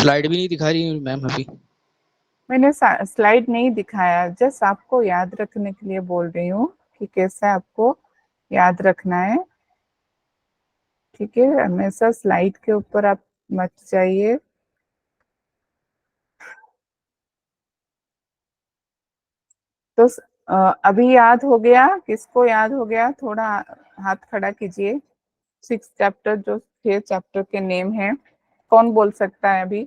Slide भी नहीं दिखा रही मैम अभी। मैंने स्लाइड नहीं दिखाया, जस्ट आपको याद रखने के लिए बोल रही हूँ कि कैसे आपको याद रखना है। ठीक है, हमेशा स्लाइड के ऊपर आप मत जाइए। तो अभी याद हो गया? किसको याद हो गया? थोड़ा हाथ खड़ा कीजिए। 6 चैप्टर, जो 6 चैप्टर के नेम है, कौन बोल सकता है अभी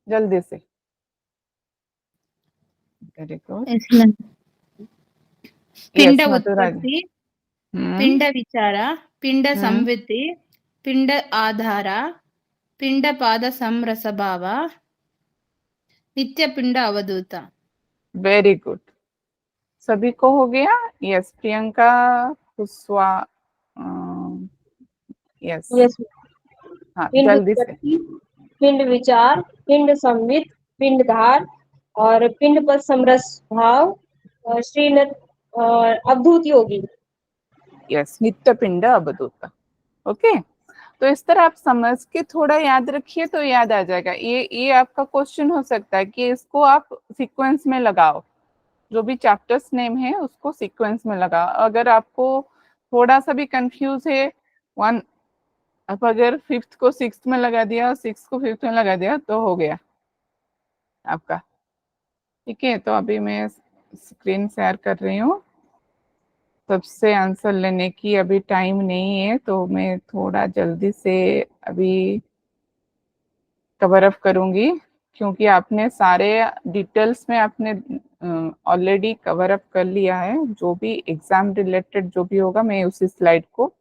जल्दी से? Very good. पिंड यस मधुरा जी। उत्पत्ति, पिंड विचार, पिंड संवित्ति, पिंड आधार, पिंड पाद समरसभाव, नित्य पिंड अवधूत। वेरी गुड, सभी को हो गया? Yes Priyanka Kushwaha, yes yes. हाँ पिंड जल्दी से। उत्पत्ति, पिंड विचार, पिंड संवित, पिंड धार और पिंड पर समरस भाव, श्रीनत और अवधूत योगी। यस, नित्य पिंड अवधूत। ओके, तो इस तरह आप समझ के थोड़ा याद रखिए तो याद आ जाएगा। ये आपका क्वेश्चन हो सकता है कि इसको आप सीक्वेंस में लगाओ, जो भी चैप्टर्स नेम है उसको सीक्वेंस में लगाओ। अगर आपको थोड़ा सा भी कंफ्यूज है, वन आप अगर 5th को 6th में लगा दिया और 6th को 5th में लगा दिया तो हो गया आपका। ठीक है, तो अभी मैं स्क्रीन शेयर कर रही हूँ। सबसे आंसर लेने की अभी टाइम नहीं है, तो मैं थोड़ा जल्दी से अभी कवर अप करूंगी, क्योंकि आपने सारे डिटेल्स में आपने ऑलरेडी कवर अप कर लिया है। जो भी एग्जाम रिलेटेड जो भी होगा, मैं उसी स्लाइड को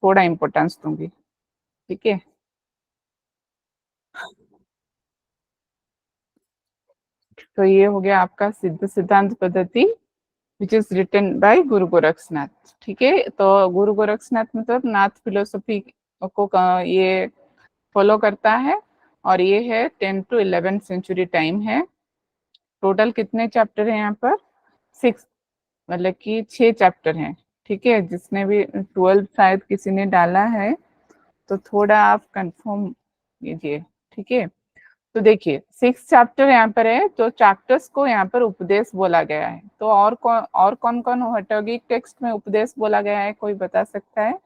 थोड़ा इम्पोर्टेंस दूंगी। ठीक है, तो ये हो गया आपका सिद्ध सिद्धांत पद्धति, विच इज रिटन बाय गुरु गोरक्षनाथ। ठीक है, तो गुरु गोरक्षनाथ मतलब नाथ फिलोसफी को ये फॉलो करता है, और ये है 10 to 11 सेंचुरी टाइम है। टोटल कितने चैप्टर हैं यहाँ पर? 6, मतलब कि 6 चैप्टर हैं। ठीक है, जिसने भी 12 शायद किसी ने डाला है, तो थोड़ा आप कंफर्म कीजिए। ठीक है, तो देखिए 6 चैप्टर यहाँ पर है, तो चैप्टर्स को यहाँ पर उपदेश बोला गया है। तो और कौन कौन औद्योगिक टेक्स्ट में उपदेश बोला गया है, कोई बता सकता है?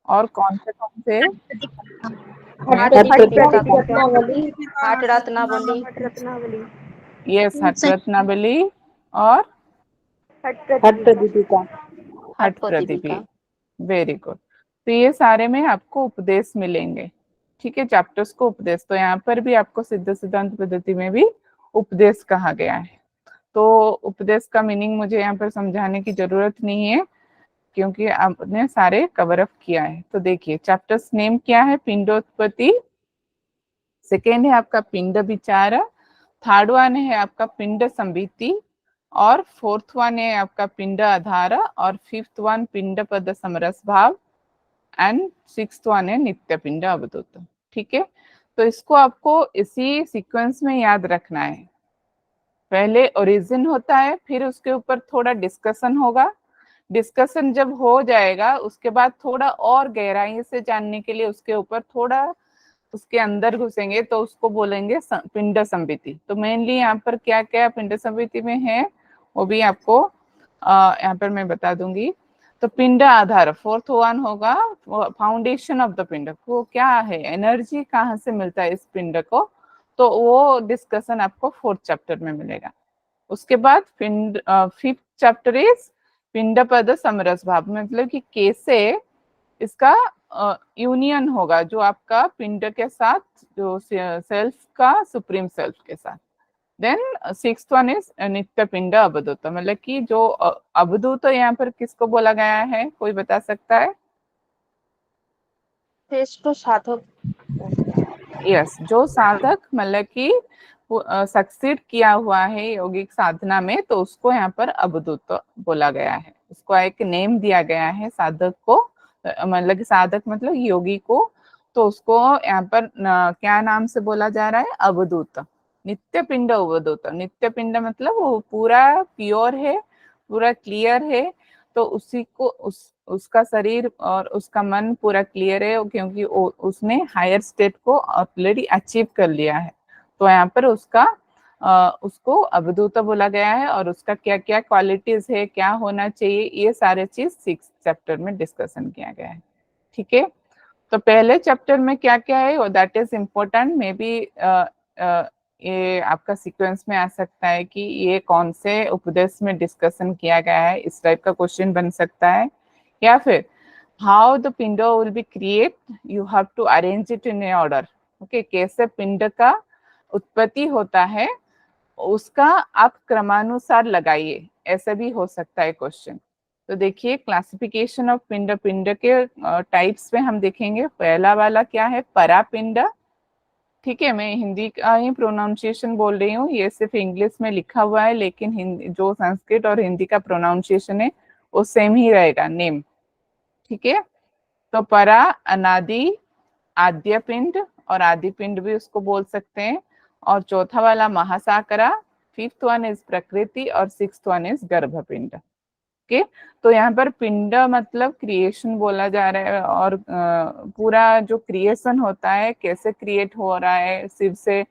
और कौन से? यस, हट रत्नावली और हट प्रदीपी। Very good. तो ये सारे में आपको उपदेश मिलेंगे। ठीक है, चैप्टर्स को उपदेश, तो यहाँ पर भी आपको सिद्ध सिद्धांत पद्धति में भी उपदेश कहा गया है। तो उपदेश का मीनिंग मुझे यहाँ पर समझाने की जरूरत नहीं है, क्योंकि आपने सारे कवर अप किया है। तो देखिए चैप्टर्स नेम क्या है? पिंडोत्पत्ति, सेकेंड है आपका पिंड विचार, थर्ड वन है आपका पिंड संवित्ति, और फोर्थ वन है आपका पिंड आधार, और फिफ्थ वन पिंड पद समरस भाव, एंड सिक्स्थ वन है नित्य पिंड अवधूत। ठीक है, तो इसको आपको इसी सीक्वेंस में याद रखना है। पहले ओरिजिन होता है, फिर उसके ऊपर थोड़ा डिस्कशन होगा। डिस्कशन जब हो जाएगा, उसके बाद थोड़ा और गहराई से जानने के लिए उसके ऊपर थोड़ा उसके अंदर घुसेंगे, तो उसको बोलेंगे पिंड संवित्ति। तो मेनली यहाँ पर क्या क्या पिंड संवित्ति में है, वो भी आपको यहाँ पर मैं बता दूंगी। तो पिंड आधार फोर्थ वन होगा, फाउंडेशन ऑफ द पिंड, वो क्या है, एनर्जी कहाँ से मिलता है इस पिंड को, तो वो डिस्कशन आपको 4th चैप्टर में मिलेगा। उसके बाद पिंड 5th चैप्टर इज पिंड पद समरस भाव, मतलब कि कैसे इसका यूनियन होगा जो आपका पिंड के साथ, जो सेल्फ का सुप्रीम सेल्फ के साथ। देन 6th वन इज नित्य पिंड अवधूत, मतलब कि जो अवधूत यहाँ पर किसको बोला गया है, कोई बता सकता है? श्रेष्ठ साधक। यस, जो साधक मतलब कि सक्सीड किया हुआ है योगिक साधना में, तो उसको यहाँ पर अवधूत बोला गया है। उसको एक नेम दिया गया है साधक को, मतलब कि साधक मतलब योगी को, तो उसको यहाँ पर क्या नाम से बोला जा रहा है? अवधूत, नित्य पिंड अवधूत। नित्य पिंड मतलब वो पूरा प्योर है, पूरा क्लियर है, तो उसी को उसका शरीर और उसका मन पूरा क्लियर है, क्योंकि उसने हायर स्टेट को ऑलरेडी अचीव कर लिया है। तो यहाँ पर उसको अवधूत बोला गया है, और उसका क्या क्या क्वालिटीज है, क्या होना चाहिए, ये सारे चीज 6 चैप्टर में डिस्कशन किया गया है। ठीक है, तो पहले चैप्टर में क्या क्या है that is important, may be ये आपका सीक्वेंस में आ सकता है कि ये कौन से उपदेश में डिस्कशन किया गया है, इस टाइप का क्वेश्चन बन सकता है। या फिर हाउ द पिंडो will be create, you have to arrange it in a order. Okay, कैसे पिंड का उत्पत्ति होता है उसका आप क्रमानुसार लगाइए, ऐसा भी हो सकता है क्वेश्चन। तो देखिए, क्लासिफिकेशन ऑफ पिंड, पिंड के टाइप्स में हम देखेंगे। पहला वाला क्या है, परापिंड। ठीक है, मैं हिंदी का ही प्रोनाउंसिएशन बोल रही हूँ, ये सिर्फ इंग्लिश में लिखा हुआ है, लेकिन हिंदी जो संस्कृत और हिंदी का प्रोनाउंसिएशन है वो सेम ही रहेगा, नेम। ठीक है, तो परा अनादि, आद्य पिंड और आदि पिंड भी उसको बोल सकते हैं। और चौथा वाला महासाकरा, 5th वन इज प्रकृति और 6th वन इज गर्भपिंड। ओके, तो यहाँ पर पिंड मतलब क्रिएशन बोला जा रहा है, और पूरा जो क्रिएशन होता है, कैसे क्रिएट हो रहा है, शिव से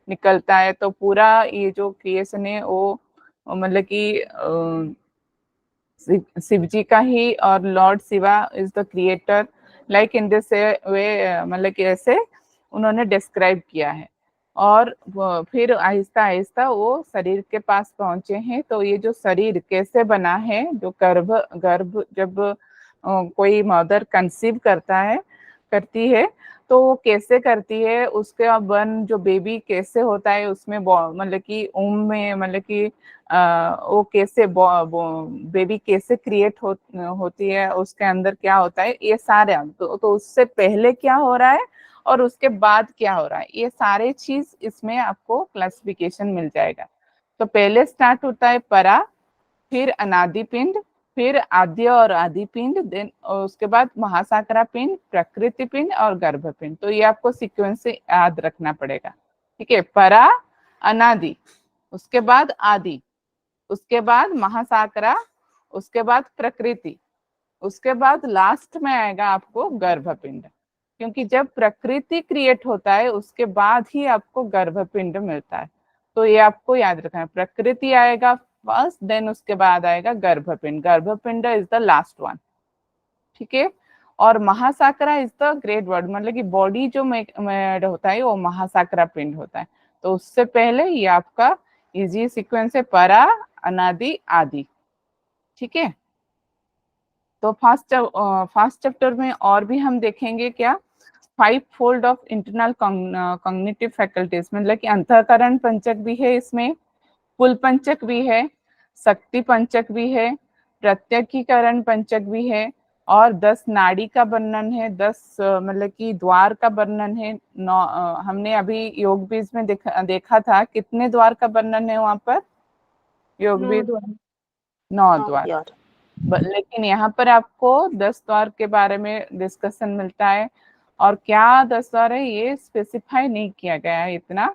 निकलता है, तो पूरा ये जो क्रिएशन है वो मतलब कि शिव जी का ही, और Lord Shiva is the creator, like in this way, मतलब कि ऐसे उन्होंने डिस्क्राइब किया है। और फिर आहिस्ता आहिस्ता वो शरीर के पास पहुंचे हैं। तो ये जो शरीर कैसे बना है, जो गर्भ जब कोई मदर कंसीव करती है, तो वो कैसे करती है, उसके बर्न जो बेबी कैसे होता है, उसमें मतलब कि में मतलब कि वो कैसे बेबी कैसे क्रिएट होती है, उसके अंदर क्या होता है, ये सारे तो उससे पहले क्या हो रहा है और उसके बाद क्या हो रहा है, ये सारे चीज इसमें आपको क्लासिफिकेशन मिल जाएगा। तो पहले स्टार्ट होता है परा, फिर अनादि पिंड, फिर आद्य और आदि पिंड, देन उसके बाद महासाकरा पिंड, प्रकृति पिंड और गर्भ पिंड। तो ये आपको सीक्वेंस से याद रखना पड़ेगा। ठीक है, परा अनादि, उसके बाद आदि, उसके बाद महासाकरा, उसके बाद प्रकृति, उसके बाद लास्ट में आएगा आपको गर्भपिंड। क्योंकि जब प्रकृति क्रिएट होता है उसके बाद ही आपको गर्भपिंड मिलता है। तो ये आपको याद रखना है, प्रकृति आएगा फर्स्ट, देन उसके बाद आएगा गर्भपिंड। गर्भपिंड इज द लास्ट वन। ठीक है, और महासाकरा इज द ग्रेट वर्ड, मतलब कि बॉडी जो मेड होता है वो महासाकरा पिंड होता है। तो उससे पहले ये आपका इजी सीक्वेंस है, परा अनादि आदि। ठीक है, तो फर्स्ट चैप्टर में और भी हम देखेंगे क्या, 5 fold of internal cognitive faculties, मतलब कि अंतःकरण पंचक भी है इसमें, कुल पंचक भी है, शक्ति पंचक भी है, प्रत्यकीकरण पंचक भी है, और 10 नाड़ी का वर्णन है, 10 मतलब कि द्वार का वर्णन है। हमने अभी योग बीज में देखा था कितने द्वार का वर्णन है वहां पर, योग बीज 9 द्वार। लेकिन यहाँ पर आपको 10 द्वार के बारे में डिस्कशन मिलता है, और क्या 10 द्वार है ये स्पेसिफाई नहीं किया गया है इतना।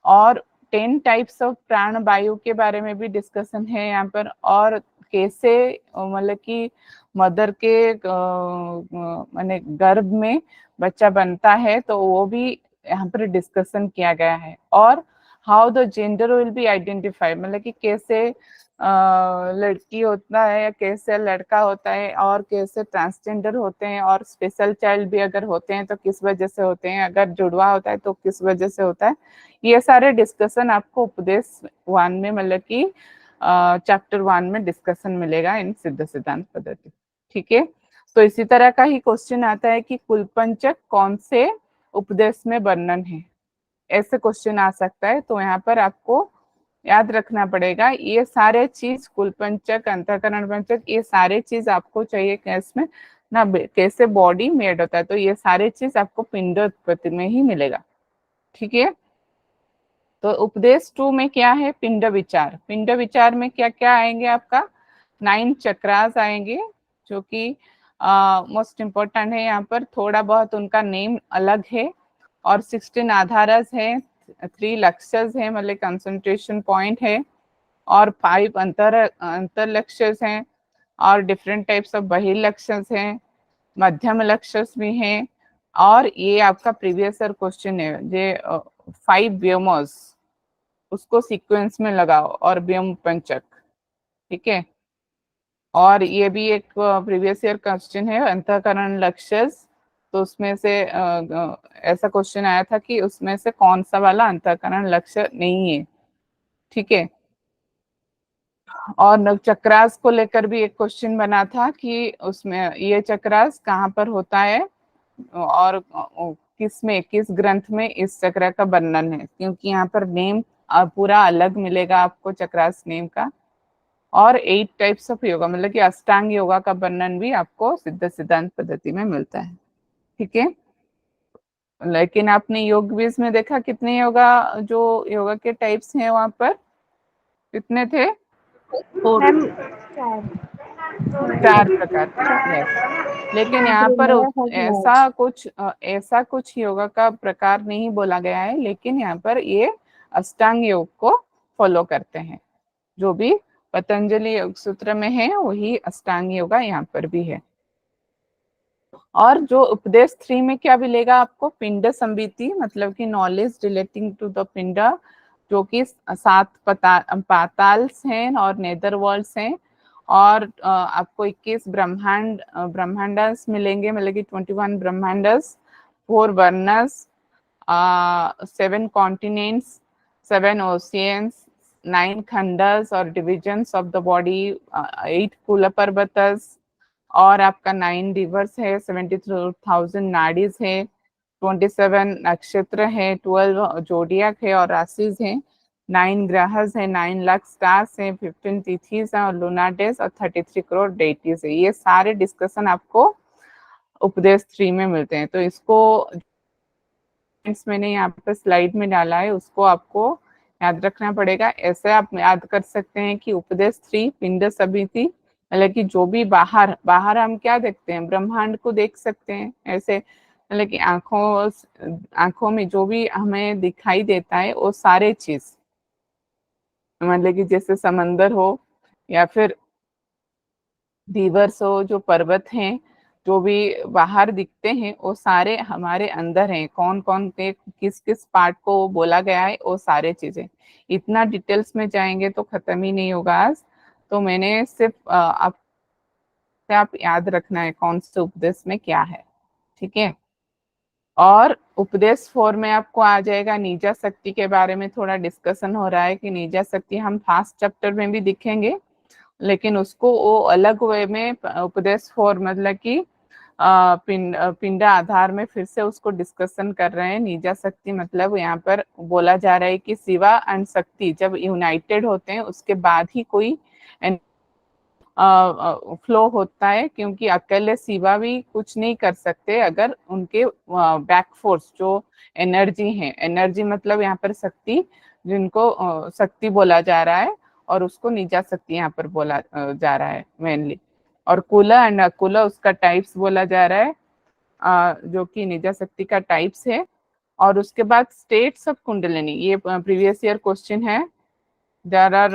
और 10 टाइप्स ऑफ प्राण वायु के बारे में भी डिस्कशन है यहाँ पर, और कैसे मतलब कि मदर के माने गर्भ में बच्चा बनता है, तो वो भी यहाँ पर डिस्कशन किया गया है। और how the gender will be identify, मतलब कि कैसे लड़की होता है या कैसे लड़का होता है, और कैसे ट्रांसजेंडर होते हैं, और स्पेशल चाइल्ड भी अगर होते हैं तो किस वजह से होते हैं, अगर जुड़वा होता है तो किस वजह से होता है। ये सारे डिस्कशन आपको उपदेश 1 में, मतलब कि चैप्टर 1 में डिस्कशन मिलेगा इन सिद्ध सिद्धांत पद्धति। ठीक है, तो इसी तरह का ही क्वेश्चन आता है कि कुल पंचक कौन से उपदेश में वर्णन है, ऐसे क्वेश्चन आ सकता है। तो यहाँ पर आपको याद रखना पड़ेगा ये सारे चीज, कुल पंचक, अंतःकरण पंचक, ये सारे चीज आपको चाहिए कैसे में ना, कैसे बॉडी मेड होता है, तो ये सारे चीज आपको पिंडोत्पत्ति में ही मिलेगा। ठीक है, तो उपदेश 2 में क्या है, पिंड विचार। पिंड विचार में क्या क्या आएंगे, आपका 9 चक्रास आएंगे, जो कि मोस्ट इम्पोर्टेंट है यहाँ पर, थोड़ा बहुत उनका नेम अलग है, और 16 आधारस है, 3 लक्ष्यस है, मतलब कंसंट्रेशन पॉइंट है, और 5 अंतर लक्ष्यस हैं, और डिफरेंट टाइप्स ऑफ बहिर्लक्षण हैं, मध्यम लक्षण भी हैं, और ये आपका प्रीवियस ईयर क्वेश्चन है जे 5 व्योमोस उसको सीक्वेंस में लगाओ और व्योम पंचक, ठीक है। और ये भी एक प्रीवियस ईयर क्वेश्चन है अंतःकरण लक्ष्य, तो उसमें से ऐसा क्वेश्चन आया था कि उसमें से कौन सा वाला अंतःकरण लक्ष्य नहीं है, ठीक है। और चक्रास को लेकर भी एक क्वेश्चन बना था कि उसमें ये चक्रास कहाँ पर होता है और किस में, किस ग्रंथ में इस चक्र का वर्णन है, क्योंकि यहाँ पर नेम पूरा अलग मिलेगा आपको चक्रास नेम का। और 8 टाइप्स ऑफ योगा मतलब कि अष्टांग योगा का वर्णन भी आपको सिद्ध सिद्धांत पद्धति में मिलता है, ठीक है। लेकिन आपने योग बीज में देखा कितने योगा, जो योगा के टाइप्स हैं वहां पर कितने थे? 4 प्रकार के, यस। लेकिन यहाँ पर ऐसा कुछ योगा का प्रकार नहीं बोला गया है, लेकिन यहाँ पर ये अष्टांग योग को फॉलो करते हैं। जो भी पतंजलि योग सूत्र में है वही अष्टांग योगा यहाँ पर भी है। और जो उपदेश 3 में क्या मिलेगा आपको? पिंड संबिति, मतलब कि नॉलेज रिलेटिंग टू द पिंड, जो कि 7 पाताल्स हैं और नेदर वर्ल्ड्स हैं। और आपको 21 ब्रह्मांडस मिलेंगे, मतलब कि 21 ब्रह्मांडस, 4 वर्णस, 7 कॉन्टिनेंट्स, 7 ओशियंस, 9 खंडस और डिविजन्स ऑफ द बॉडी, 8 कुल पर्वतस, और आपका 9 रिवर्स है, 73,000 नाडीज है, 27 नक्षत्र है, 12 जोडियाक है और राशिज है, 9 ग्रहस है, 9 लाख स्टार्स है, 15 तिथिस है और लूनार डेज और 33 करोड़ डेटीज है। ये सारे डिस्कशन आपको उपदेश 3 में मिलते हैं। तो इसको मैंने यहाँ पर स्लाइड में डाला है, उसको आपको याद रखना पड़ेगा। ऐसे आप याद कर सकते हैं कि उपदेश 3 पिंड समिति, मतलब कि जो भी बाहर हम क्या देखते हैं, ब्रह्मांड को देख सकते हैं ऐसे, मतलब कि आंखों में जो भी हमें दिखाई देता है वो सारे चीज, मतलब कि जैसे समंदर हो या फिर रिवर्स हो, जो पर्वत हैं, जो भी बाहर दिखते हैं वो सारे हमारे अंदर हैं। कौन कौन के किस किस पार्ट को बोला गया है वो सारे चीजें, इतना डिटेल्स में जाएंगे तो खत्म ही नहीं होगा आज। तो मैंने सिर्फ आप याद रखना है कौन से उपदेश में क्या है, ठीक है। और उपदेश 4 में आपको आ जाएगा नीजा शक्ति के बारे में, थोड़ा डिस्कशन हो रहा है कि नीजा शक्ति हम फास्ट चैप्टर में भी दिखेंगे, लेकिन उसको वो अलग वे में उपदेश 4 मतलब कि पिंड आधार में फिर से उसको डिस्कशन कर रहे हैं। नीजा शक्ति मतलब यहाँ पर बोला जा रहा है कि शिवा एंड शक्ति जब यूनाइटेड होते हैं उसके बाद ही कोई फ्लो होता है, क्योंकि अकेले शिवा भी कुछ नहीं कर सकते अगर उनके बैक फोर्स जो एनर्जी है, एनर्जी मतलब यहाँ पर शक्ति, जिनको शक्ति बोला जा रहा है और उसको निजा शक्ति यहाँ पर बोला जा रहा है मेनली। और कुला एंड अकुला उसका टाइप्स बोला जा रहा है, जो कि निजा शक्ति का टाइप्स है। और उसके बाद स्टेट्स ऑफ कुंडलिनी, ये प्रीवियस ईयर क्वेश्चन है। There are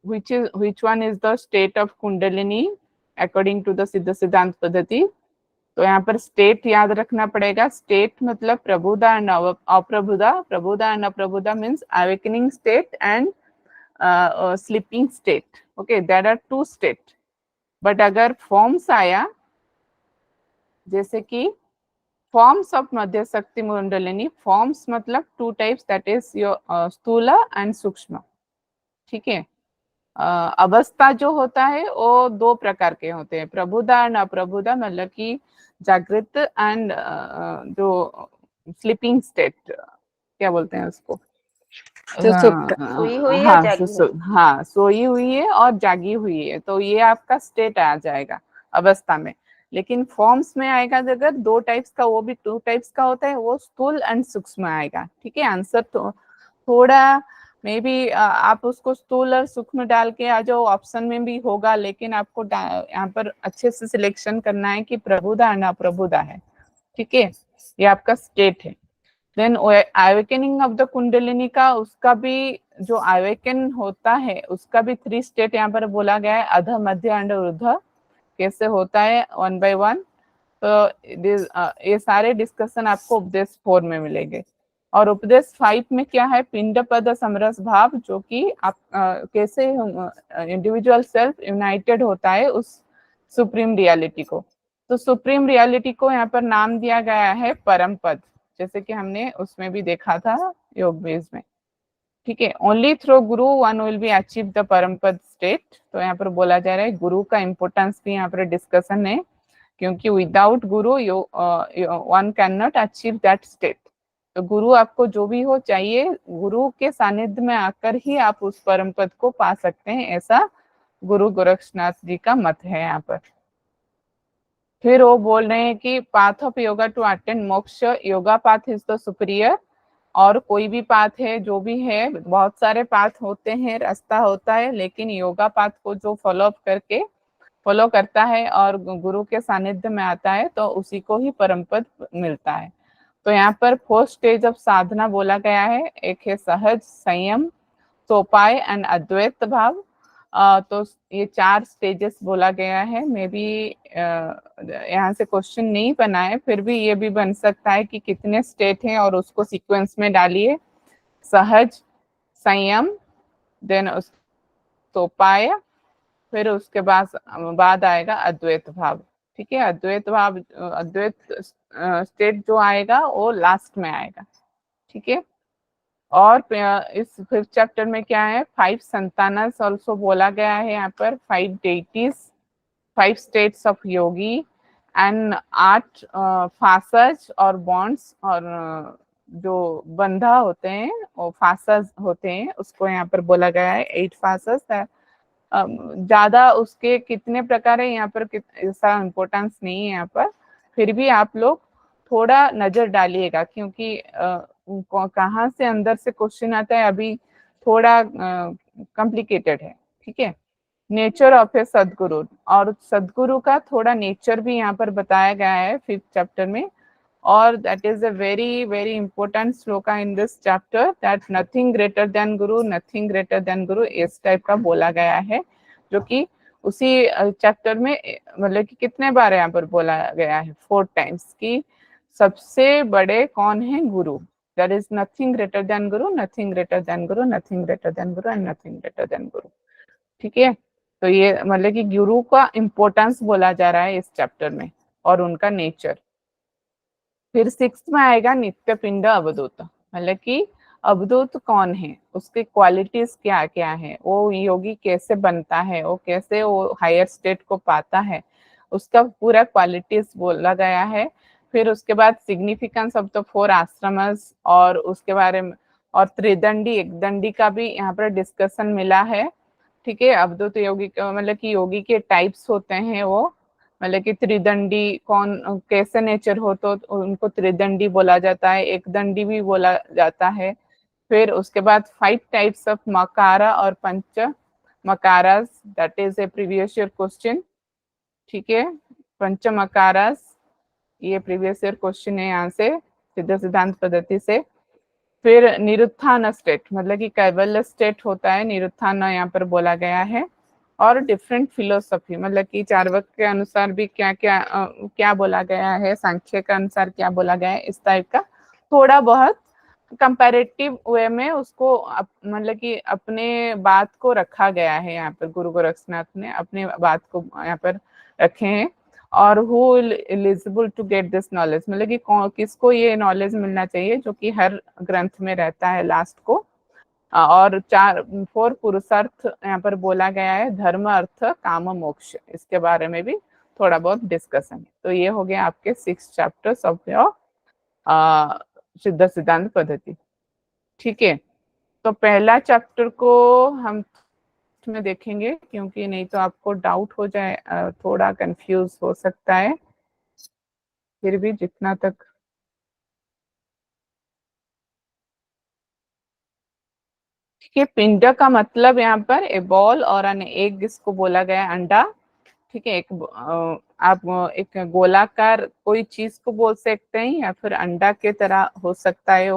which one is the state of kundalini according to the सिद्ध सिद्धांत पद्धति। तो यहाँ पर स्टेट याद रखना पड़ेगा। स्टेट मतलब prabuddha and aprabuddha. Prabuddha and aprabuddha means awakening state and sleeping state. Okay, there are 2 state. But अगर फॉर्म्स आया, जैसे कि फॉर्म्स ऑफ मध्य शक्ति कुंडलिनी, फॉर्म्स मतलब 2 types, that is your sthula and sukshma, ठीक है। अवस्था जो होता है वो 2 प्रकार के होते हैं, प्रबुदा एंड अप्रबुदा, मतलब कि जागृत एंड जो स्लीपिंग स्टेट, क्या बोलते हैं उसको, सोई हुई है, जागी हुई। हाँ, सोई हुई है और जागी हुई है, तो ये आपका स्टेट आ जाएगा अवस्था में। लेकिन फॉर्म्स में आएगा अगर 2 टाइप्स का, वो भी 2 टाइप्स का होता है, वो स्थूल एंड सूक्ष्म आएगा, ठीक है। आंसर तो थोड़ा मे बी आप उसको स्थूल और सूक्ष्म डाल के आ जाओ, ऑप्शन में भी होगा, लेकिन आपको यहाँ पर अच्छे से सिलेक्शन करना है कि प्रबुदा एंड अप्रबुदा है, ठीक है। ये आपका स्टेट है। Then awakening of the kundalini का, उसका भी जो अवेकन होता है उसका भी 3 स्टेट यहाँ पर बोला गया है, अध, मध्य एंड ऊर्ध्व, कैसे होता है 1 by 1। तो ये सारे डिस्कशन आपको उपदेश 4 में मिलेंगे। और उपदेश 5 में क्या है, पिंड पद समरस भाव, जो कि आप कैसे इंडिविजुअल सेल्फ यूनाइटेड होता है उस सुप्रीम रियलिटी को। तो सुप्रीम रियलिटी को यहाँ पर नाम दिया गया है परम पद, जैसे कि हमने उसमें भी देखा था योग बेस में। ठीक है, only through Guru one will be achieve the परम पद स्टेट। तो यहाँ पर बोला जा रहा है गुरु का इंपोर्टेंस भी यहाँ पर डिस्कशन है, क्योंकि without Guru one can not achieve that state. तो गुरु आपको जो भी हो चाहिए, गुरु के सानिध्य में आकर ही आप उस परम पद को पा सकते हैं, ऐसा गुरु गोरक्षनाथ जी का मत है यहाँ पर। फिर वो बोल रहे हैं कि path of yoga to attend moksha, yoga path is the superior. और कोई भी पाथ है, जो भी है, बहुत सारे पाथ होते हैं, रास्ता होता है, लेकिन योगा पाथ को जो फॉलो करता है और गुरु के सानिध्य में आता है, तो उसी को ही परम पद मिलता है। तो यहाँ पर 4 स्टेज ऑफ साधना बोला गया है, एक है सहज, संयम, सोपाय एंड अद्वैत भाव। तो ये 4 स्टेजेस बोला गया है। मे बी यहाँ से क्वेश्चन नहीं बना है, फिर भी ये भी बन सकता है कि कितने स्टेट हैं और उसको सीक्वेंस में डालिए। सहज, संयम, देन सोपाय, फिर उसके बाद आएगा अद्वैत भाव। ठीक है, अद्वैत भाव, अद्वैत स्टेट जो आएगा वो लास्ट में आएगा। ठीक है, और इस 5th चैप्टर में क्या है, 5 संतानस ऑल्सो बोला गया है यहाँ पर, 5 deities, 5 states of Yogi and 8 फासज और बॉन्ड्स, और जो बंधा होते हैं वो फासज होते हैं, उसको यहाँ पर बोला गया है 8 फासज। ज्यादा उसके कितने प्रकार है यहाँ पर ऐसा इम्पोर्टेंस नहीं है यहाँ पर, फिर भी आप लोग थोड़ा नजर डालिएगा, क्योंकि कहाँ से अंदर से क्वेश्चन आता है, अभी थोड़ा कॉम्प्लिकेटेड है। ठीक है, नेचर ऑफ ए सदगुरु, और सदगुरु का थोड़ा नेचर भी यहाँ पर बताया गया है 5th चैप्टर में। और that is a very very important shloka in this chapter, that nothing greater than guru, nothing greater than गुरु, इस टाइप का बोला गया है, जो कि उसी चैप्टर में मतलब कि कितने बार यहाँ पर बोला गया है, 4 टाइम्स, कि सबसे बड़े कौन है, गुरु। There is nothing greater than guru, nothing greater than guru, nothing greater than guru and nothing greater than guru. ठीक है, तो ये मतलब कि गुरु का इंपॉर्टेंस बोला जा रहा है इस चैप्टर में, और उनका नेचर। फिर 6th में आएगा नित्य पिंड अवधूत, मतलब कि अवधूत कौन है, उसकी क्वालिटीज क्या क्या है, वो योगी कैसे बनता है, वो कैसे वो हायर स्टेट को पाता है, उसका पूरा क्वालिटीज बोला गया है। फिर उसके बाद सिग्निफिकेंस ऑफ द 4 आश्रमस, और उसके बारे में, और त्रिदंडी एकदंडी का भी यहाँ पर डिस्कशन मिला है। ठीक है, अवधूत योगी का मतलब कि योगी के टाइप्स होते हैं वो, मतलब कि त्रिदंडी कौन कैसे नेचर हो, तो उनको त्रिदंडी बोला जाता है, एक दंडी भी बोला जाता है। फिर उसके बाद 5 टाइप्स ऑफ मकारा और पंच मकारास, that is a previous year question. ठीक है, पंच मकारास, ये प्रीवियस ईयर क्वेश्चन है यहाँ से सिद्ध सिद्धांत पद्धति से। फिर निरुत्थान स्टेट, मतलब कि कैवल्य स्टेट होता है, निरुत्थान यहाँ पर बोला गया है। और डिफरेंट फिलोसफी, मतलब कि चार्वाक के अनुसार भी क्या क्या क्या बोला गया है, सांख्य के अनुसार क्या बोला गया है, इस टाइप का थोड़ा बहुत कंपैरेटिव वे में उसको मतलब कि अपने बात को रखा गया है यहाँ पर, गुरु गोरक्षनाथ ने अपने बात को यहाँ पर रखे हैं। और who eligible to get this knowledge, मतलब कि किसको ये नॉलेज मिलना चाहिए, जो कि हर ग्रंथ में रहता है लास्ट को। और 4 पुरुषार्थ यहाँ पर बोला गया है, धर्म, अर्थ, काम, मोक्ष, इसके बारे में भी थोड़ा बहुत डिस्कशन है। तो ये हो गया आपके 6 चैप्टर्स ऑफ योर सिद्ध सिद्धांत पद्धति। ठीक है, तो पहला चैप्टर को हम में देखेंगे, क्योंकि नहीं तो आपको डाउट हो जाए, थोड़ा कंफ्यूज हो सकता है, फिर भी जितना तक ठीक है। पिंड का मतलब यहाँ पर ए बॉल और एन एग, इसको बोला गया अंडा। ठीक है, एक आप एक गोलाकार कोई चीज को बोल सकते हैं या फिर अंडा के तरह हो सकता है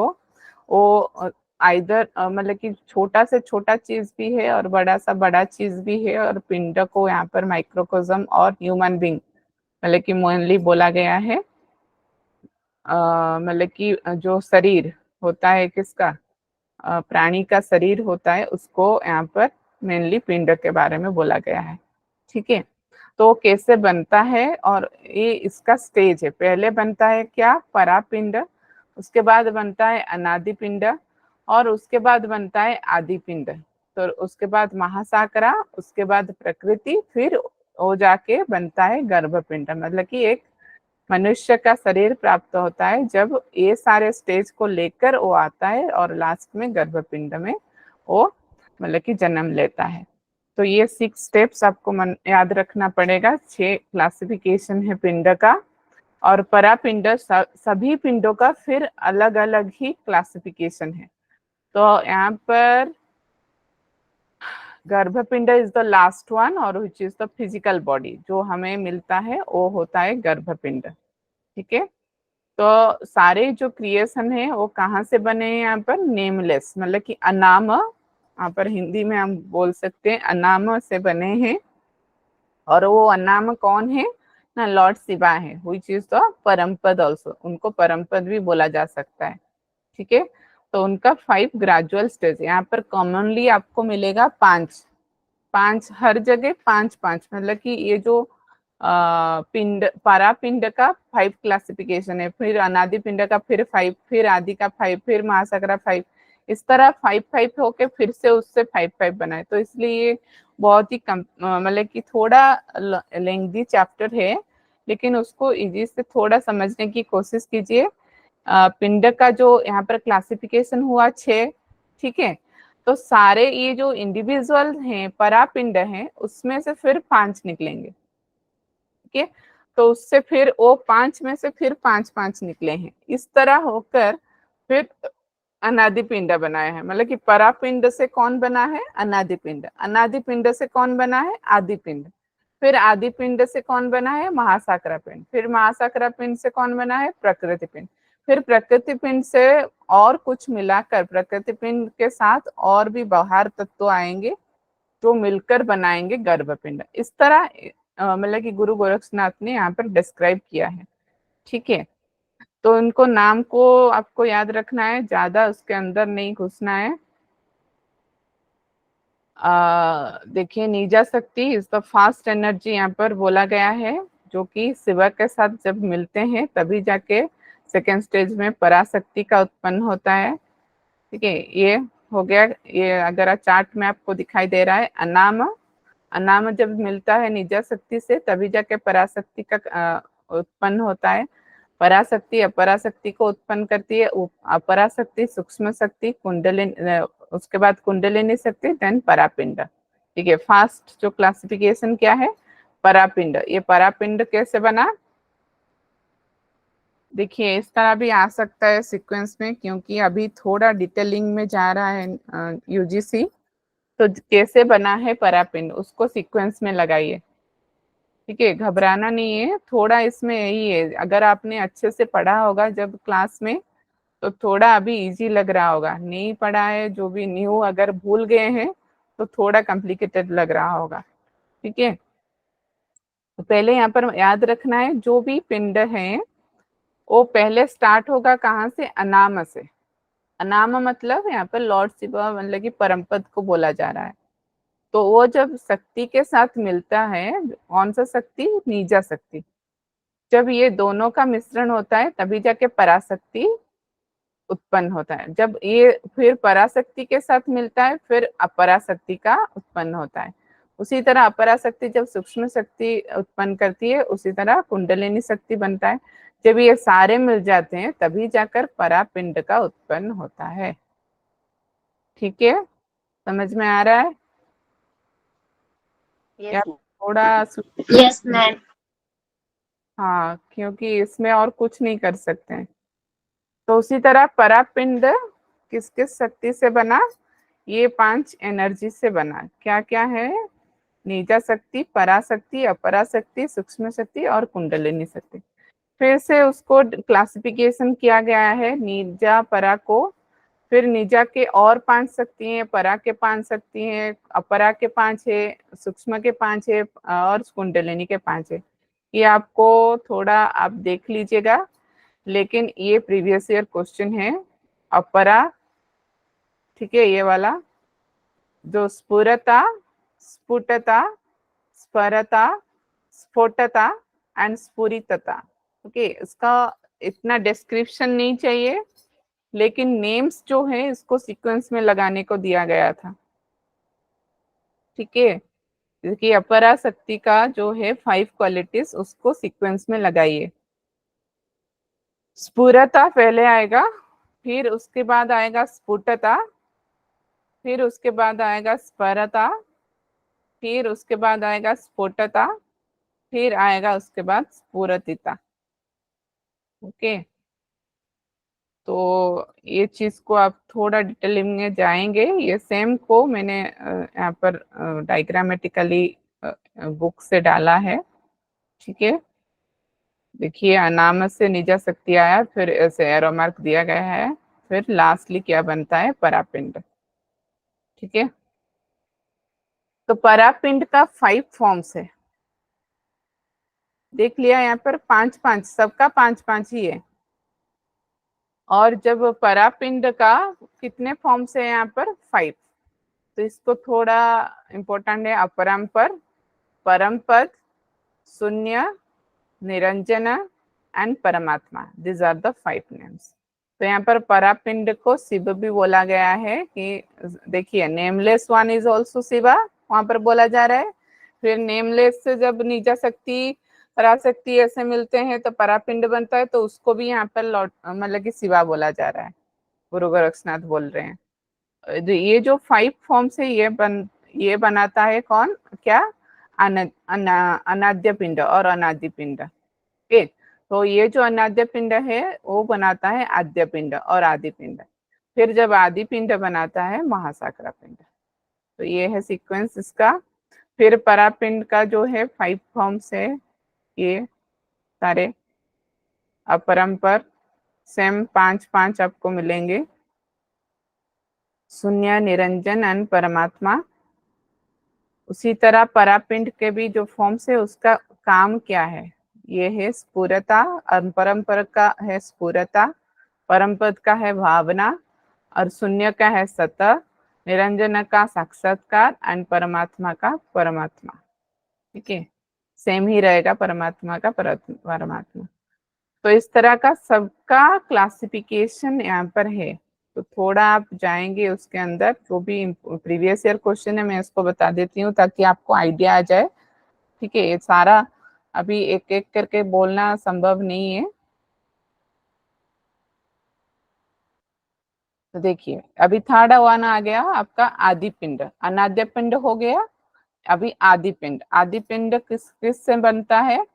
वो आइदर मतलब कि छोटा से छोटा चीज भी है और बड़ा सा बड़ा चीज भी है, और पिंड को यहाँ पर माइक्रोकोज्म और ह्यूमन बींग मतलब कि मेनली बोला गया है। मतलब कि जो शरीर होता है किसका, प्राणी का शरीर होता है, उसको यहाँ पर मेनली पिंड के बारे में बोला गया है। ठीक है, तो कैसे बनता है और ये इसका स्टेज है। पहले बनता है क्या, परापिंड, उसके बाद बनता है अनादि पिंड, और उसके बाद बनता है आदि पिंड। तो उसके बाद महासाकरा, उसके बाद प्रकृति, फिर वो जाके बनता है गर्भपिंड। मतलब कि एक मनुष्य का शरीर प्राप्त होता है जब ये सारे स्टेज को लेकर वो आता है, और लास्ट में गर्भपिंड में वो मतलब कि जन्म लेता है। तो ये 6 स्टेप्स आपको याद रखना पड़ेगा। 6 क्लासिफिकेशन है पिंड का, और परापिंड सभी पिंडों का फिर अलग अलग ही क्लासिफिकेशन है। तो यहाँ पर गर्भपिंड इज द लास्ट वन, और which is the physical body, जो हमें मिलता है वो होता है गर्भपिंड। ठीक है, तो सारे जो क्रिएशन है वो कहाँ से बने हैं, यहाँ पर नेमलेस मतलब कि अनाम, यहाँ पर हिंदी में हम बोल सकते हैं अनाम से बने हैं। और वो अनाम कौन है ना, लॉर्ड शिवा है, which is the Parampad also, उनको परमपद भी बोला जा सकता है। ठीक है, तो उनका 5 ग्रेजुअल स्टेज यहाँ पर कॉमनली आपको मिलेगा 5 हर जगह 5 मतलब कि ये जो पिंड परापिंड का 5 क्लासिफिकेशन है, फिर अनादि पिंड का फिर 5, फिर आदि का 5, फिर महासागरा 5, इस तरह 5 होके फिर से उससे 5 बनाए। तो इसलिए ये बहुत ही मतलब कि थोड़ा लेंथी चैप्टर है, लेकिन उसको इजी से थोड़ा समझने की कोशिश कीजिए। पिंड का जो यहाँ पर क्लासिफिकेशन हुआ 6, ठीक है, तो सारे ये जो इंडिविजुअल हैं परापिंड हैं उसमें से फिर 5 निकलेंगे। ठीक है, तो उससे फिर वो 5 में से फिर 5 निकले हैं, इस तरह होकर फिर अनादि पिंड बनाया है। मतलब कि परापिंड से कौन बना है, अनादि पिंड, अनादि पिंड से कौन बना है, आदि पिंड, फिर आदि पिंड से कौन बना है, महासाकरा पिंड, फिर महासाकरा पिंड से कौन बना है, प्रकृति पिंड, फिर प्रकृति पिंड से और कुछ मिलाकर प्रकृति पिंड के साथ और भी बाहर तत्व आएंगे जो मिलकर बनाएंगे गर्भपिंड। इस तरह मतलब कि गुरु गोरक्षनाथ ने यहाँ पर डिस्क्राइब किया है। ठीक है, तो इनको नाम को आपको याद रखना है, ज्यादा उसके अंदर नहीं घुसना है। देखिए, नीजा शक्ति इज द फास्ट एनर्जी यहाँ पर बोला गया है, जो कि शिव के साथ जब मिलते हैं तभी जाके सेकेंड स्टेज में पराशक्ति का उत्पन्न होता है। ठीक है, ये हो गया। ये अगर चार्ट में आपको दिखाई दे रहा है, अनाम, अनाम जब मिलता है निजा शक्ति से तभी जाके पराशक्ति का उत्पन्न होता है। पराशक्ति अपराशक्ति को उत्पन्न करती है, अपराशक्ति सूक्ष्म शक्ति, कुंडलिनी, उसके बाद कुंडलिनी शक्ति, देन परापिंड। ठीक है, फास्ट जो क्लासिफिकेशन क्या है, परापिंड। ये परापिंड कैसे बना, देखिए इस तरह भी आ सकता है सीक्वेंस में, क्योंकि अभी थोड़ा डिटेलिंग में जा रहा है यूजीसी, तो कैसे बना है परापिंड उसको सीक्वेंस में लगाइए। ठीक है, घबराना नहीं है, थोड़ा इसमें यही है, अगर आपने अच्छे से पढ़ा होगा जब क्लास में तो थोड़ा अभी इजी लग रहा होगा, नहीं पढ़ा है जो भी न्यू अगर भूल गए हैं तो थोड़ा कॉम्प्लिकेटेड लग रहा होगा। ठीक है, तो पहले यहाँ पर याद रखना है जो भी पिंड है वो पहले स्टार्ट होगा कहाँ से, अनाम से। अनाम मतलब यहाँ पर लॉर्ड शिवा मतलब कि परमपद को बोला जा रहा है। तो वो जब शक्ति के साथ मिलता है, कौन सा शक्ति, नीजा शक्ति, जब ये दोनों का मिश्रण होता है तभी जाके पराशक्ति उत्पन्न होता है। जब ये फिर पराशक्ति के साथ मिलता है फिर अपराशक्ति का उत्पन्न होता है। उसी तरह अपराशक्ति जब सूक्ष्म शक्ति उत्पन्न करती है, उसी तरह कुंडलिनी शक्ति बनता है। जब ये सारे मिल जाते हैं तभी जाकर परापिंड का उत्पन्न होता है। ठीक है, समझ में आ रहा है या थोड़ा यस मैम। हाँ, क्योंकि इसमें और कुछ नहीं कर सकते हैं। तो उसी तरह परापिंड किस किस शक्ति से बना, ये 5 एनर्जी से बना। क्या क्या है, निजा शक्ति, पराशक्ति, अपराशक्ति, सूक्ष्म शक्ति और कुंडलिनी शक्ति। फिर से उसको क्लासिफिकेशन किया गया है निजा परा को, फिर निजा के और 5 शक्ति हैं, परा के 5 शक्ति हैं, अपरा के 5 है, सूक्ष्म के 5 है और कुंडलिनी के 5 है। ये आपको थोड़ा आप देख लीजिएगा, लेकिन ये प्रीवियस ईयर क्वेश्चन है। अपरा, ठीक है, ये वाला जो स्फुरता, स्फुटता, स्फरता, स्फोटता एंड स्फुरितता। ओके, इसका इतना डिस्क्रिप्शन नहीं चाहिए, लेकिन नेम्स जो है इसको सीक्वेंस में लगाने को दिया गया था। ठीक है, क्योंकि अपरा शक्ति का जो है 5 क्वालिटीज उसको सीक्वेंस में लगाइए। स्फुरता पहले आएगा, फिर उसके बाद आएगा स्फुटता, फिर उसके बाद आएगा स्फरता, फिर उसके बाद आएगा स्फोटता, फिर आएगा उसके बाद स्फुरतिता। ओके, तो ये चीज को आप थोड़ा डिटेलिंग में जाएंगे। ये सेम को मैंने यहाँ पर डायग्रामेटिकली बुक से डाला है। ठीक है, देखिए अनामत से निजा शक्ति आया, फिर ऐसे एरो मार्क दिया गया है, फिर लास्टली क्या बनता है, परापिंड। ठीक है, तो परापिंड का 5 फॉर्म्स है, देख लिया यहाँ पर 5-5, सबका 5-5 ही है। और जब परापिंड का कितने फॉर्म्स है यहाँ पर, 5। तो इसको थोड़ा इम्पोर्टेंट है, अपरंपर, परमपद, शून्य, निरंजन एंड परमात्मा, दिस आर द 5 नेम्स। तो यहाँ पर परापिंड को शिव भी बोला गया है कि देखिए nameless one is also Shiva, वहां पर बोला जा रहा है। फिर नेमलेस से जब निजा शक्ति, पराशक्ति ऐसे मिलते हैं तो परापिंड बनता है, तो उसको भी यहाँ पर मतलब कि शिवा बोला जा रहा है, गुरु गोरक्षनाथ बोल रहे हैं। ये जो 5 फॉर्म्स है ये बनाता है कौन, क्या, अनाद्य पिंड और अनादि पिंड। ओके, तो ये जो अनाद्य पिंड है वो बनाता है आद्य पिंड और आदि पिंड, फिर जब आदि पिंड बनाता है महासाकरा पिंड। तो ये है सीक्वेंस इसका। फिर परापिंड का जो है 5 फॉर्म्स है, ये सारे अपरंपर सेम 5-5 आपको मिलेंगे, शून्य, निरंजन एंड परमात्मा। उसी तरह परापिंड के भी जो फॉर्म्स है उसका काम क्या है, ये है स्फुरता, परमपद का है स्फुरता, परमपद का है भावना, और शून्य का है सतह, निरंजन का साक्षात्कार एंड परमात्मा का परमात्मा। ठीक है, सेम ही रहेगा परमात्मा का परमात्मा। तो इस तरह का सबका क्लासिफिकेशन यहाँ पर है। तो थोड़ा आप जाएंगे उसके अंदर, जो भी प्रीवियस ईयर क्वेश्चन है मैं इसको बता देती हूँ ताकि आपको आइडिया आ जाए। ठीक है, ये सारा अभी एक एक करके बोलना संभव नहीं है। तो देखिए अभी थर्ड वन आ गया आपका आदि पिंड, अनाद्य पिंड हो गया, अभी आदि पिंड। आदि पिंड किस किस से बनता है,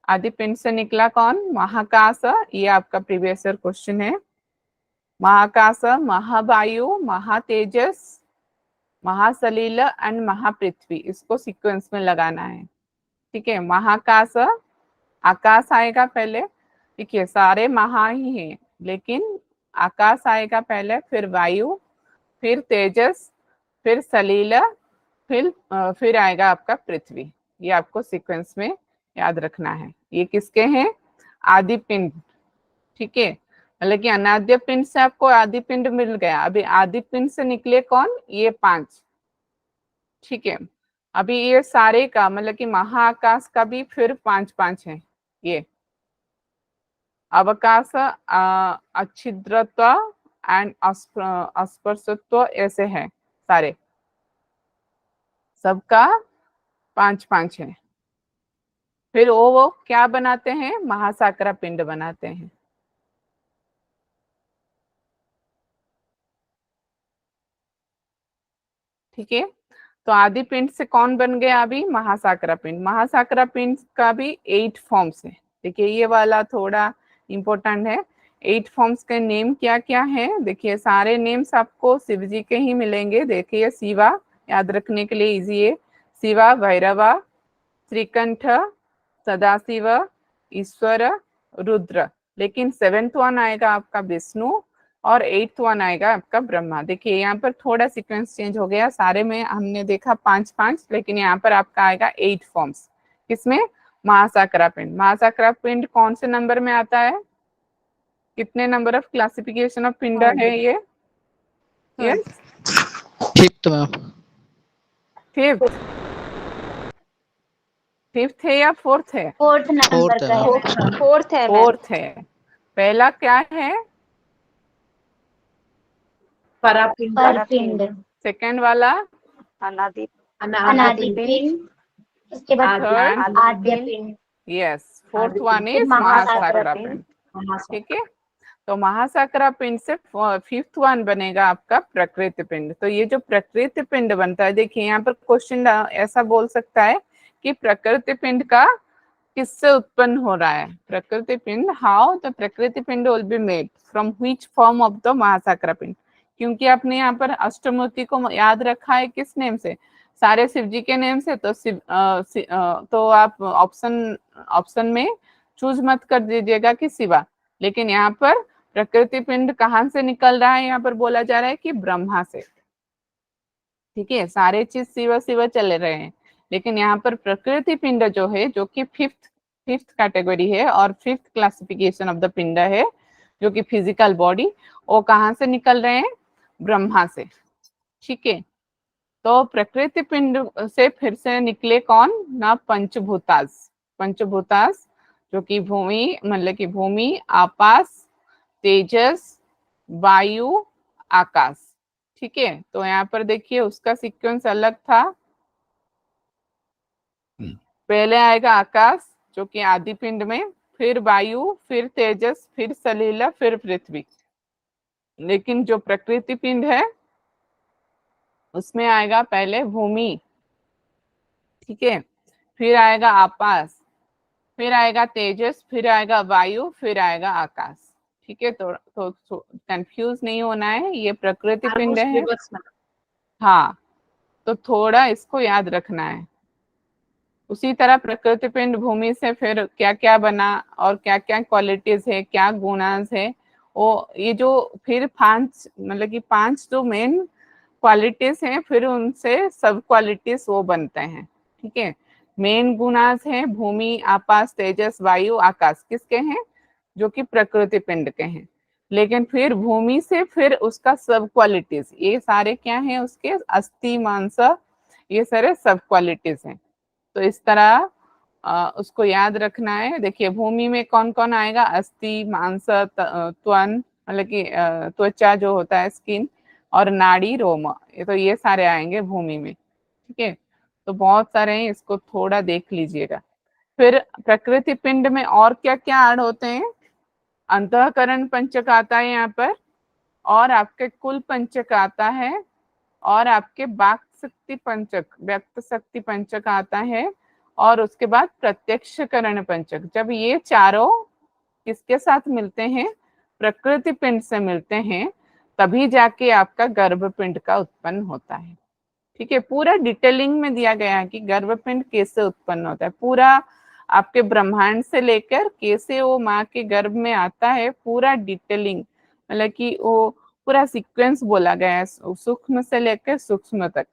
आदि पिंड से निकला कौन, महाकाश। ये आपका प्रीवियस ईयर क्वेश्चन है। महाकाश, महावायु, महातेजस, महासलील एंड महापृथ्वी, इसको सीक्वेंस में लगाना है। ठीक है, महाकाश, आकाश आएगा पहले, देखिए सारे महा ही हैं, लेकिन आकाश आएगा पहले, फिर वायु, फिर तेजस, फिर सलील, फिर आएगा आपका पृथ्वी। ये आपको सीक्वेंस में याद रखना है। ये किसके हैं, आदि पिंड। ठीक है, मतलब कि अनाद्य पिंड से आपको आदि पिंड मिल गया, अभी आदि पिंड से निकले कौन, ये 5। ठीक है, अभी ये सारे का मतलब कि महाआकाश का भी फिर 5-5 है। ये अवकाश, अच्छिद्रत्व एंड अस्पर्शत्व ऐसे है सारे, सबका 5-5 है। फिर वो क्या बनाते हैं, महासाकरा पिंड बनाते हैं। ठीक है, तो आदि पिंड से कौन बन गया, अभी महासाकरा पिंड। महासाकरा पिंड का भी 8 फॉर्म्स है। देखिए ये वाला थोड़ा इम्पोर्टेंट है। 8 फॉर्म्स के नेम क्या क्या है, देखिए सारे नेम्स आपको शिव जी के ही मिलेंगे। देखिए शिवा याद रखने के लिए इजी है, शिवा भैरवा, श्रीकंठ, सदाशिव, ईश्वर, रुद्र। लेकिन 7th वन आएगा आपका विष्णु और 8th वन आएगा आपका ब्रह्मा। देखिए यहाँ पर थोड़ा सीक्वेंस चेंज हो गया, सारे में हमने देखा 5-5, लेकिन यहाँ पर आपका आएगा 8 फॉर्म्स। किसमें? महासाकरा पिंड। महासाकरा पिंड कौन से नंबर में आता है? कितने नंबर ऑफ क्लासिफिकेशन ऑफ पिंड है ये? Yes, 5th ma'am. 5th है या 4th है? 4th नंबर का है। 4th है मैम। 4th है। पहला क्या है? परपिंड। सेकंड वाला अनादि अनादि पिंड। उसके बाद थर्ड आद्य पिंड। यस, 4th वन फिर इज महासाकरा पिंड। ठीक है, तो महासाकरा पिंड से 5th वन बनेगा आपका प्रकृति पिंड। तो ये जो प्रकृति पिंड बनता है, देखिए यहाँ पर क्वेश्चन ऐसा बोल सकता है कि प्रकृति पिंड का किससे उत्पन्न हो रहा है? प्रकृति पिंड, how the prakriti pinda will be made, from which form of the mahasakara pinda. क्योंकि आपने यहाँ पर अष्टमूर्ति को याद रखा है किस नेम से? सारे शिव जी के नेम से। तो तो आप ऑप्शन में चूज मत कर दीजिएगा कि शिवा, लेकिन यहाँ पर प्रकृति पिंड कहाँ से निकल रहा है? यहाँ पर बोला जा रहा है कि ब्रह्मा से। ठीक है, सारे चीज शिव शिव चले रहे हैं, लेकिन यहाँ पर प्रकृति पिंड जो है, जो कि फिफ्थ कैटेगरी है और 5th क्लासिफिकेशन ऑफ द पिंड है, जो कि फिजिकल बॉडी, वो कहाँ से निकल रहे हैं? ब्रह्मा से। ठीक है, तो प्रकृति पिंड से फिर से निकले कौन ना? पंचभूतास, जो कि भूमि, मतलब कि भूमि, आकाश, तेजस, वायु, आकाश। ठीक है, तो यहाँ पर देखिए उसका सीक्वेंस अलग था। पहले आएगा आकाश, जो कि आदि पिंड में, फिर वायु, फिर तेजस, फिर सलीला, फिर पृथ्वी। लेकिन जो प्रकृति पिंड है उसमें आएगा पहले भूमि, ठीक है, फिर आएगा आकाश, फिर आएगा तेजस, फिर आएगा वायु, फिर आएगा आकाश। ठीक है, तो कंफ्यूज नहीं होना है, ये प्रकृति पिंड है। हाँ, तो थोड़ा इसको याद रखना है। उसी तरह प्रकृति पिंड भूमि से फिर क्या क्या बना और क्या क्या क्वालिटीज है, क्या गुणांश है, वो ये जो फिर 5, मतलब कि 5 जो मेन क्वालिटीज हैं, फिर उनसे सब क्वालिटीज वो बनते हैं। ठीक है, मेन गुणांश है भूमि, आकाश, तेजस, वायु, आकाश, किसके हैं? जो कि प्रकृति पिंड के हैं। लेकिन फिर भूमि से फिर उसका सब क्वालिटीज, ये सारे क्या हैं? उसके अस्थि, मांस, ये सारे सब क्वालिटीज हैं। तो इस तरह उसको याद रखना है। देखिए भूमि में कौन कौन आएगा? अस्थि, मांस, त्वन, मतलब कि त्वचा जो होता है, स्किन, और नाड़ी, रोम, ये सारे आएंगे भूमि में। ठीक है, तो बहुत सारे हैं, इसको थोड़ा देख लीजिएगा। फिर प्रकृति पिंड में और क्या क्या ऐड होते हैं? अंतःकरण पंचक आता है यहाँ पर, और आपके कुल पंचक आता है, और आपके वाक शक्ति पंचक, व्यक्त शक्ति पंचक आता है, और उसके बाद प्रत्यक्षकरण पंचक। जब ये चारों किसके साथ मिलते हैं? प्रकृति पिंड से मिलते हैं, तभी जाके आपका गर्भपिंड का उत्पन्न होता है। ठीक है, पूरा डिटेलिंग में दिया गया है कि गर्भपिंड कैसे उत्पन्न होता है, पूरा आपके ब्रह्मांड से लेकर कैसे वो माँ के गर्भ में आता है, पूरा डिटेलिंग, मतलब कि वो पूरा सीक्वेंस बोला गया है, सूक्ष्म से लेकर सूक्ष्म तक।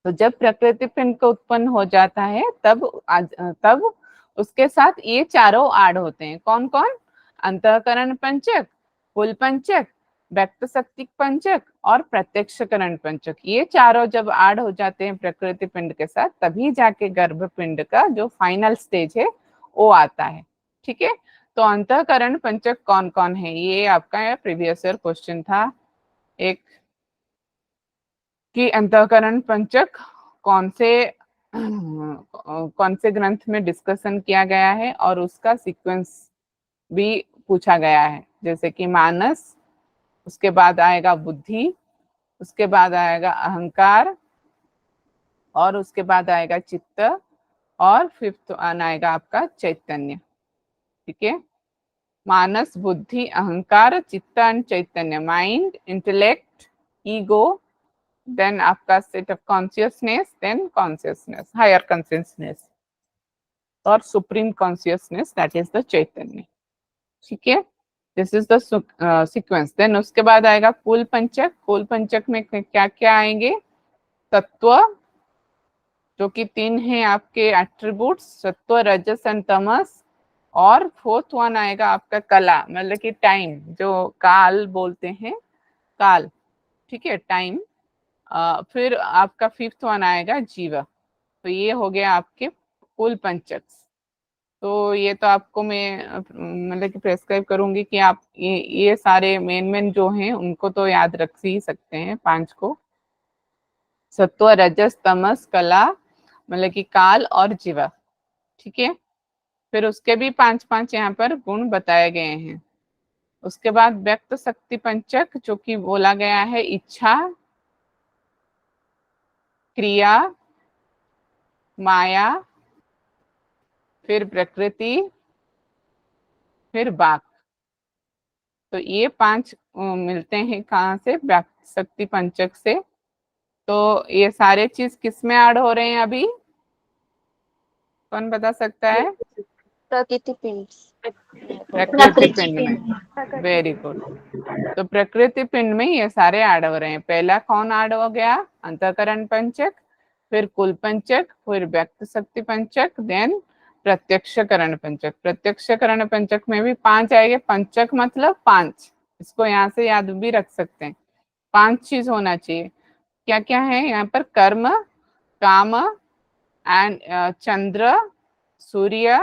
तो जब प्रकृति पिंड का उत्पन्न हो जाता है, तब उसके साथ ये चारों ऐड होते हैं। कौन कौन? अंतःकरण पंचक, कुल पंचक, व्यक्त शक्ति पंचक और प्रत्यक्षकरण पंचक। ये चारों जब ऐड हो जाते हैं प्रकृति पिंड के साथ, तभी जाके गर्भपिंड का जो फाइनल स्टेज है वो आता है। ठीक है, तो अंतःकरण पंचक कौन कौन है? ये आपका प्रीवियस ईयर क्वेश्चन था एक, कि अंतःकरण पंचक कौन से ग्रंथ में डिस्कशन किया गया है, और उसका सीक्वेंस भी पूछा गया है। जैसे कि मानस, उसके बाद आएगा बुद्धि, उसके बाद आएगा अहंकार, और उसके बाद आएगा चित्त, और 5th आएगा आपका चैतन्य। ठीक है, मानस, बुद्धि, अहंकार, चित्त एंड चैतन्य। माइंड, इंटेलेक्ट, ईगो, देन आपका state of consciousness, then consciousness, higher consciousness और supreme consciousness, that is the chaitanya. ठीक है, this is the sequence. Then उसके बाद आएगा कुल पंचक। कुल पंचक में क्या क्या आएंगे? तत्व, जो कि 3 हैं आपके एट्रीब्यूट्स, सत्व, रजस एंड तमस। और फोर्थ वन आएगा आपका कला, मतलब कि टाइम, जो काल बोलते हैं, काल। ठीक है, टाइम। फिर आपका फिफ्थ वन आएगा जीव। तो ये हो गया आपके कुल पंचक। तो ये तो आपको मैं मतलब कि प्रेस्क्राइब करूंगी कि आप ये सारे मेन मेन जो हैं उनको तो याद रख ही सकते हैं, 5 को। सत्व, रजस, तमस, कला, मतलब कि काल और जीवा। ठीक है, फिर उसके भी 5 यहाँ पर गुण बताए गए हैं। उसके बाद व्यक्त शक्ति पंचक, जो कि बोला गया है इच्छा, क्रिया, माया, फिर प्रकृति, फिर वाक। तो ये 5 मिलते हैं कहाँ से? व्यक्त शक्ति पंचक से। तो ये सारे चीज किस में ऐड हो रहे हैं अभी? कौन बता सकता है? प्रकृति पिंड। प्रकृति पिंड में। Very good. तो प्रकृति पिंड में ये सारे ऐड हो रहे हैं। पहला कौन ऐड हो गया? अंतःकरण पंचक, फिर कुल पंचक, फिर व्यक्त शक्ति पंचक, देन प्रत्यक्ष करण पंचक। प्रत्यक्ष करण पंचक में भी 5 आएंगे। पंचक मतलब 5, इसको यहाँ से याद भी रख सकते हैं। 5 चीज होना चाहिए। क्या क्या है यहाँ पर? कर्म, काम एंड चंद्र, सूर्य,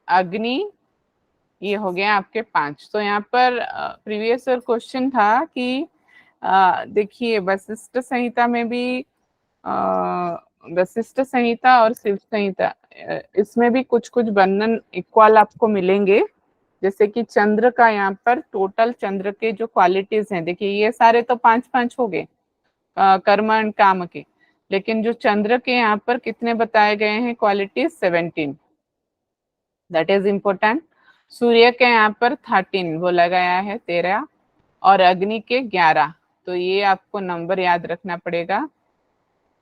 अग्नि, ये हो गया आपके 5। तो यहाँ पर प्रीवियस ईयर क्वेश्चन था कि देखिए वशिष्ठ संहिता में भी वशिष्ठ संहिता और शिव संहिता, इसमें भी कुछ कुछ वर्णन इक्वल आपको मिलेंगे। जैसे कि चंद्र का यहाँ पर टोटल चंद्र के जो क्वालिटीज हैं, देखिए ये सारे तो 5 हो गए कर्म एंड काम के, लेकिन जो चंद्र के यहाँ पर कितने बताए गए हैं क्वालिटीज? 17, that is important. सूर्य के यहाँ पर 13 बोला गया है, 13, और अग्नि के 11। तो ये आपको नंबर याद रखना पड़ेगा।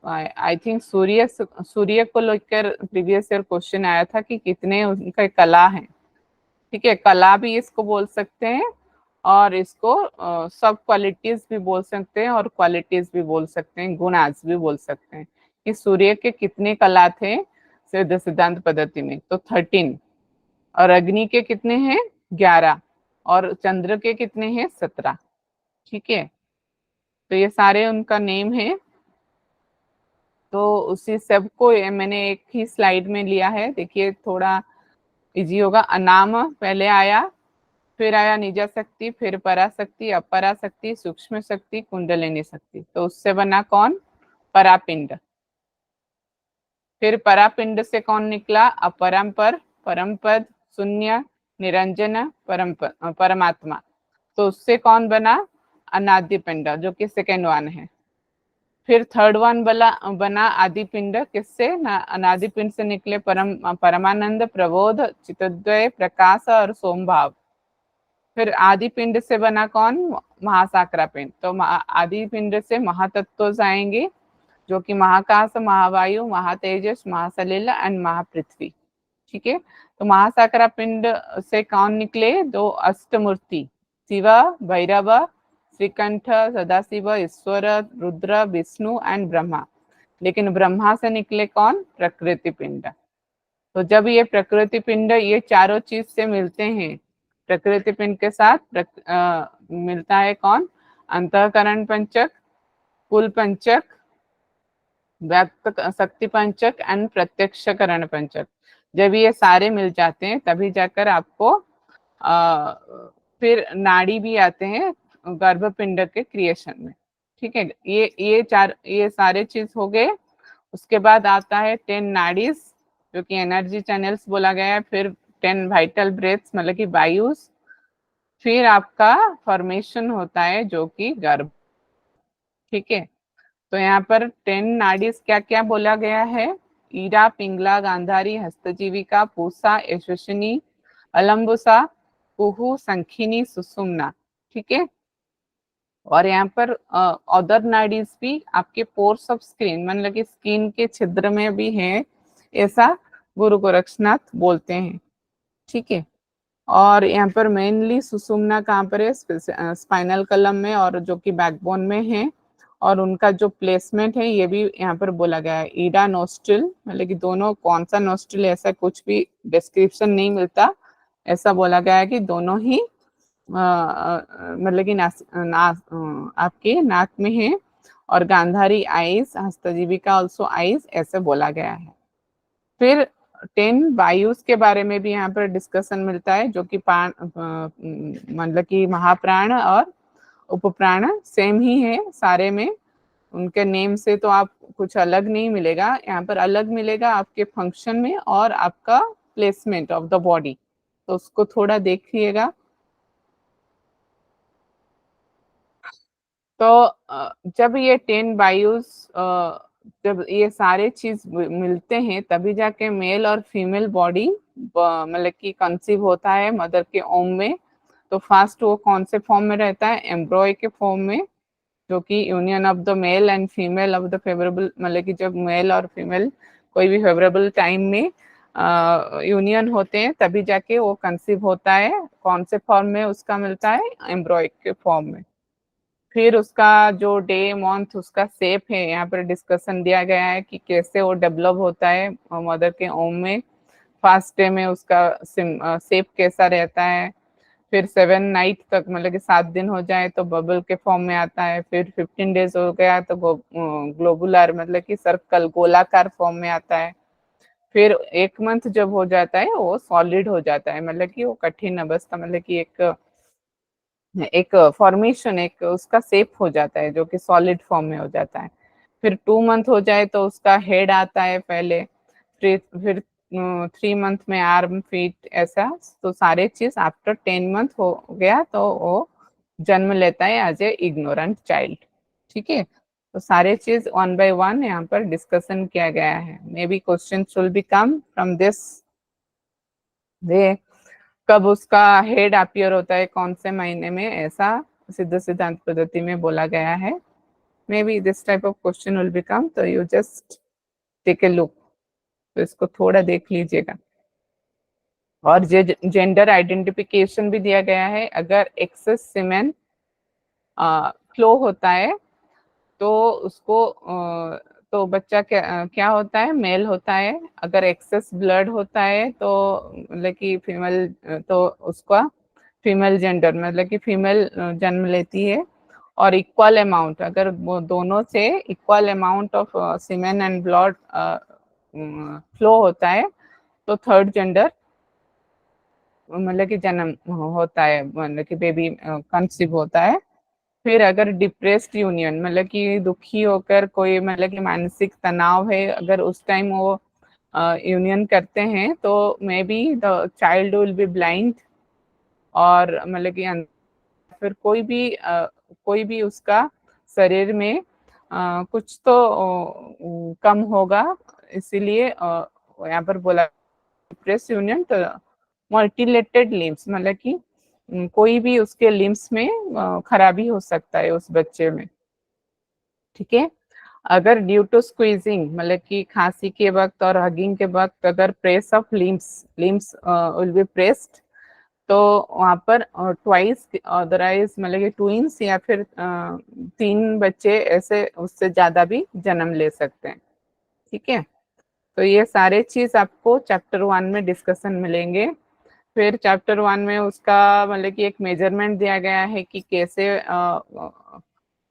आई थिंक सूर्य को लेकर प्रीवियस ईयर क्वेश्चन आया था कि कितने उनका कला है। ठीक है, कला भी इसको बोल सकते हैं, और इसको सब क्वालिटीज भी बोल सकते हैं, और क्वालिटीज भी बोल सकते हैं, गुणाज भी बोल सकते हैं कि सूर्य के कितने कला थे सिद्धांत पद्धति में। तो 13, और अग्नि के कितने हैं? 11, और चंद्र के कितने हैं? 17। ठीक है, तो ये सारे उनका नेम है। तो उसी सबको मैंने एक ही स्लाइड में लिया है, देखिए थोड़ा इजी होगा। अनाम पहले आया, फिर आया निजा शक्ति, फिर पराशक्ति, अपराशक्ति, सूक्ष्म शक्ति, कुंडलिनी शक्ति। तो उससे बना कौन? परापिंड। फिर परापिंड से कौन निकला? अपरंपर, परमपद, शून्य, निरंजन, परमात्मा। तो उससे कौन बना? अनादि पिंड, जो कि सेकेंड वन है। फिर थर्ड वन बना आदि पिंड। किससे? अनादि पिंड से निकले परमानंद, प्रबोध, चितोद्वय, प्रकाश और सोमभाव। फिर आदि पिंड से बना कौन? महासाकरा पिंड। तो आदि पिंड से महातत्व आएंगे, जो कि महाकाश, महावायु, महातेजस, महासलिल एंड महापृथ्वी। ठीक है, तो महासाकरा पिंड से कौन निकले? 2 अष्टमूर्ति, शिव, भैरव, श्रीकंठ, सदाशिव, ईश्वर, रुद्र, विष्णु एंड ब्रह्मा। लेकिन ब्रह्मा से निकले कौन? प्रकृति पिंड। तो जब ये प्रकृति पिंड ये चारों चीज से मिलते हैं, प्रकृति पिंड के साथ मिलता है कौन? अंतःकरण पंचक, कुल पंचक, व्यक्त शक्ति पंचक एंड प्रत्यक्ष करण पंचक। जब ये सारे मिल जाते हैं तभी जाकर आपको फिर नाड़ी भी आते हैं गर्भपिंड के क्रिएशन में। ठीक है, ये सारे चीज हो गए। उसके बाद आता है 10 नाड़ीज, जो कि एनर्जी चैनल्स बोला गया है। फिर 10 वाइटल ब्रेथ्स, मतलब कि वायुस। फिर आपका फॉर्मेशन होता है, जो कि गर्भ। ठीक है, तो यहाँ पर 10 नाड़ीज क्या क्या बोला गया है? ईरा, पिंगला, गांधारी, हस्तजीविका, पूसा, यशस्विनी, अलम्बुसा, कुहू, संखिनी, सुषुम्ना। ठीक है, और यहाँ पर अदर नाडीज भी आपके पोर्स ऑफ स्किन, मतलब कि स्किन के छिद्र में भी है, ऐसा गुरु गोरक्षनाथ बोलते हैं। ठीक है। और यहाँ पर मेनली सुषुम्ना कहाँ पर है, स्पाइनल कलम में, और जो कि बैकबोन में है। और उनका जो प्लेसमेंट है ये भी यहाँ पर बोला गया है, ईडा नोस्ट्रिल, मतलब कि दोनों कौन सा नोस्ट्रिल, ऐसा कुछ भी डिस्क्रिप्शन नहीं मिलता। ऐसा बोला गया है कि दोनों ही मतलब कि आपके नाक में है। और गांधारी आइज, हस्तजीविका ऑल्सो आइज, ऐसे बोला गया है। फिर 10 वायुस के बारे में भी यहाँ पर डिस्कशन मिलता है, जो कि मतलब कि महाप्राण और उपप्राण सेम ही है सारे में। उनके नेम से तो आप कुछ अलग नहीं मिलेगा, यहाँ पर अलग मिलेगा आपके फंक्शन में और आपका प्लेसमेंट ऑफ द बॉडी, तो उसको थोड़ा देखिएगा। तो जब ये 10 वायुस, जब ये सारे चीज मिलते हैं तभी जाके मेल और फीमेल बॉडी मतलब कि कंसीव होता है मदर के ओम में। तो फर्स्ट वो कौन से फॉर्म में रहता है, एम्ब्रॉय के फॉर्म में, जो कि union of the male and female of the favourable, मतलब कि जब मेल और फीमेल कोई भी फेवरेबल टाइम में यूनियन होते हैं तभी जाके वो कंसीव होता है। कौन से फॉर्म में उसका मिलता है, एम्ब्रॉय के फॉर्म में। फिर उसका जो डे मंथ उसका शेप है, यहाँ पर डिस्कशन दिया गया है कि कैसे वो डेवलप होता है मदर के ओम में। फर्स्ट डे में उसका शेप कैसा रहता है। फिर 7 नाइट तक, मतलब कि 7 दिन हो जाए तो बबल के फॉर्म में आता है। फिर 15 डेज हो गया तो ग्लोबुलर, मतलब कि सर्कल, गोलाकार फॉर्म में आता है। फिर 1 मंथ जब हो जाता है वो सॉलिड हो जाता है, मतलब कि वो कठिन अवस्था, मतलब कि एक फॉर्मेशन, एक उसका शेप हो जाता है जो कि सॉलिड फॉर्म में हो जाता है। फिर 2 मंथ हो जाए तो उसका हेड आता है पहले। फिर 3 मंथ में आर्म, फीट, ऐसा। तो सारे चीज आफ्टर 10 मंथ हो गया तो वो जन्म लेता है एज ए इग्नोरेंट चाइल्ड। ठीक है। तो सारे चीज 1 by 1 यहाँ पर डिस्कशन किया गया है। May B question will be come from this way. कब उसका हेड अपीयर होता है, कौन से महीने में, ऐसा सिद्ध सिद्धांत पद्धति में बोला गया है। May be this type of question will become, तो you just take a look, तो इसको थोड़ा देख लीजिएगा। और जेंडर आइडेंटिफिकेशन भी दिया गया है। अगर एक्सेस सीमेन फ्लो होता है तो उसको तो बच्चा क्या होता है, मेल होता है। अगर एक्सेस ब्लड होता है तो मतलब कि फीमेल, तो उसका फीमेल जेंडर, मतलब कि फीमेल जन्म लेती है। और इक्वल अमाउंट, अगर वो दोनों से equal amount of semen and blood flow होता है तो थर्ड जेंडर मतलब कि जन्म होता है, मतलब कि बेबी कंसीव होता है। फिर अगर डिप्रेस्ड यूनियन, मतलब कि दुखी होकर कोई, मतलब कि मानसिक तनाव है, अगर उस टाइम वो यूनियन करते हैं तो may be the child will be blind. और मतलब कि फिर कोई भी उसका शरीर में कुछ तो कम होगा। इसीलिए यहाँ पर बोला डिप्रेस यूनियन, तो मल्टीलेटेड लिम्स, मतलब कि कोई भी उसके लिम्स में खराबी हो सकता है उस बच्चे में। ठीक है। अगर ड्यू टू स्क्वीजिंग, मतलब कि खांसी के वक्त और हगिंग के वक्त अगर press of limbs will be pressed, तो वहां पर ट्वाइस अदरवाइज, मतलब कि ट्विंस या फिर 3 बच्चे ऐसे उससे ज्यादा भी जन्म ले सकते हैं। ठीक है। तो ये सारे चीज आपको चैप्टर 1 में डिस्कशन मिलेंगे। फिर चैप्टर 1 में उसका मतलब कि एक मेजरमेंट दिया गया है कि कैसे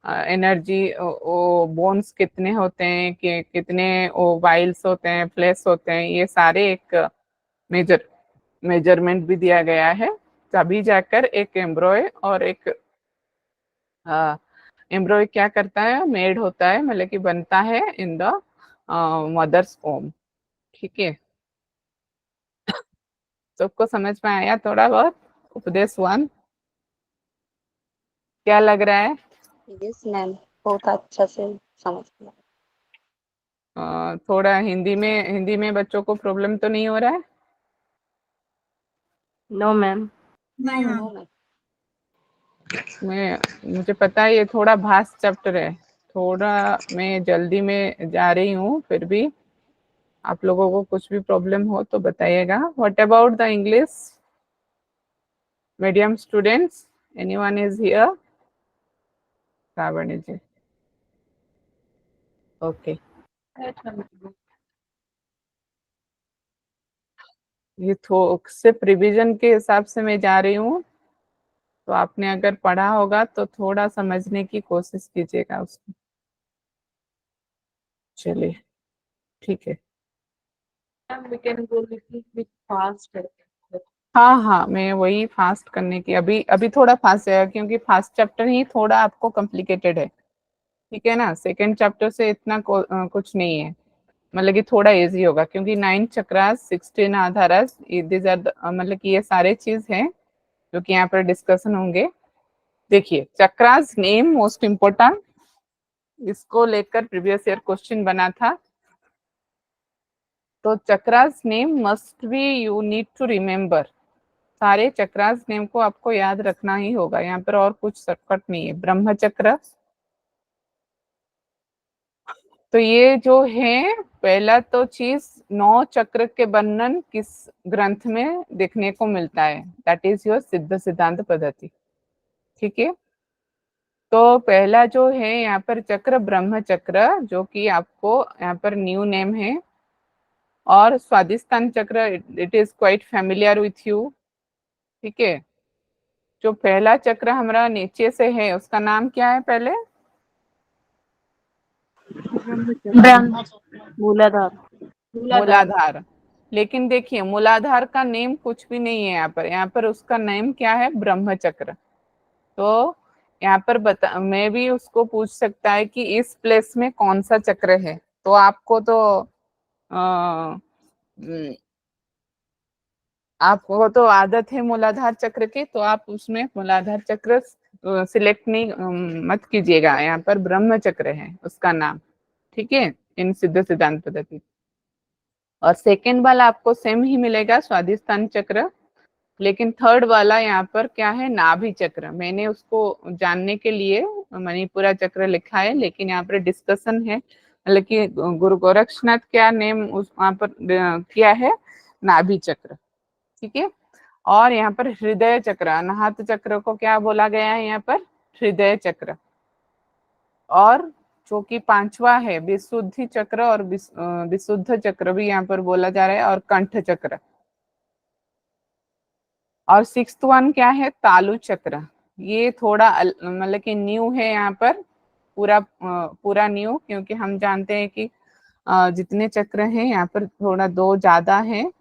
एनर्जी, वो बोन्स कितने होते हैं, कि कितने वो वाइल्स होते हैं, फ्लेश होते हैं, ये सारे एक मेजरमेंट भी दिया गया है। तभी जाकर एक एम्ब्रॉय और एक एम्ब्रॉय क्या करता है, मेड होता है, मतलब कि बनता है इन द मदर्स ओम। ठीक है। सबको समझ में आया थोड़ा बहुत उपदेश 1? क्या लग रहा है? यस मैम, बहुत अच्छा से समझ गया। थोड़ा हिंदी में बच्चों को प्रॉब्लम तो नहीं हो रहा है? No ma'am. नहीं नो मैम। मैम। मुझे पता है ये थोड़ा भास्ट चैप्टर है, थोड़ा मैं जल्दी में जा रही हूँ, फिर भी आप लोगों को कुछ भी प्रॉब्लम हो तो बताइएगा। What about the English medium students, anyone is here? Shravani ji, okay. ये सिर्फ रिवीजन के हिसाब से मैं जा रही हूँ, तो आपने अगर पढ़ा होगा तो थोड़ा समझने की कोशिश कीजिएगा उसको। चलिए ठीक है। हाँ हाँ, मैं वही फास्ट करने की अभी अभी थोड़ा फास्ट है, क्योंकि फास्ट चैप्टर ही थोड़ा आपको कॉम्प्लिकेटेड है, ठीक है ना। सेकेंड चैप्टर से इतना कुछ नहीं है, मतलब कि थोड़ा इजी होगा, क्योंकि 9 चक्रास 16 आधारास, these are मतलब कि ये सारे चीज हैं जो कि यहाँ पर डिस्कशन होंगे। देखिए, चक्रास नेम मोस्ट इम्पोर्टेंट, इसको लेकर प्रीवियस ईयर क्वेश्चन बना था। तो chakras name must be, you need to remember, सारे चक्रास नेम को आपको याद रखना ही होगा, यहाँ पर और कुछ शॉर्टकट नहीं है। ब्रह्म चक्र, तो ये जो है पहला तो चीज, 9 चक्र के वर्णन किस ग्रंथ में देखने को मिलता है, दैट इज योर सिद्ध सिद्धांत पद्धति, ठीक है। तो पहला जो है यहाँ पर चक्र ब्रह्म चक्र, जो कि आपको यहाँ पर न्यू नेम है, और स्वादिष्टान चक्र, it is quite familiar with you, ठीक है। जो पहला चक्र हमारा नीचे से है उसका नाम क्या है पहले? मूलाधार। मूलाधार। लेकिन देखिए, मूलाधार का नेम कुछ भी नहीं है यहाँ पर उसका नेम क्या है? ब्रह्म चक्र। तो यहाँ पर मैं भी उसको पूछ सकता है कि इस प्लेस में कौन सा चक्र है, तो आपको तो आपको तो आदत है मूलाधार चक्र की, तो आप उसमें मूलाधार चक्र सिलेक्ट नहीं मत कीजिएगा, यहाँ पर ब्रह्म चक्र है उसका नाम, ठीक है, इन सिद्ध सिद्धांत पद्धति। और सेकेंड वाला आपको सेम ही मिलेगा, स्वादिष्टान चक्र, लेकिन थर्ड वाला यहाँ पर क्या है? नाभि चक्र। मैंने उसको जानने के लिए मणिपुरा चक्र लिखा है, लेकिन यहाँ पर डिस्कशन है, मतलब कि गुरु गोरक्षनाथ क्या नेम उस वहां पर किया है? नाभि चक्र, ठीक है। और यहाँ पर हृदय चक्र, अनाहत चक्र को क्या बोला गया है यहाँ पर? हृदय चक्र। और जो कि पांचवा है विशुद्धि चक्र, और विशुद्ध चक्र भी यहाँ पर बोला जा रहा है, और कंठ चक्र। और सिक्स्थ वन क्या है? तालु चक्र। ये थोड़ा मतलब कि न्यू है यहाँ पर, पूरा न्यू, क्योंकि हम जानते हैं कि जितने चक्र हैं यहाँ पर थोड़ा 2 ज्यादा हैं,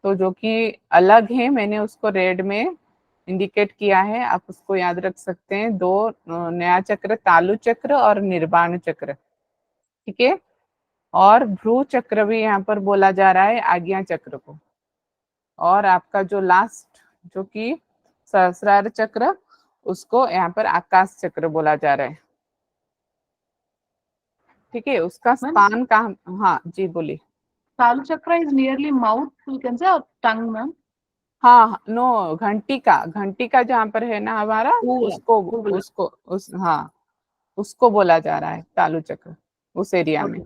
तो जो कि अलग है मैंने उसको रेड में इंडिकेट किया है, आप उसको याद रख सकते हैं। 2 नया चक्र, तालु चक्र और निर्वाण चक्र, ठीक है। और भ्रू चक्र भी यहाँ पर बोला जा रहा है, आज्ञा चक्र को। और आपका जो लास्ट, जो कि सहस्रार चक्र, उसको यहाँ पर आकाश चक्र बोला जा रहा है, ठीक है। उसका स्थान कहाँ? हाँ जी बोलिए। तालु चक्र is nearly mouth, you can say, और टंग मैम। हाँ नो, घंटी का जहाँ पर है ना हमारा, हाँ उसको बोला जा रहा है तालु चक्र, उस एरिया में।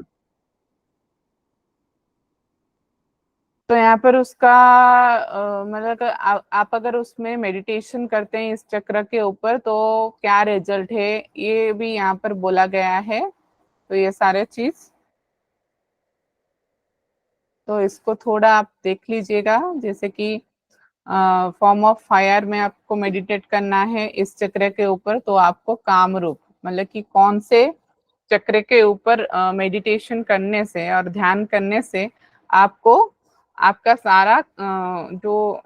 तो यहाँ पर उसका मतलब आप अगर उसमें मेडिटेशन करते हैं इस चक्र के ऊपर, तो क्या रिजल्ट है ये भी यहाँ पर बोला गया है। तो ये सारे चीज, तो इसको थोड़ा आप देख लीजिएगा, जैसे कि फॉर्म ऑफ फायर में आपको मेडिटेट करना है इस चक्र के ऊपर, तो आपको काम रूप, मतलब कि कौन से चक्र के ऊपर मेडिटेशन करने से और ध्यान करने से आपको आपका सारा जो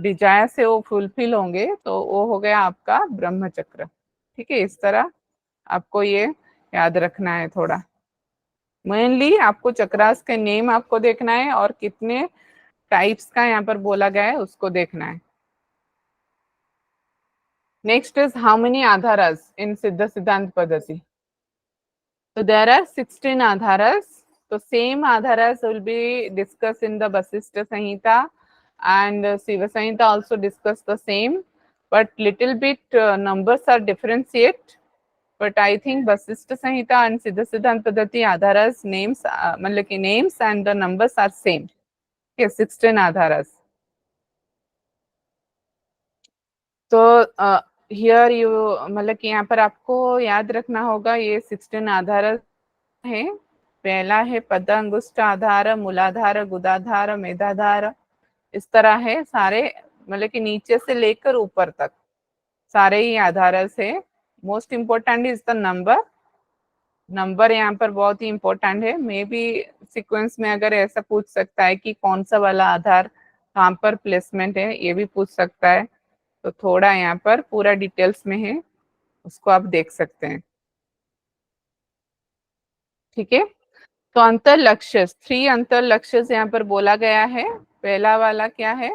डिजायर से वो फुलफिल होंगे, तो वो हो गया आपका ब्रह्म चक्र, ठीक है। इस तरह आपको ये याद रखना है थोड़ा। मेनली आपको चक्रास के नेम आपको देखना है, और कितने टाइप्स का यहाँ पर बोला गया है उसको देखना है। नेक्स्ट इज हाउ मेनी आधारास इन सिद्ध सिद्धांत पद्धति? So there are 16 adharas. So same adharas will be discussed in the Vasishtha Samhita, and Shiva Samhita also discuss the same. but little bit numbers are differentiate, but I think Vasishtha Samhita and Siddha Siddhanta Paddhati Adharas names, मतलब कि names and the numbers are same. Okay, 16 Adharas. तो here you मतलब कि यहाँ पर आपको याद रखना होगा ये 16 आधार है। पहला है पद अंगुष्ठ आधार, मूलाधार, गुदाधार, मेधाधार, इस तरह है सारे, मतलब कि नीचे से लेकर ऊपर तक सारे ही आधार से। Most important is the number यहाँ पर बहुत ही इम्पोर्टेंट है। मे बी सीक्वेंस में अगर ऐसा पूछ सकता है कि कौन सा वाला आधार कहाँ पर प्लेसमेंट है, ये भी पूछ सकता है। तो थोड़ा यहाँ पर पूरा डिटेल्स में है, उसको आप देख सकते हैं। ठीक है, तो अंतर लक्ष्य, 3 अंतर लक्ष्य यहाँ पर बोला गया है। पहला वाला क्या है,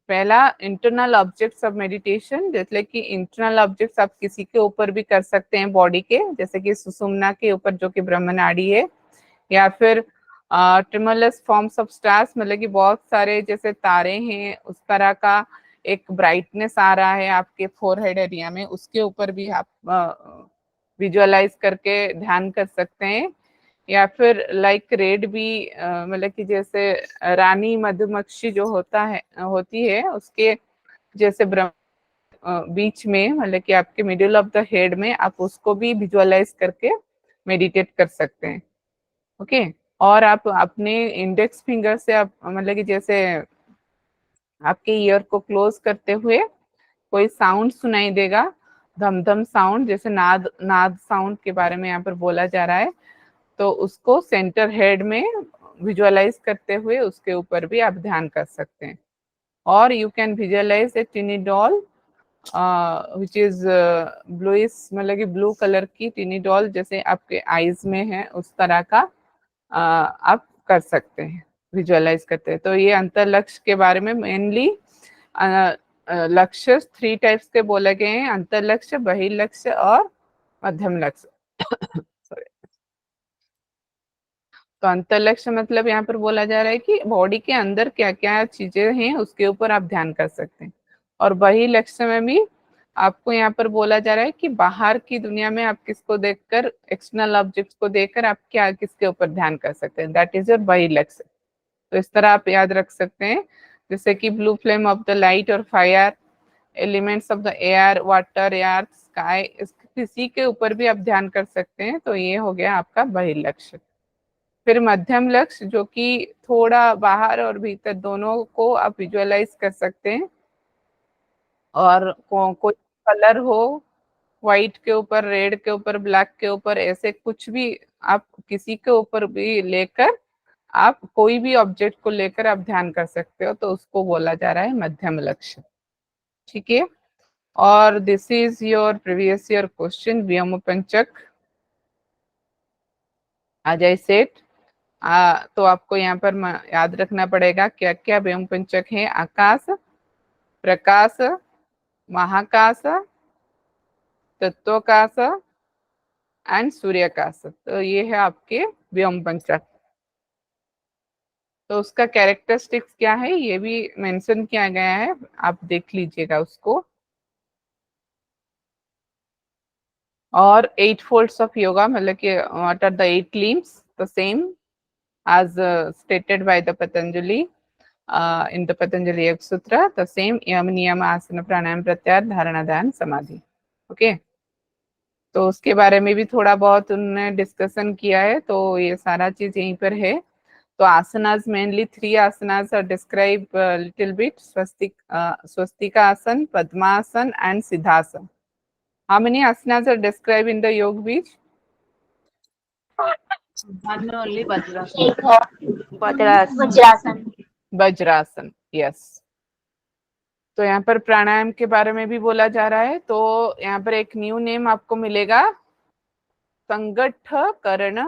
पहला इंटरनल ऑब्जेक्ट्स ऑफ मेडिटेशन, जैसे कि इंटरनल ऑब्जेक्ट्स आप किसी के ऊपर भी कर सकते हैं बॉडी के, जैसे कि सुषुम्ना के ऊपर जो कि ब्रह्म नाड़ी है, या फिर ट्रिमुलस फॉर्म्स ऑफ स्टार्स, मतलब कि बहुत सारे जैसे तारे हैं उस तरह का एक ब्राइटनेस आ रहा है आपके फोरहेड एरिया में, उसके ऊपर भी आप विजुअलाइज करके ध्यान कर सकते हैं। या फिर लाइक रेड भी, मतलब कि जैसे रानी मधुमक्खी जो होती है उसके जैसे बीच में, मतलब कि आपके मिडिल ऑफ द हेड में आप उसको भी विजुअलाइज करके मेडिटेट कर सकते हैं। ओके, और आप अपने इंडेक्स फिंगर से आप मतलब कि जैसे आपके ईयर को क्लोज करते हुए कोई साउंड सुनाई देगा, धम धम साउंड, जैसे नाद साउंड के बारे में यहाँ पर बोला जा रहा है, तो उसको सेंटर हेड में विजुअलाइज करते हुए उसके ऊपर भी आप ध्यान कर सकते हैं। और you can visualize a tiny doll which is bluish, मतलब कि ब्लू कलर की टिनी डॉल जैसे आपके आईज में है, उस तरह का आप कर सकते हैं, विजुअलाइज करते हैं। तो ये अंतर लक्ष्य के बारे में मेनली लक्ष्य 3 टाइप्स के बोले गए हैं, अंतर लक्ष्य, बहिर्लक्ष्य और मध्यम लक्ष्य। सॉरी, तो अंतर लक्ष्य मतलब यहाँ पर बोला जा रहा है कि बॉडी के अंदर क्या क्या चीजें हैं उसके ऊपर आप ध्यान कर सकते हैं। और बहिर्लक्ष्य में भी आपको यहाँ पर बोला जा रहा है कि बाहर की दुनिया में आप किसको देखकर, एक्सटर्नल ऑब्जेक्ट्स को देखकर आप क्या किसके ऊपर ध्यान कर सकते हैं, दैट इज योर बहिर्लक्ष्य। तो इस तरह आप याद रख सकते हैं, जैसे कि blue flame of the light और fire, elements of the air, water, earth, sky, किसी के ऊपर भी आप ध्यान कर सकते हैं। तो ये हो गया आपका बहिर्लक्ष्य। फिर मध्यम लक्ष्य, जो कि थोड़ा बाहर और भीतर दोनों को आप विजुअलाइज कर सकते हैं, और कोई कलर हो, व्हाइट के ऊपर, रेड के ऊपर, ब्लैक के ऊपर, ऐसे कुछ भी आप किसी के ऊपर भी लेकर आप कोई भी ऑब्जेक्ट को लेकर आप ध्यान कर सकते हो, तो उसको बोला जा रहा है मध्यम लक्ष्य। ठीक है, और this is your previous year question, vyoma panchaka. आज आई सेट, तो आपको यहाँ पर याद रखना पड़ेगा क्या क्या व्योम पंचक है, आकाश, प्रकाश, महाकाश, तत्वकाश एंड सूर्यकाश। तो ये है आपके व्योम पंचक। तो उसका कैरेक्टरिस्टिक्स क्या है ये भी मेंशन किया गया है, आप देख लीजिएगा उसको। और 8 folds ऑफ योगा, मतलब कि what are the 8 limbs, the same as stated by the Patanjali in the Patanjali Yoga Sutra, the same यम नियम आसन प्राणायाम प्रत्याहार धारणा ध्यान समाधि। ओके, तो उसके बारे में भी थोड़ा बहुत उन्होंने डिस्कशन किया है, तो ये सारा चीज यहीं पर है। तो asanas, mainly 3 asanas are described little bit, swastika asan, padmasan and siddhasan. How many asanas are described in the Yoga Beach? Only Vajrasan. Vajrasana. Vajrasana, yes. तो यहाँ पर प्राणायाम के बारे में भी बोला जा रहा है, तो यहाँ पर एक न्यू नेम आपको मिलेगा, संगठकरण।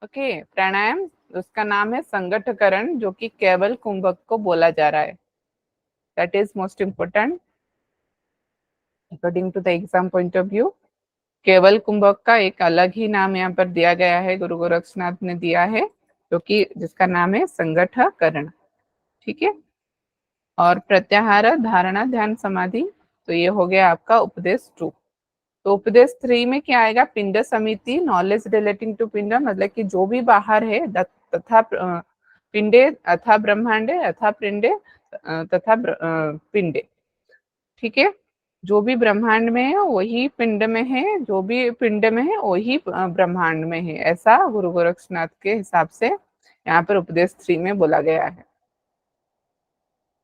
ओके, प्राणायाम उसका नाम है संगठकरण, जो कि केवल कुंभक को बोला जा रहा है। That is most important according to the exam point of view. केवल कुंभक का एक अलग ही नाम यहाँ पर दिया गया है, गुरु गोरक्षनाथ ने दिया है, जो कि जिसका नाम है संगठकरण। ठीक है, और प्रत्याहार, धारणा, ध्यान, समाधि, तो ये हो गया आपका उपदेश 2। तो उपदेश 3 में क्या आएगा? पिंड समिति, नॉलेज रिलेटिंग टू पिंड, मतलब कि जो भी बाहर है, तथा पिंडे अथा ब्रह्मांडे अथा पिंडे तथा पिंडे, ठीक है। जो भी ब्रह्मांड में है वही पिंड में है, जो भी पिंड में है वही ब्रह्मांड में है, ऐसा गुरु गोरक्षनाथ के हिसाब से यहाँ पर उपदेश 3 में बोला गया है,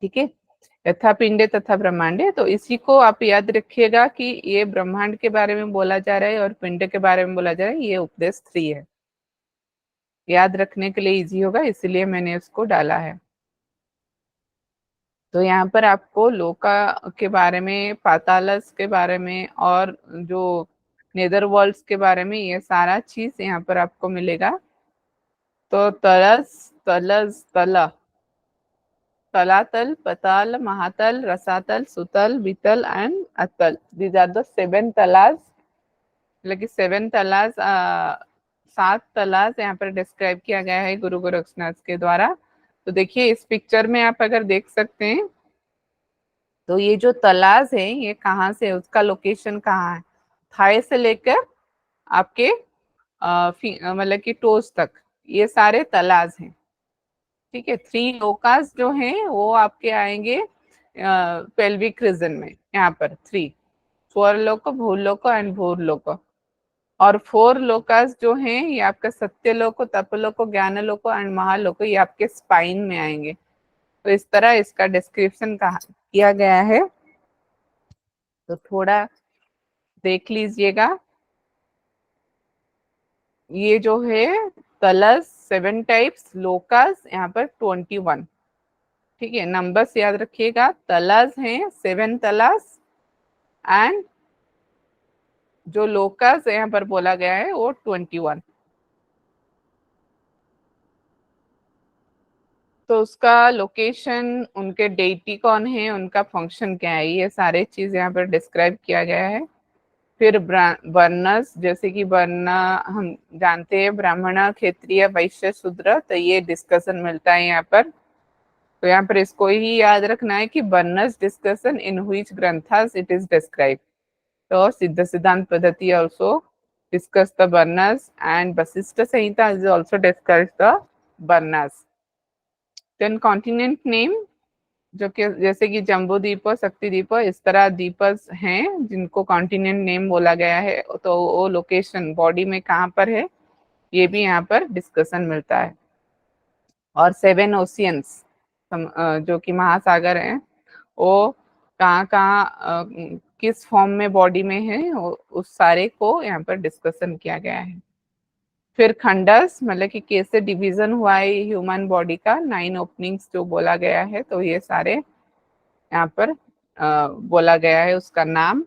ठीक है। यथा पिंडे तथा ब्रह्मांडे, तो इसी को आप याद रखिएगा कि ये ब्रह्मांड के बारे में बोला जा रहा है और पिंड के बारे में बोला जा रहा है, ये उपदेश 3 है। याद रखने के लिए इजी होगा, इसीलिए मैंने उसको डाला है। तो यहाँ पर आपको लोका के बारे में, पातालस के बारे में और जो नेदर वर्ल्ड्स के बारे में, ये सारा चीज यहाँ पर आपको मिलेगा। तो तलस, तलस, तला, तलातल, पताल, महातल, रसातल, सुतल, वितल एंड अतल, दीज आर द 7 तलास, मतलब कि 7 तलास, 7 तलास यहाँ पर डिस्क्राइब किया गया है गुरु गोरक्षनाथ के द्वारा। तो देखिए इस पिक्चर में आप अगर देख सकते हैं, तो ये जो तलाश है ये कहाँ से है, उसका लोकेशन कहाँ है? थाई से लेकर आपके मतलब कि टोज तक, ये सारे तलाश हैं, ठीक है। 3 लोकास जो हैं वो आपके आएंगे पेल्विक रीजन में, यहाँ पर 3, स्वरलोक, भूलोक एंड भूरलोक। और 4 लोकास जो हैं ये आपका सत्यलोक, तपलोक, ज्ञानलोक एंड महालोक, ये आपके स्पाइन में आएंगे। तो इस तरह इसका डिस्क्रिप्शन किया गया है, तो थोड़ा देख लीजिएगा। ये जो है तलस 7 टाइप्स, लोकास यहाँ पर 21, ठीक है। नंबर्स याद रखिएगा, तलास हैं 7 तलास एंड जो लोकास यहाँ पर बोला गया है वो 21। तो उसका लोकेशन, उनके डेटी कौन है, उनका फंक्शन क्या है, ये सारे चीज यहाँ पर डिस्क्राइब किया गया है। फिर वर्णस, जैसे कि वर्ण हम जानते हैं, ब्राह्मण, क्षत्रिय, वैश्य, शूद्र, तो ये डिस्कशन मिलता है यहाँ पर। तो यहाँ पर इसको ही याद रखना है कि वर्णस डिस्कशन इन व्हिच ग्रंथस इट इज डिस्क्राइब। तो सिद्ध सिद्धांत पद्धति also discuss the varnas and Vasishtha Samhita is also discuss the varnas. Then continent name, जो कि जैसे कि जम्बू द्वीप, शक्ति द्वीप, इस तरह द्वीप हैं जिनको कॉन्टिनेंट नेम बोला गया है, तो वो लोकेशन बॉडी में कहाँ पर है ये भी यहाँ पर डिस्कशन मिलता है। और 7 ओशियंस जो कि महासागर हैं, वो कहाँ कहाँ किस फॉर्म में बॉडी में है, उस सारे को यहाँ पर डिस्कशन किया गया है। फिर खंडस, मतलब कि कैसे डिवीजन हुआ है ह्यूमन बॉडी का, 9 ओपनिंग्स जो बोला गया है, तो ये सारे यहाँ पर बोला गया है उसका नाम।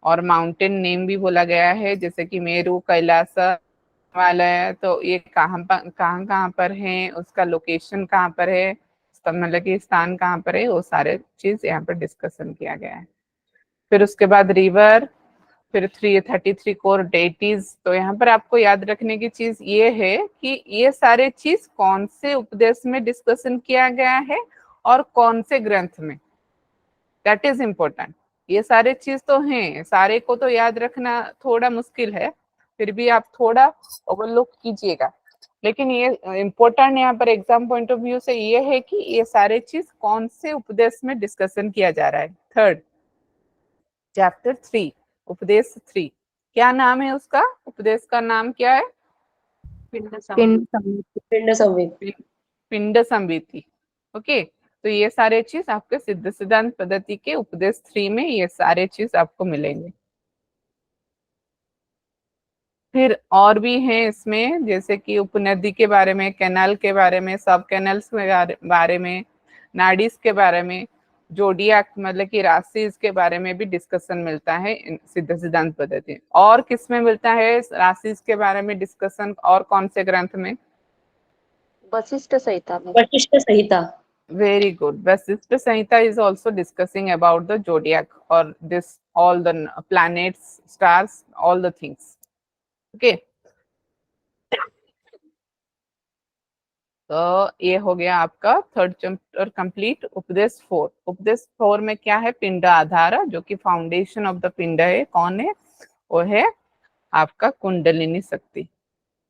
और माउंटेन नेम भी बोला गया है, जैसे कि मेरू, कैलाश, हिमालय, तो ये कहाँ पर है, उसका लोकेशन कहाँ पर है, मतलब कि स्थान कहाँ पर है, वो सारे चीज यहाँ पर डिस्कशन किया गया है। फिर उसके बाद रिवर, फिर 333 कोर डेटीज। तो यहाँ पर आपको याद रखने की चीज ये है कि ये सारे चीज कौन से उपदेश में डिस्कशन किया गया है और कौन से ग्रंथ में, दैट इज इम्पोर्टेंट। ये सारे चीज तो हैं, सारे को तो याद रखना थोड़ा मुश्किल है, फिर भी आप थोड़ा ओवरलुक कीजिएगा। लेकिन ये इम्पोर्टेंट यहाँ पर एग्जाम पॉइंट ऑफ व्यू से ये है कि ये सारे चीज कौन से उपदेश में डिस्कशन किया जा रहा है। थर्ड, चैप्टर 3, उपदेश 3, क्या नाम है उसका? उपदेश का नाम क्या है? पिंड संवेद। पिंड संवेदी। ओके, तो ये सारे चीज आपके सिद्ध सिद्धांत पद्धति के उपदेश 3 में ये सारे चीज आपको मिलेंगे। फिर और भी हैं इसमें, जैसे कि उपनदी के बारे में, कैनाल के बारे में, सब कैनल्स के बारे में, नाडीज के बारे में, जोडियाक मतलब कि राशिज के बारे में भी डिस्कशन मिलता है सिद्ध सिद्धांत पद्धति। और किस में मिलता है राशिज के बारे में डिस्कशन, और कौन से ग्रंथ में? वशिष्ठ संहिता में। वशिष्ठ संहिता। Very good. Vasishtha Samhita is also discussing about the zodiac or this all the planets, stars, all the things. Okay. तो ये हो गया आपका थर्ड चैप्टर कंप्लीट। उपदेश 4, उपदेश 4 में क्या है? पिंड आधार, जो कि फाउंडेशन ऑफ द पिंड है। कौन है? वो है आपका कुंडलिनी शक्ति।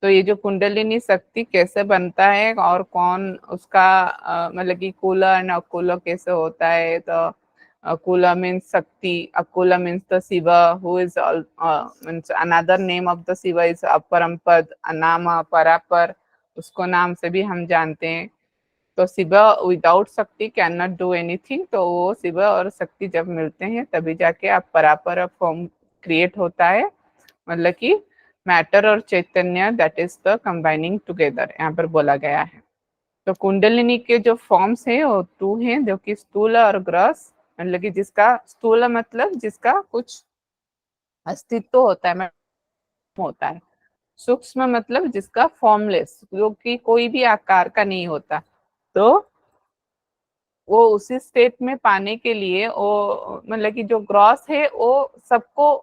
तो ये जो कुंडलिनी शक्ति कैसे बनता है और कौन उसका मतलब कि कुल एंड अकुल कैसे होता है? तो Akula means Shakti, Akula means the Shiva, who is all, means another name of the Shiva is Aparampad, Anama, Parapar, उसको नाम से भी हम जानते हैं। तो शिवा विदाउट शक्ति कैन नॉट डू एनीथिंग। तो वो शिवा और शक्ति जब मिलते हैं तभी जाके आप परापर फॉर्म क्रिएट होता है, मतलब कि मैटर और चैतन्य, that is the combining together, यहाँ पर बोला गया है। तो कुंडलिनी के जो फॉर्म्स हैं वो 2 हैं, जो कि स्थूल और ग्रस, मतलब कि जिसका स्थूल मतलब जिसका कुछ अस्तित्व होता है, होता है। सूक्ष्म मतलब जिसका फॉर्मलेस, जो कि कोई भी आकार का नहीं होता। तो वो उसी स्टेट में पाने के लिए वो मतलब कि जो ग्रॉस है वो सबको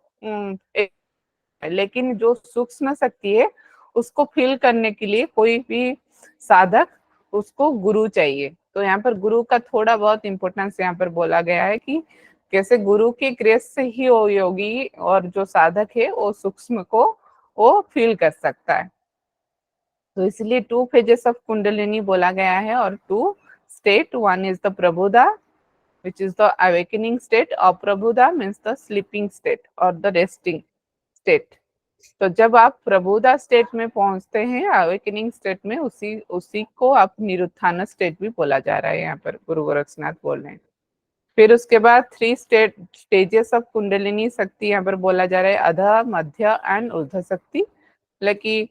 लेकिन जो सूक्ष्म शक्ति है उसको फील करने के लिए कोई भी साधक, उसको गुरु चाहिए। तो यहाँ पर गुरु का थोड़ा बहुत इम्पोर्टेंस यहाँ पर बोला गया है कि कैसे गुरु की ग्रेस से ही वो योगी और जो साधक है वो सूक्ष्म को वो फील कर सकता है। तो इसलिए 2 फेजेस ऑफ कुंडलिनी बोला गया है और 2 state. 1 is the prabuddha which is the awakening state, aprabuddha means the sleeping state or the resting state। तो जब आप प्रबुदा स्टेट में पहुंचते हैं, अवेकनिंग स्टेट में, उसी को आप निरुत्थान स्टेट भी बोला जा रहा है, यहाँ पर गुरु गोरक्षनाथ बोल रहे हैं। फिर उसके बाद 3 स्टेजेस ऑफ कुंडलिनी शक्ति यहाँ पर बोला जा रहा है, अध, मध्य एंड ऊर्ध्व शक्ति। लेकिन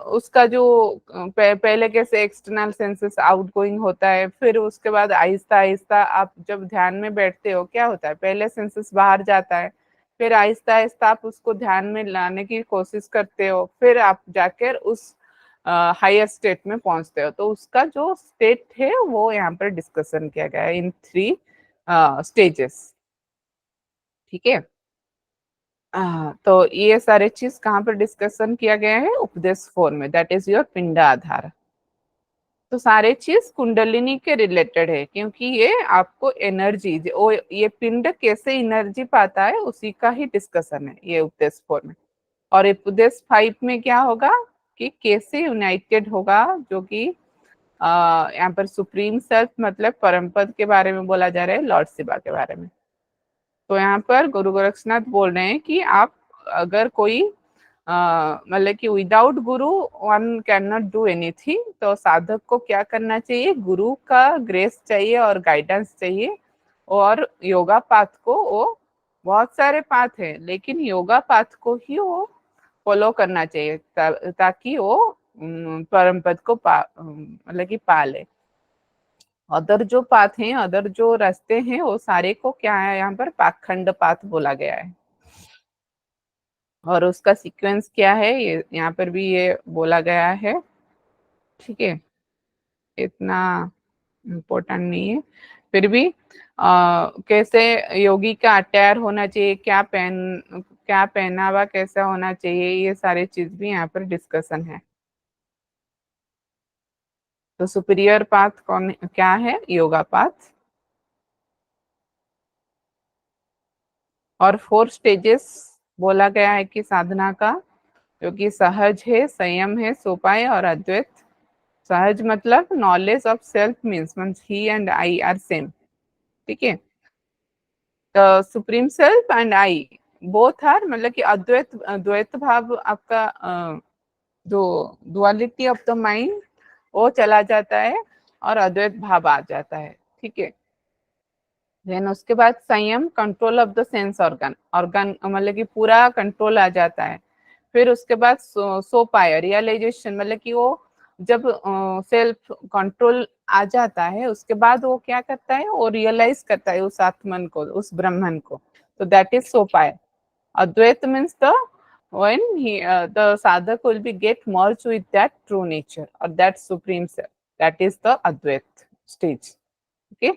उसका जो पहले कैसे एक्सटर्नल सेंसेस आउट गोइंग होता है, फिर उसके बाद आहिस्ता आहिस्ता आप जब ध्यान में बैठते हो क्या होता है, पहले सेंसेस बाहर जाता है, फिर आहिस्ता आहिस्ता आप उसको ध्यान में लाने की कोशिश करते हो, फिर आप जाकर उस हायर स्टेट में पहुंचते हो। तो उसका जो स्टेट है वो यहाँ पर डिस्कशन किया गया है इन 3 स्टेजेस। ठीक है। तो ये सारे चीज कहाँ पर डिस्कशन किया गया है? उपदेश 4 में, दैट इज योर पिंड आधार। तो सारे चीज कुंडलिनी के रिलेटेड है, क्योंकि ये आपको एनर्जी, ये पिंड कैसे एनर्जी पाता है उसी का ही डिस्कशन है ये उपदेश 4 में। और उपदेश 5 में क्या होगा कि कैसे यूनाइटेड होगा, जो कि यहाँ पर सुप्रीम सेल्फ मतलब परम पद के बारे में बोला जा रहा है, लॉर्ड शिवा के बारे में। तो यहाँ पर गुरु गोरक्षनाथ बोल रहे हैं कि आप अगर कोई मतलब कि without Guru one can not do anything. तो साधक को क्या करना चाहिए? गुरु का ग्रेस चाहिए और गाइडेंस चाहिए। और योगा पाथ को, वो बहुत सारे पाथ है लेकिन योगा पाथ को ही वो फॉलो करना चाहिए ताकि वो परम पद को मतलब कि पा ले। अदर जो पाथ हैं, अदर जो रास्ते हैं, वो सारे को क्या है यहाँ पर पाखंड पाथ बोला गया है। और उसका सीक्वेंस क्या है ये यहाँ पर भी ये बोला गया है। ठीक है, इतना इम्पोर्टेंट नहीं है, फिर भी कैसे योगी का अटायर होना चाहिए, क्या पहनावा कैसा होना चाहिए, ये सारी चीज भी यहाँ पर डिस्कशन है। तो सुपीरियर पाथ कौन क्या है? योगा पाथ। और 4 स्टेजेस बोला गया है कि साधना का, जो कि सहज है, संयम है, सोपाय और अद्वैत। सहज मतलब knowledge of self means he and I are same. ठीक है, तो supreme self and I both are, मतलब कि द्वैत भाव आपका जो डुअलिटी ऑफ द माइंड वो चला जाता है और अद्वैत भाव आ जाता है। ठीक है, देन उसके बाद संयम, control of the sense organ मतलब कि पूरा कंट्रोल आ जाता है। फिर उसके बाद सोपाय, रियलाइजेशन, मतलब कि वो जब सेल्फ कंट्रोल आ जाता है उसके बाद वो क्या करता है, वो रियलाइज करता है उस आत्मन को, उस ब्रह्मन को। तो that is sopaya. Advaita means the when the sadhak will be get merged with that true nature or that supreme self, that is the advait stage. Okay,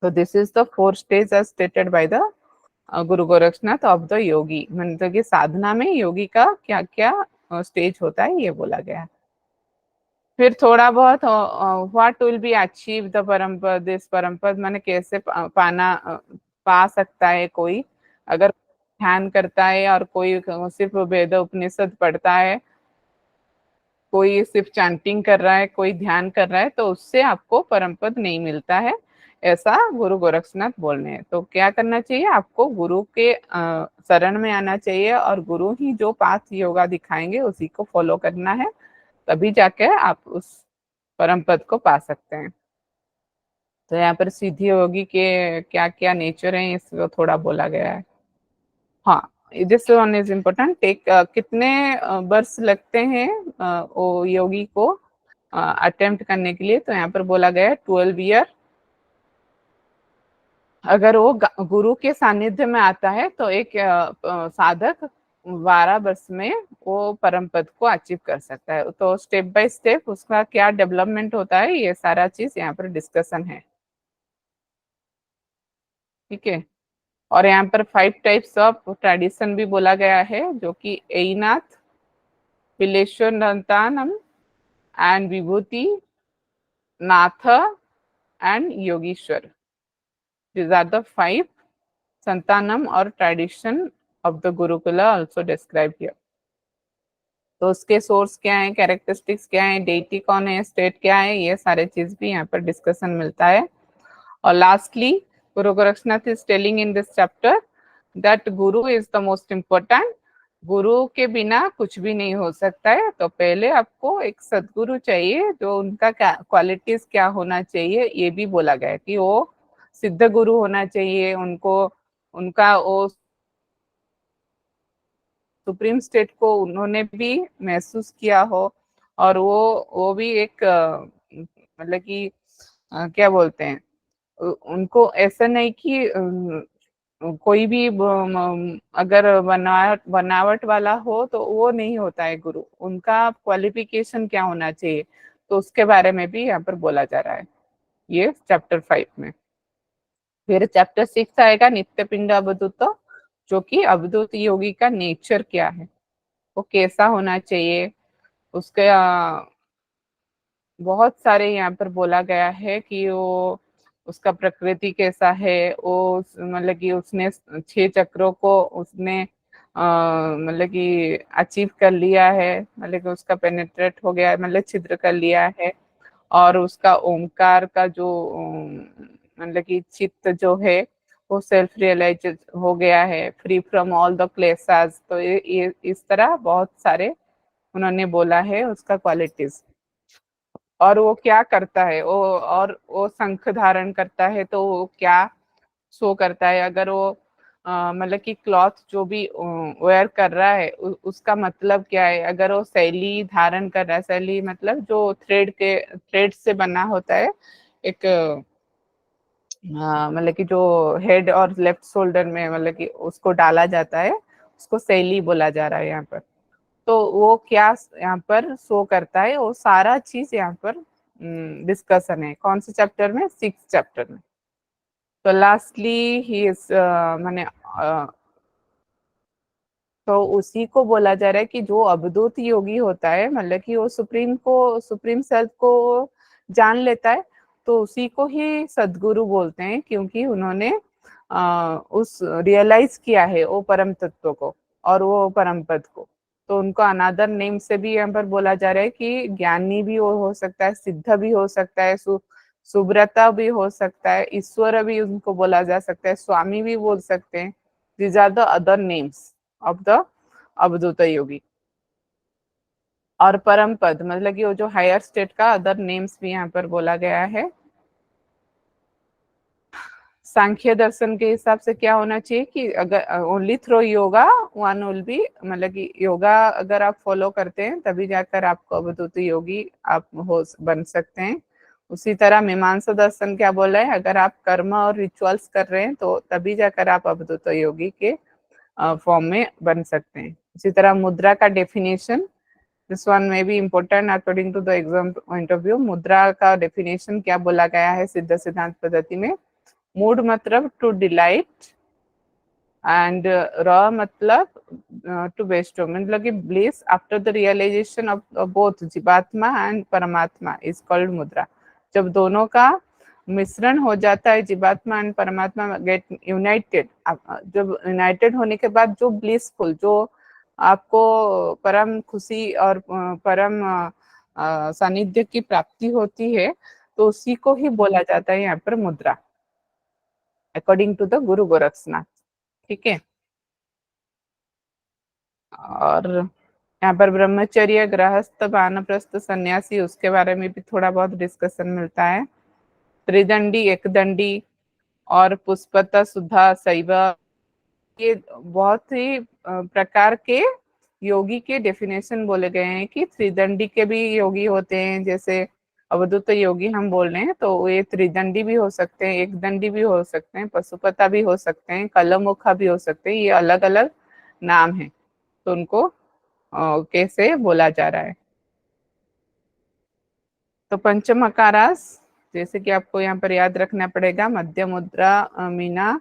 so this is the 4 stage as stated by the Guru Gorakshnath of the योगी, मतलब कि साधना में योगी का क्या क्या stage होता है ये बोला गया। फिर थोड़ा बहुत what will be achieve the परम पद, दिस परम पद माने कैसे पा सकता है कोई, अगर ध्यान करता है और कोई सिर्फ वेद उपनिषद पढ़ता है, कोई सिर्फ चैंटिंग कर रहा है, कोई ध्यान कर रहा है, तो उससे आपको परम पद नहीं मिलता है, ऐसा गुरु गोरक्षनाथ बोल रहे हैं। तो क्या करना चाहिए, आपको गुरु के शरण में आना चाहिए और गुरु ही जो पाथ योगा दिखाएंगे उसी को फॉलो करना है, तभी जाके आप उस परम पद को पा सकते हैं। तो यहाँ पर सिद्धि योगी के क्या क्या नेचर है इसको थोड़ा बोला गया है। हाँ, this one is important. Take कितने वर्ष लगते हैं वो योगी को अटेम्प्ट करने के लिए, तो यहाँ पर बोला गया है 12 ईयर। अगर वो गुरु के सानिध्य में आता है तो एक साधक 12 वर्ष में वो परम पद को अचीव कर सकता है। तो स्टेप बाय स्टेप उसका क्या डेवलपमेंट होता है, ये सारा चीज यहाँ पर डिस्कशन है, ठीक है। और यहाँ पर 5 टाइप्स ऑफ ट्रेडिशन भी बोला गया है, जो कि एनाथ, पिलेश्वरंतानम and Vibhuti, Nath and Yogishwar. These are the 5 santanam और tradition of the gurukula also described here. तो उसके सोर्स क्या है, कैरेक्टरिस्टिक्स क्या है, डेटी कौन है, स्टेट क्या है, ये सारे चीज भी यहाँ पर डिस्कशन मिलता है। और lastly guru Gorakshnath is telling in this chapter that guru is the most important. गुरु के बिना कुछ भी नहीं हो सकता है। तो पहले आपको एक सदगुरु चाहिए, जो उनका क्वालिटीज क्या होना चाहिए ये भी बोला गया है कि वो सिद्ध गुरु होना चाहिए, उनको उनका वो सुप्रीम स्टेट को उन्होंने भी महसूस किया हो, और वो भी एक मतलब कि क्या बोलते हैं, उनको ऐसा नहीं कि कोई भी अगर बनावट वाला हो तो वो नहीं होता है गुरु, उनका क्वालिफिकेशन क्या होना चाहिए, तो उसके बारे में भी यहाँ पर बोला जा रहा है ये चैप्टर 5 में। फिर चैप्टर 6 आएगा नित्य पिंड अवधूत, जो कि अवधूत योगी का नेचर क्या है, वो कैसा होना चाहिए, उसके बहुत सारे यहाँ पर बोला गया है कि वो उसका प्रकृति कैसा है, वो मतलब कि उसने 6 चक्रों को उसने मतलब कि अचीव कर लिया है, मतलब कि उसका पेनिट्रेट हो गया है, मतलब छिद्र कर लिया है, और उसका ओमकार का जो मतलब कि चित्त जो है वो सेल्फ रियलाइज हो गया है, free from all the clashes. तो ये इस तरह बहुत सारे उन्होंने बोला है उसका क्वालिटीज। और वो क्या करता है, वो शंख धारण करता है तो वो क्या शो करता है, अगर वो मतलब कि क्लॉथ जो भी वेयर कर रहा है उसका मतलब क्या है, अगर वो शैली धारण कर रहा है, शैली मतलब जो थ्रेड से बना होता है एक मतलब कि जो हेड और लेफ्ट शोल्डर में मतलब कि उसको डाला जाता है, उसको शैली बोला जा रहा है यहाँ पर। तो वो क्या यहाँ पर शो करता है, वो सारा चीज यहाँ पर डिस्कशन है। कौन से चैप्टर में, 6 चैप्टर में। तो लास्टली ही इज माने तो उसी को बोला जा रहा है कि जो अवधूत योगी होता है, मतलब कि वो सुप्रीम सेल्फ को जान लेता है, तो उसी को ही सदगुरु बोलते हैं, क्योंकि उन्होंने उस रियलाइज किया है वो परम तत्व को और वो परम पद को। तो उनको अनादर नेम से भी यहाँ पर बोला जा रहा है कि ज्ञानी भी वो हो सकता है, सिद्ध भी हो सकता है, सुब्रता भी हो सकता है, ईश्वर भी उनको बोला जा सकता है, स्वामी भी बोल सकते हैं। These are the other names of the avadhuta yogi. और परम पद मतलब कि वो जो हायर स्टेट का अदर नेम्स भी यहाँ पर बोला गया है। सांख्य दर्शन के हिसाब से क्या होना चाहिए कि अगर only through yoga one will be, मतलब कि योगा अगर आप फॉलो करते हैं तभी जाकर आपको अवधूत योगी आप बन सकते हैं। उसी तरह मीमांसा दर्शन क्या बोला है, अगर आप कर्म और रिचुअल्स कर रहे हैं तो तभी जाकर आप अवधूत योगी के फॉर्म में बन सकते हैं। इसी तरह मुद्रा का डेफिनेशन, दिस वन में भी important according to the exam point of view. मुद्रा का डेफिनेशन क्या बोला गया है सिद्ध सिद्धांत पद्धति में, मूड मतलब टू डिलाइट, एंड र मतलब टू बेस्टो, मतलब कि bliss after the realization of both जीवात्मा एंड परमात्मा इज कॉल्ड मुद्रा। जब दोनों का मिश्रण हो जाता है, जीवात्मा एंड परमात्मा गेट यूनाइटेड, जब यूनाइटेड होने के बाद जो ब्लिसफुल, जो आपको परम खुशी और परम सानिध्य की प्राप्ति होती है, तो उसी को ही बोला जाता है यहाँ पर मुद्रा, अकॉर्डिंग टू द गुरु गोरक्षनाथ। ठीक है। और यहाँ पर ब्रह्मचर्य, गृहस्थ, वानप्रस्थ, सन्यासी, उसके बारे में भी थोड़ा बहुत डिस्कशन मिलता है। त्रिदंडी, एकदंडी और पुष्पता, सुधा, शैव, ये बहुत ही प्रकार के योगी के डेफिनेशन बोले गए हैं कि त्रिदंडी के भी योगी होते हैं, जैसे अवधूत योगी हम बोल रहे हैं, तो ये त्रिदंडी भी हो सकते हैं, एक दंडी भी हो सकते हैं, पशुपता भी हो सकते हैं, कलमुखा भी हो सकते हैं, ये अलग अलग नाम है, तो उनको कैसे बोला जा रहा है। तो पंचमकारास, जैसे कि आपको यहाँ पर याद रखना पड़ेगा, मध्य मुद्रा, मीना,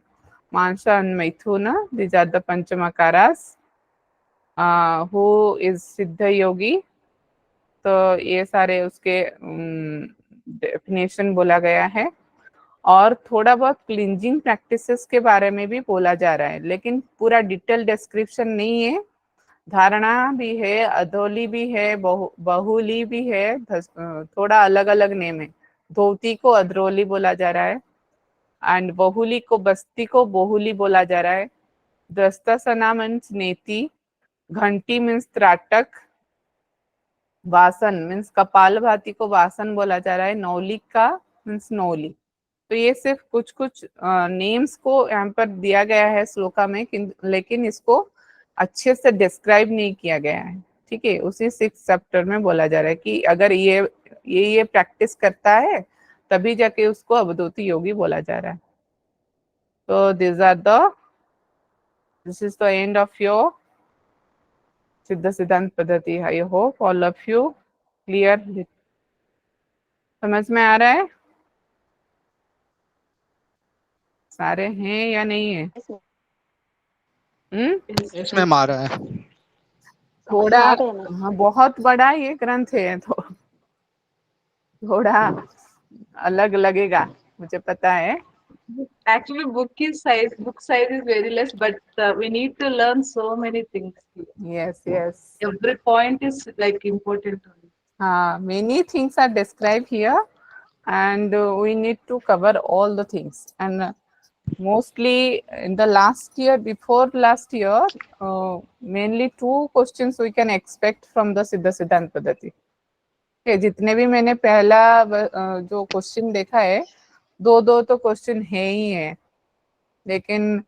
मानसा, मैथुन, these are the panchamakaras. Who is siddha yogi, तो ये सारे उसके डेफिनेशन बोला गया है। और थोड़ा बहुत क्लिंजिंग प्रैक्टिसेस के बारे में भी बोला जा रहा है, लेकिन पूरा डिटेल डिस्क्रिप्शन नहीं है। धारणा भी है, अधोली भी है, बहुली भी है, थोड़ा अलग अलग नेम है। धोती को अधरोली बोला जा रहा है, एंड बहुली को, बस्ती को बहुली बोला जा रहा है। दस्तासना मीन्स नेति, घंटी मीन्स त्राटक, वासन मीन्स कपालभाति को वासन बोला जा रहा है, नौलिका मीन्स नौली। तो ये सिर्फ कुछ कुछ नेम्स को यहाँ पर दिया गया है श्लोका में, लेकिन इसको अच्छे से डिस्क्राइब नहीं किया गया है। ठीक है, उसी 6 चैप्टर में बोला जा रहा है कि अगर ये प्रैक्टिस करता है तभी जाके उसको अवधूत योगी बोला जा रहा है। तो this is the end of your सिद्ध सिद्धांत पद्धति। I hope all of you clear, समझ में आ रहा है सारे हैं या नहीं है? इसमें मारा है। थोड़ा, आ रहे हैं ना। हाँ, बहुत बड़ा ये ग्रंथ है, तो थोड़ा अलग लगेगा, मुझे पता है। Actually, book size is very less, but we need to learn so many things. Yes, yes. Every point is like important. Many things are described here, and we need to cover all the things. And mostly in the before last year, mainly 2 questions we can expect from the Siddha Siddhant Paddhati. जितने भी मैंने पहला जो question देखा है, 2 तो question है ही है, लेकिन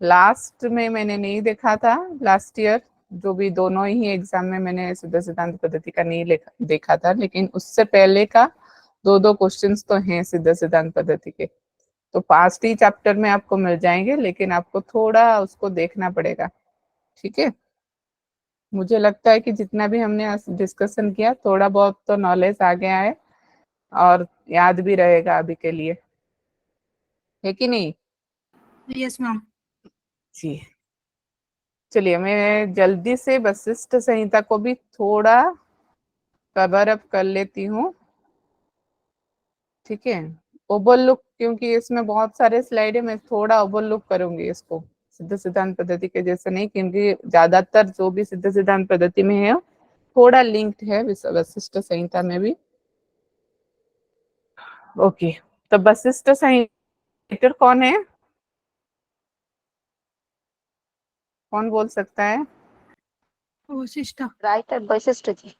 लास्ट में मैंने नहीं देखा था। लास्ट ईयर जो भी दोनों ही एग्जाम में मैंने सिद्ध सिद्धांत पद्धति का नहीं देखा था, लेकिन उससे पहले का 2 क्वेश्चंस तो हैं सिद्ध सिद्धांत पद्धति के, तो पास्ट ही चैप्टर में आपको मिल जाएंगे, लेकिन आपको थोड़ा उसको देखना पड़ेगा। ठीक है, मुझे लगता है कि जितना भी हमने डिस्कशन किया, थोड़ा बहुत तो नॉलेज आ गया है और याद भी रहेगा अभी के लिए, है कि नहीं? Yes ma'am. जी, चलिए मैं जल्दी से वशिष्ठ संहिता को भी थोड़ा कवर अप कर लेती हूँ। ठीक है, ओवरलुक, क्योंकि इसमें बहुत सारे स्लाइड है, मैं थोड़ा ओवरलुक करूंगी इसको, सिद्ध सिद्धांत पद्धति के जैसे नहीं, क्योंकि ज्यादातर जो भी सिद्ध सिद्धांत पद्धति में है थोड़ा लिंक्ड है वशिष्ठ संहिता में भी। ओके, तो वशिष्ठ संहिता कौन है, कौन बोल सकता है? वशिष्ठ। राइटर वशिष्ठ जी।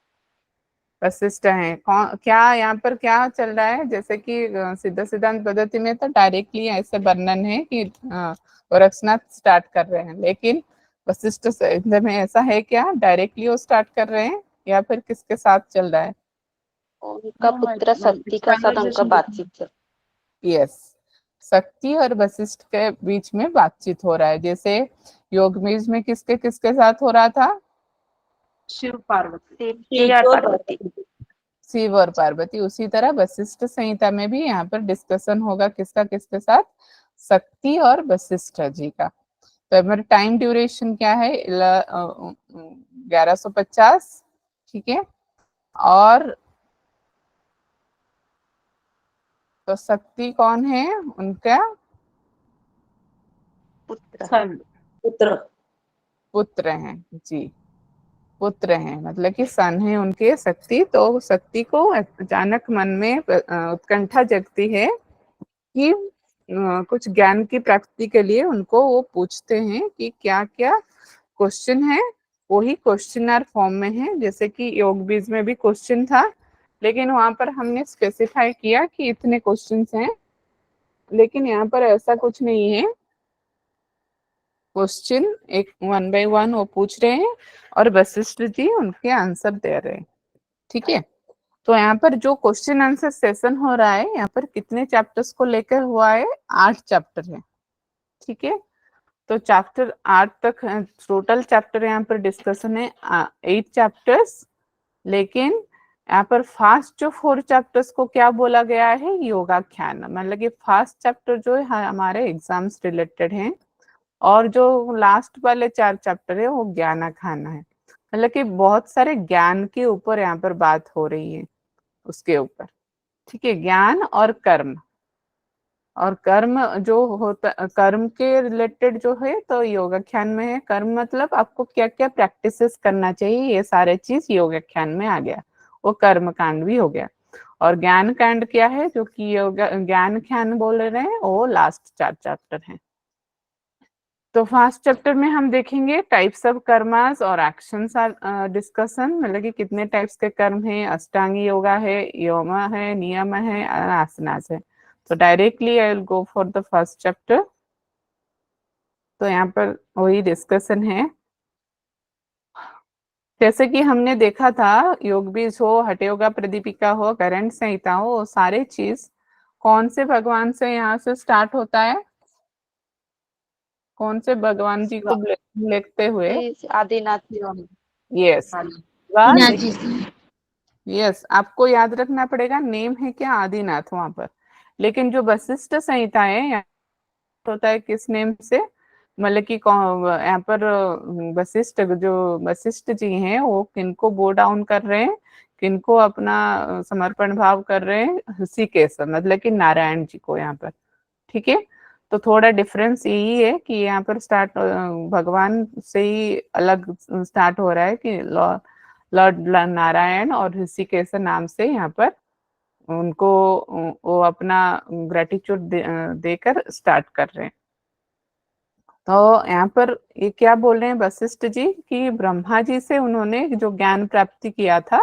वशिष्ठ है। कौन, क्या यहाँ पर क्या चल रहा है? जैसे कि सिद्ध सिद्धांत पद्धति में तो डायरेक्टली ऐसे वर्णन है कि गोरक्षनाथ स्टार्ट कर रहे हैं, लेकिन वशिष्ठ संहिता में ऐसा है क्या, डायरेक्टली वो स्टार्ट कर रहे हैं या फिर किसके साथ चल रहा है? उनका पुत्र शक्ति का साथ उनका बातचीत चल। यस, शक्ति और वशिष्ठ के बीच में बातचीत हो रहा है। जैसे योगमेज में किसके किसके साथ हो रहा था? शिव पार्वती। शिव और पार्वती। उसी तरह वशिष्ठ संहिता में भी यहाँ पर डिस्कशन होगा किसका किसके साथ? शक्ति और वशिष्ठ जी का। तो हमारा टाइम ड्यूरेशन क्या है 1150, ठीक है। और तो शक्ति कौन है उनका? पुत्र Sun. पुत्र। पुत्र हैं जी, पुत्र हैं, मतलब कि सन है उनके शक्ति। तो शक्ति को अचानक मन में उत्कंठा जगती है कि कुछ ज्ञान की प्राप्ति के लिए उनको वो पूछते हैं कि क्या क्या क्वेश्चन है। वही क्वेश्चनर फॉर्म में है, जैसे कि योग बीज में भी क्वेश्चन था, लेकिन वहां पर हमने स्पेसिफाई किया कि इतने क्वेश्चंस हैं, लेकिन यहाँ पर ऐसा कुछ नहीं है। क्वेश्चन एक 1 by 1 वो पूछ रहे हैं और वशिष्ठ जी उनके आंसर दे रहे हैं, ठीक है। तो यहाँ पर जो क्वेश्चन आंसर सेशन हो रहा है, यहाँ पर कितने चैप्टर्स को लेकर हुआ है? 8 चैप्टर है, ठीक है। तो चैप्टर 8 तक टोटल चैप्टर यहाँ पर डिस्कशन है 8 चैप्टर्स, लेकिन यहाँ पर फास्ट जो 4 चैप्टर्स को क्या बोला गया है? योगाख्यान। मतलब कि फास्ट चैप्टर जो है हमारे एग्जाम्स रिलेटेड हैं, और जो लास्ट वाले 4 चैप्टर है वो ज्ञानाख्यान है। मतलब कि बहुत सारे ज्ञान के ऊपर यहाँ पर बात हो रही है, उसके ऊपर, ठीक है। ज्ञान और कर्म, और कर्म जो होता कर्म के रिलेटेड जो है तो योगाख्यान में है। कर्म मतलब आपको क्या क्या प्रैक्टिसेस करना चाहिए, ये सारे चीज योगाख्यान में आ गया, वो कर्म कांड भी हो गया। और ज्ञान कांड क्या है, जो कि योगा ज्ञान ख्यान बोल रहे हैं, वो लास्ट 4 चैप्टर है। तो फर्स्ट चैप्टर में हम देखेंगे टाइप्स ऑफ कर्मास और एक्शंस आर डिस्कशन, मतलब कि कितने टाइप्स के कर्म हैं। अष्टांगी योगा है, योमा है, नियम है, आसनास है। तो directly I will go for the first chapter. तो यहाँ पर वही डिस्कशन है, जैसे कि हमने देखा था योग बीज हो, हठ योगा प्रदीपिका हो, करंट संहिता हो, वो सारे चीज कौन से भगवान से यहाँ से स्टार्ट होता है? कौन से भगवान जी को लेते हुए? आदिनाथ यस, नाथ जी से। यस, आपको याद रखना पड़ेगा नेम है क्या? आदिनाथ वहां पर। लेकिन जो वशिष्ठ संहिता है यहाँ होता है किस नेम से? मतलब कि यहाँ पर वशिष्ठ जो वशिष्ठ जी हैं वो किनको बो डाउन कर रहे हैं, किनको अपना समर्पण भाव कर रहे हैं? ऋषिकेश, मतलब कि नारायण जी को यहाँ पर, ठीक है। तो थोड़ा डिफरेंस यही है कि यहाँ पर स्टार्ट भगवान से ही अलग स्टार्ट हो रहा है कि लॉर्ड नारायण और ऋषिकेश नाम से यहाँ पर उनको वो अपना ग्रेटिट्यूड देकर स्टार्ट कर रहे हैं। तो यहाँ पर ये क्या बोल रहे हैं वशिष्ठ जी कि ब्रह्मा जी से उन्होंने जो ज्ञान प्राप्ति किया था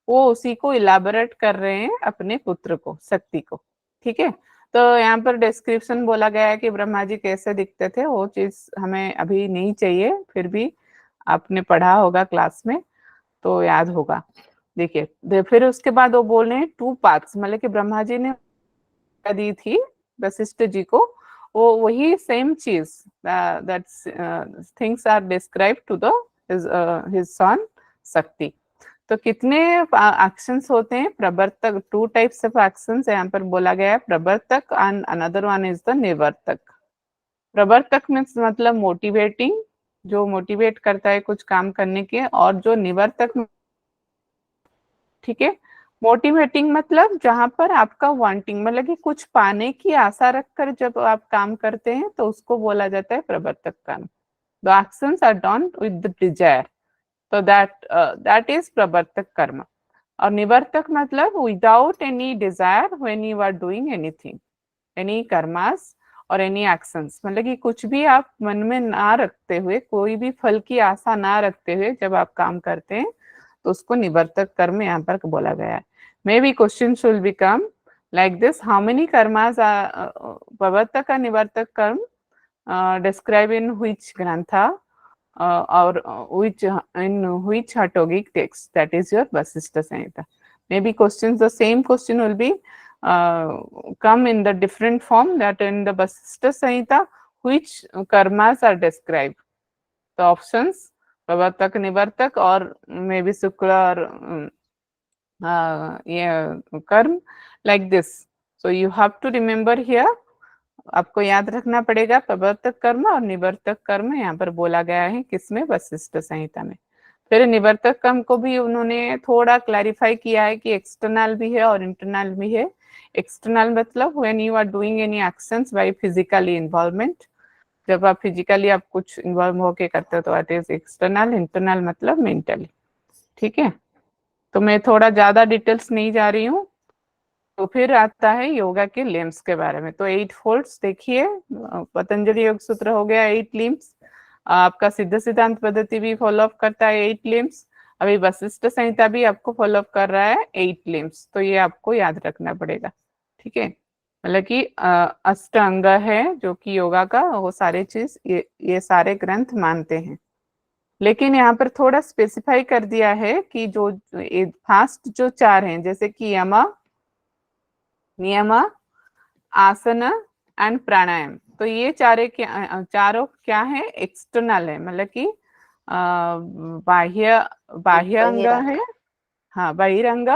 वो उसी को इलाबोरेट कर रहे हैं अपने पुत्र को, शक्ति को, ठीक है। तो यहाँ पर डिस्क्रिप्शन बोला गया है कि ब्रह्मा जी कैसे दिखते थे, वो चीज हमें अभी नहीं चाहिए, फिर भी आपने पढ़ा होगा क्लास में तो याद होगा। देखिए फिर उसके बाद वो बोल रहे हैं 2 पाथ्स, मतलब कि ब्रह्मा जी ने दी थी वशिष्ठ जी को, वो वही सेम चीज that's things are describe to the his son Shakti. तो कितने एक्शंस होते हैं? प्रवर्तक, 2 टाइप्स ऑफ एक्शंस यहाँ पर बोला गया है, pravartaka and another one is the nivartaka. Pravartaka means मतलब मोटिवेटिंग, जो मोटिवेट करता है कुछ काम करने के, और जो निवर्तक, ठीक है। मोटिवेटिंग मतलब जहां पर आपका वांटिंग, मतलब कि कुछ पाने की आशा रखकर जब आप काम करते हैं तो उसको बोला जाता है प्रवर्तक काम। The actions are done with the desire, so that is प्रवर्तक कर्म। और निवर्तक मतलब without any desire when you are doing anything, any karmas और एनी एक्शंस, मतलब कि कुछ भी आप मन में ना रखते हुए, कोई भी फल की आशा ना रखते हुए जब आप काम करते हैं तो उसको निवर्तक कर्म यहाँ पर बोला गया है। May B question should become like this, how many karmas प्रवर्तक and निवर्तक कर्म describe in which grantha or which in which hatogic text, that is your Vasishtha Samhita. Maybe questions, the same question will be come in the different form, that in the Vasishtha Samhita which karmas are described. The options प्रवर्तक, निवर्तक, और may be शुक्ल और yeah, कर्म, like this. So you have to remember here आपको याद रखना पड़ेगा प्रवर्तक कर्म और निवर्तक कर्म यहाँ पर बोला गया है किसमें, वशिष्ठ संहिता में। फिर निवर्तक कर्म को भी उन्होंने थोड़ा क्लैरिफाई किया है कि एक्सटर्नल भी है और इंटरनल भी है। एक्सटर्नल मतलब when you are doing any actions by physically involvement, जब आप फिजिकली आप कुछ इन्वॉल्व होके करते हो तो इट इज एक्सटर्नल। इंटरनल मतलब मेंटली। ठीक है, तो मैं थोड़ा ज्यादा डिटेल्स नहीं जा रही हूँ। तो फिर आता है योगा के लिम्स के बारे में। तो 8 फोल्ड्स देखिए, पतंजलि योग सूत्र हो गया 8 लिम्स, आपका सिद्ध सिद्धांत पद्धति भी फॉलो अप करता है 8 लिम्स, अभी वशिष्ठ संहिता भी आपको फॉलो अप कर रहा है 8 लिम्स। तो ये आपको याद रखना पड़ेगा। ठीक है, मतलब कि अष्टांग है जो कि योगा का, वो सारे चीज ये सारे ग्रंथ मानते हैं। लेकिन यहाँ पर थोड़ा स्पेसिफाई कर दिया है कि जो फास्ट जो 4 हैं, जैसे कि यम, नियम, आसन एंड प्राणायाम, तो ये चारों क्या है, एक्सटर्नल है, मतलब कि बाह्य बाह्य अंग है। हाँ, बहिरंग।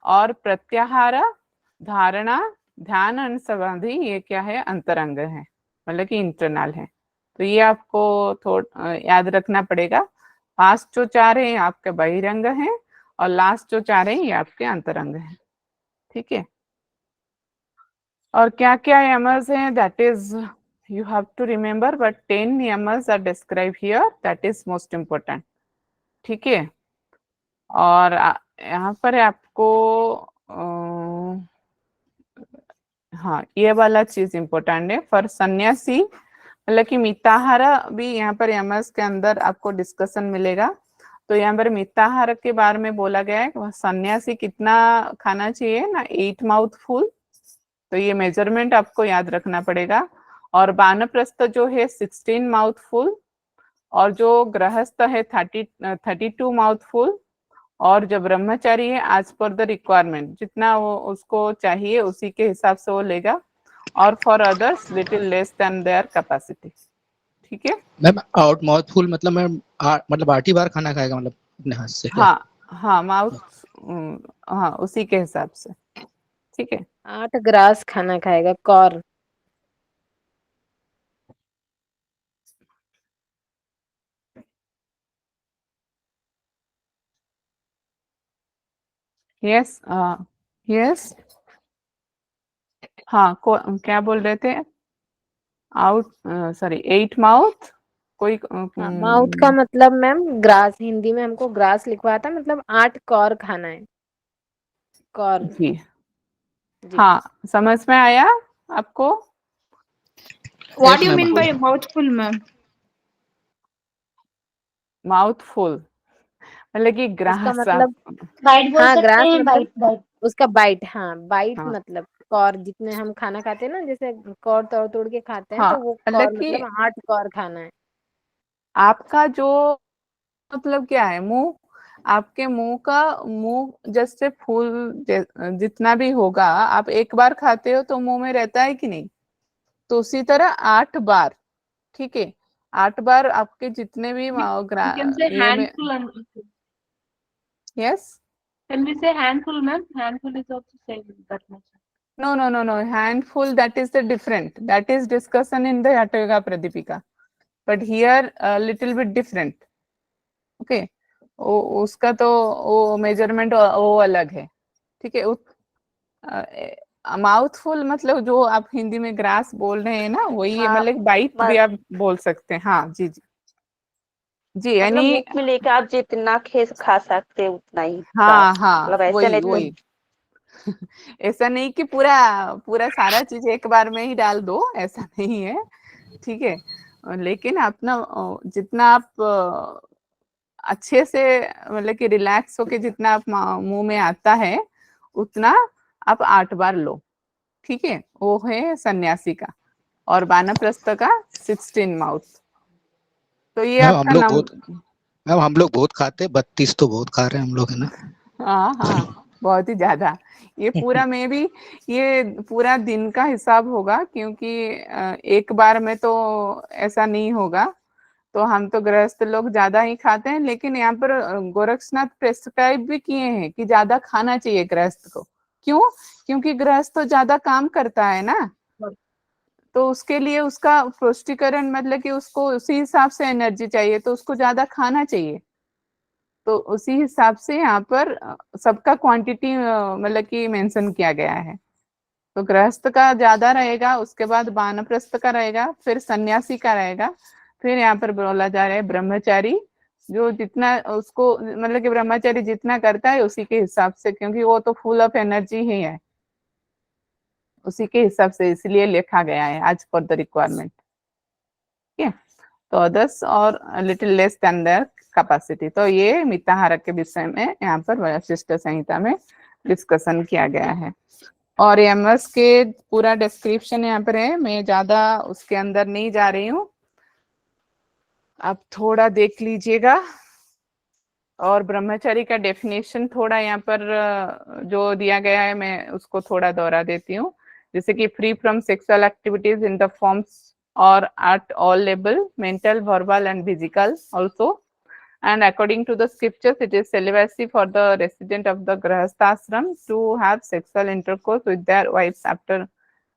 और प्रत्याहार, धारणा, ध्यान एंड समाधि ये क्या है, अंतरंग है, मतलब कि इंटरनल है। तो ये आपको थोड़ा याद रखना पड़ेगा। फास्ट जो 4 है आपके बहिरंग है और लास्ट जो 4 है ये आपके अंतरंग है। ठीक है, और क्या क्या यमस हैं, that is you have to remember, but 10 yamas are described here, that is most important। ठीक है, और यहाँ पर आपको हाँ ये वाला चीज इम्पोर्टेंट है फॉर सन्यासी, मतलब कि मिताहार भी यहाँ पर यमस के अंदर आपको डिस्कशन मिलेगा। तो यहाँ पर मिताहार के बारे में बोला गया है, सन्यासी कितना खाना चाहिए ना, 8 माउथ फुल। तो ये मेजरमेंट आपको याद रखना पड़ेगा। और वानप्रस्थ जो है 16 माउथ फुल, और जो गृहस्थ है 32 माउथ फुल, और जो ब्रह्मचारी है आज पर द रिक्वायरमेंट, जितना वो उसको चाहिए उसी के हिसाब से वो लेगा। और for others little less than their capacity. ठीक है मैम, आउट माउथ फुल मतलब मैम मतलब 8 ही बार खाना खाएगा, मतलब अपने हाथ से क्या? हाँ हाँ, माउथ, हाँ उसी के हिसाब से। ठीक है, 8 ग्रास खाना खाएगा कौर। यस यस, हाँ क्या बोल रहे थे, आउट सॉरी 8 माउथ, कोई हाँ, माउथ का मतलब मैम ग्रास, हिंदी में हमको ग्रास लिखवाया था, मतलब 8 कौर खाना है, कौर। जी जी। हाँ, समझ में आया आपको? What yes do you ma'am. mean by mouthful, ma'am? Mouth full मतलब कि उसका ग्रास मतलब, बाइट बोल हाँ सकते ग्रास हैं, मतलब बाइट बाइट। उसका बाइट, हाँ बाइट हाँ मतलब कौर, जितने हम खाना खाते हैं ना, जैसे कौर तोड़ तोड़ के खाते हैं, हाँ, तो वो मतलब कौर कि मतलब 8 कौर खाना है। आपका जो मतलब क्या है, मुंह, आपके मुंह जैसे फूल जितना भी होगा, आप एक बार खाते हो तो मुंह में रहता है कि नहीं, तो उसी तरह 8 बार। ठीक है, 8 बार आपके जितने भी We can say ये में, handful and yes, can we say handful, ma'am? Handful is also same that much. no, handful, that is the different, that is discussion in the Hatha Yoga Pradipika, but here a little bit different। Okay, उसका तो वो measurement वो अलग है। ठीक है, mouthful मतलब जो आप हिंदी में ग्रास बोल रहे हैं ना, वही है, हाँ, मतलब बाइट भी म- आप बोल सकते हैं। हाँ जी जी जी, मतलब यानी मुख में लेके आप जितना खा सकते हैं उतना ही हाँ ग्रास, हाँ, मतलब ऐसे वही नहीं वही। ऐसा नहीं कि पूरा पूरा सारा चीज एक बार में ही डाल दो, ऐसा नहीं है। ठीक है, लेकिन अपना जितना आप अच्छे से, मतलब कि रिलैक्स होके जितना आप मुंह में आता है उतना आप 8 बार लो। ठीक है, वो है सन्यासी का। और वानप्रस्थ का 16 माउथ। तो ये मैम आपका नम हम लोग बहुत खाते हैं, 32 तो बहुत खा रहे हैं हम लोग, है ना? हाँ हाँ, बहुत ही ज्यादा। ये पूरा में भी, ये पूरा दिन का हिसाब होगा, क्योंकि एक बार में तो ऐसा नहीं होगा। तो हम तो गृहस्थ लोग ज्यादा ही खाते हैं, लेकिन यहाँ पर गोरक्षनाथ प्रेस्क्राइब भी किए हैं कि ज्यादा खाना चाहिए गृहस्थ को। क्यों? क्योंकि गृहस्थ तो ज्यादा काम करता है ना, तो उसके लिए उसका पुष्टिकरण मतलब कि उसको उसी हिसाब से एनर्जी चाहिए, तो उसको ज्यादा खाना चाहिए। तो उसी हिसाब से यहाँ पर सबका क्वांटिटी मतलब कि मेंशन किया गया है। तो गृहस्थ का ज्यादा रहेगा, उसके बाद वानप्रस्थ का रहेगा, फिर सन्यासी का रहेगा, फिर यहाँ पर बोला जा रहा है ब्रह्मचारी, जो जितना उसको मतलब कि ब्रह्मचारी जितना करता है उसी के हिसाब से, क्योंकि वो तो फुल ऑफ एनर्जी ही है, उसी के हिसाब से इसलिए लिखा गया है एज पर द रिक्वायरमेंट। ठीक है, तो अदर्स और little less than their capacity. तो ये मिताहार के विषय में यहाँ पर वशिष्ठ संहिता में डिस्कशन किया गया है। और एमएस के पूरा डिस्क्रिप्शन यहाँ पर है, मैं ज्यादा उसके अंदर नहीं जा रही हूँ, आप थोड़ा देख लीजिएगा। और ब्रह्मचारी का डेफिनेशन थोड़ा यहाँ पर जो दिया गया है मैं उसको थोड़ा दोहरा देती हूँ, जैसे कि free from sexual activities in the forms or at all level, mental, verbal and physical also. And according to the scriptures, it is celibacy for the resident of the grahastha ashram to have sexual intercourse with their wives after